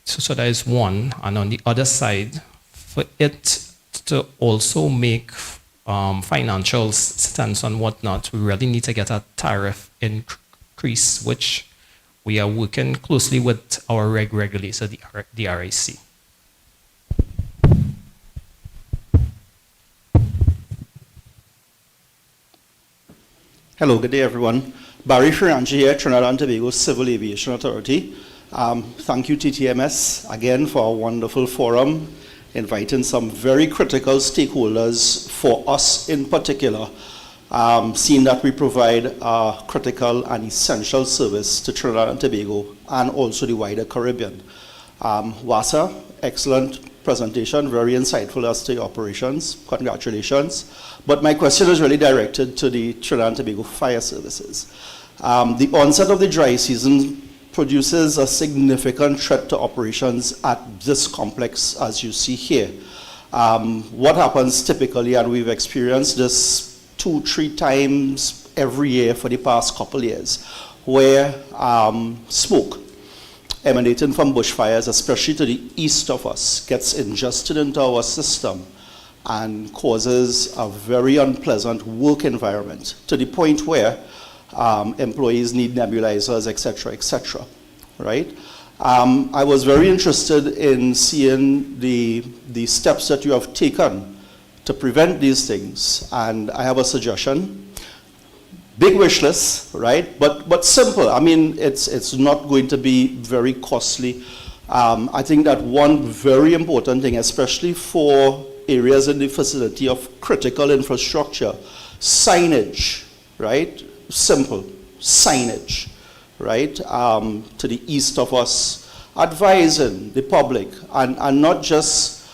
I: So that is one. And on the other side, for it to also make financial sense and whatnot, we really need to get a tariff increase, which we are working closely with our regulator, the RIC.
L: Hello, good day everyone. Barry Ferranchi here, Trinidad and Tobago Civil Aviation Authority. Thank you, TTMS, again for a wonderful forum, inviting some very critical stakeholders for us in particular, seeing that we provide a critical and essential service to Trinidad and Tobago and also the wider Caribbean. WASA, excellent presentation, very insightful as to the operations. Congratulations. But my question is really directed to the Trinidad and Tobago Fire Services. The onset of the dry season produces a significant threat to operations at this complex, as you see here. What happens typically, and we've experienced this 2-3 times every year for the past couple of years, where smoke emanating from bushfires, especially to the east of us, gets ingested into our system and causes a very unpleasant work environment to the point where employees need nebulizers, etc., right? I was very interested in seeing the steps that you have taken to prevent these things, and I have a suggestion. Big wish list, right? But simple. I mean, it's not going to be very costly. I think that one very important thing, especially for areas in the facility of critical infrastructure, signage, right? Simple signage, right? To the east of us, advising the public and not just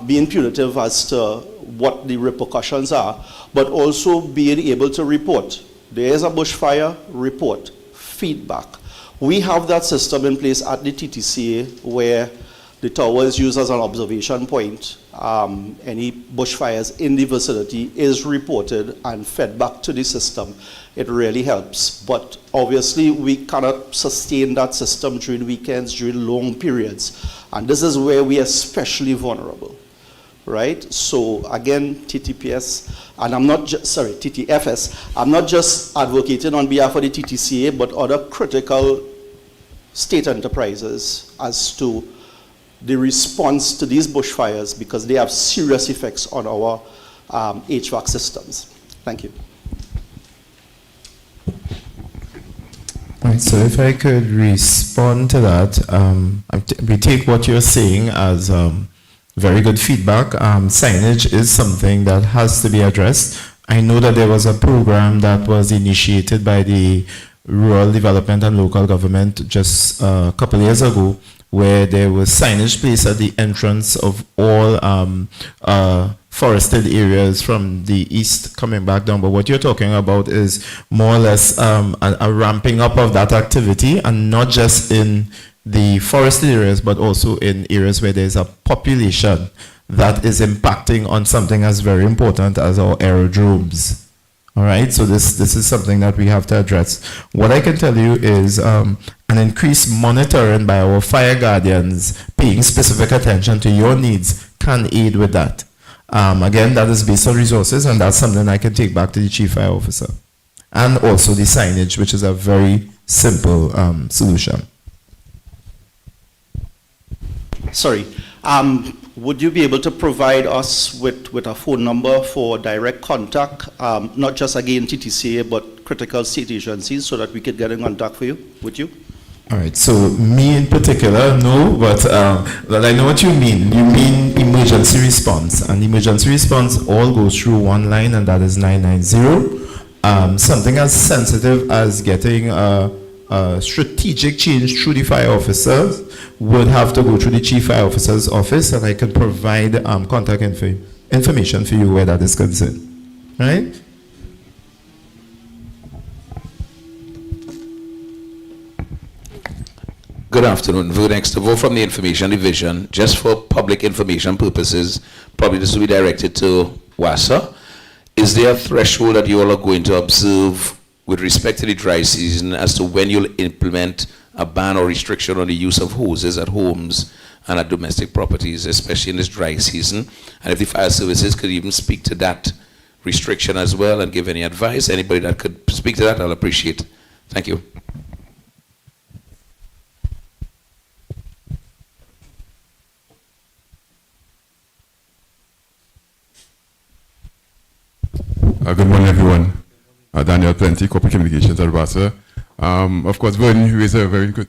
L: being punitive as to what the repercussions are, but also being able to report. There is a bushfire, report, feedback. We have that system in place at the TTCA where the tower is used as an observation point. Any bushfires in the vicinity is reported and fed back to the system. It really helps. But obviously, we cannot sustain that system during weekends, during long periods. And this is where we are especially vulnerable, right? So again, TTPS, and I'm not just, sorry, TTFS, I'm not just advocating on behalf of the TTCA, but other critical state enterprises as to the response to these bushfires, because they have serious effects on our HVAC systems. Thank you.
H: All right, so if I could respond to that, we take what you're saying as very good feedback. Signage is something that has to be addressed. I know that there was a program that was initiated by the Rural Development and Local Government just a couple of years ago, where there was signage placed at the entrance of all forested areas from the east coming back down. But what you're talking about is more or less a ramping up of that activity, and not just in the forested areas, but also in areas where there's a population that is impacting on something as very important as our aerodromes. All right, so this is something that we have to address. What I can tell you is an increased monitoring by our fire guardians, paying specific attention to your needs, can aid with that. Again, that is based on resources, and that's something I can take back to the Chief Fire Officer. And also the signage, which is a very simple solution.
L: Sorry. Would you be able to provide us with a phone number for direct contact, not just again TTCA, but critical state agencies, so that we could get in contact with you?
H: All right, so me in particular, no, but I know what you mean. You mean emergency response, and emergency response all goes through one line, and that is 990. Something as sensitive as getting a strategic change through the fire officers would have to go through the Chief Fire Officer's office, and I can provide contact information for you where that is concerned. Right?
M: Good afternoon. Vernex to vote from the Information Division, just for public information purposes. Probably this will be directed to WASA. Is there a threshold that you all are going to observe with respect to the dry season as to when you'll implement a ban or restriction on the use of hoses at homes and at domestic properties, especially in this dry season? And if the fire services could even speak to that restriction as well and give any advice, anybody that could speak to that, I'll appreciate. Thank you.
N: Good morning, everyone. Daniel Plenty, Corporate Communications at WASA. Of course, Vernon raised a very good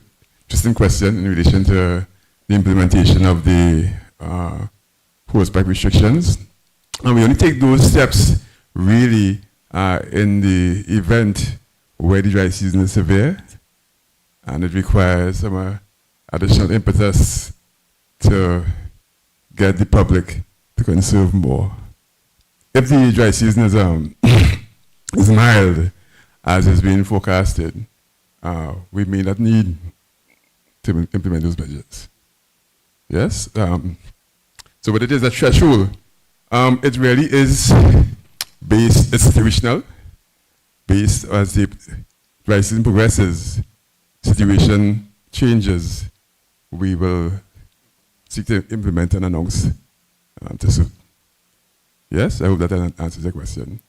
N: interesting question in relation to the implementation of the horseback restrictions. And we only take those steps really in the event where the dry season is severe, and it requires some additional impetus to get the public to conserve more. If the dry season is is mild, as is being forecasted, we may not need to implement those measures. Yes? So what it is, that threshold, it really is based, it's situational, based as the dry season progresses, situation changes, we will seek to implement and announce to suit. Yes, I hope that answers the question.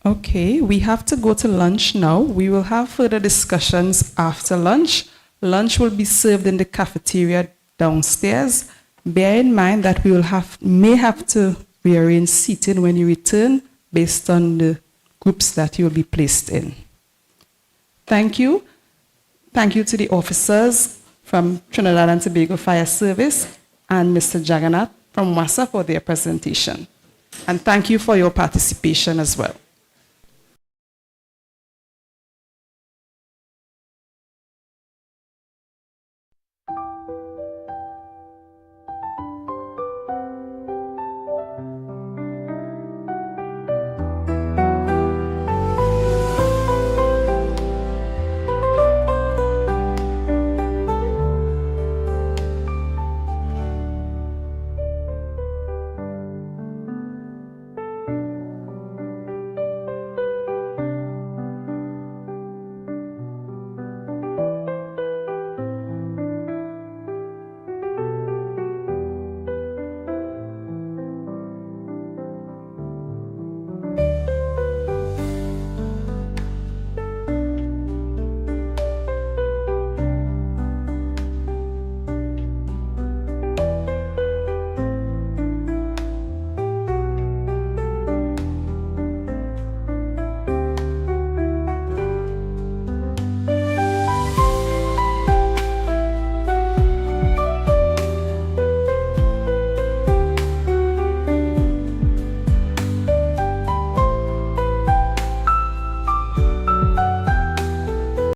A: Okay, we have to go to lunch now. We will have further discussions after lunch. Lunch will be served in the cafeteria downstairs. Bear in mind that we may have to rearrange seating when you return based on the groups that you will be placed in. Thank you. Thank you to the officers from Trinidad and Tobago Fire Service and Mr. Jagannath from WASA for their presentation. And thank you for your participation as well.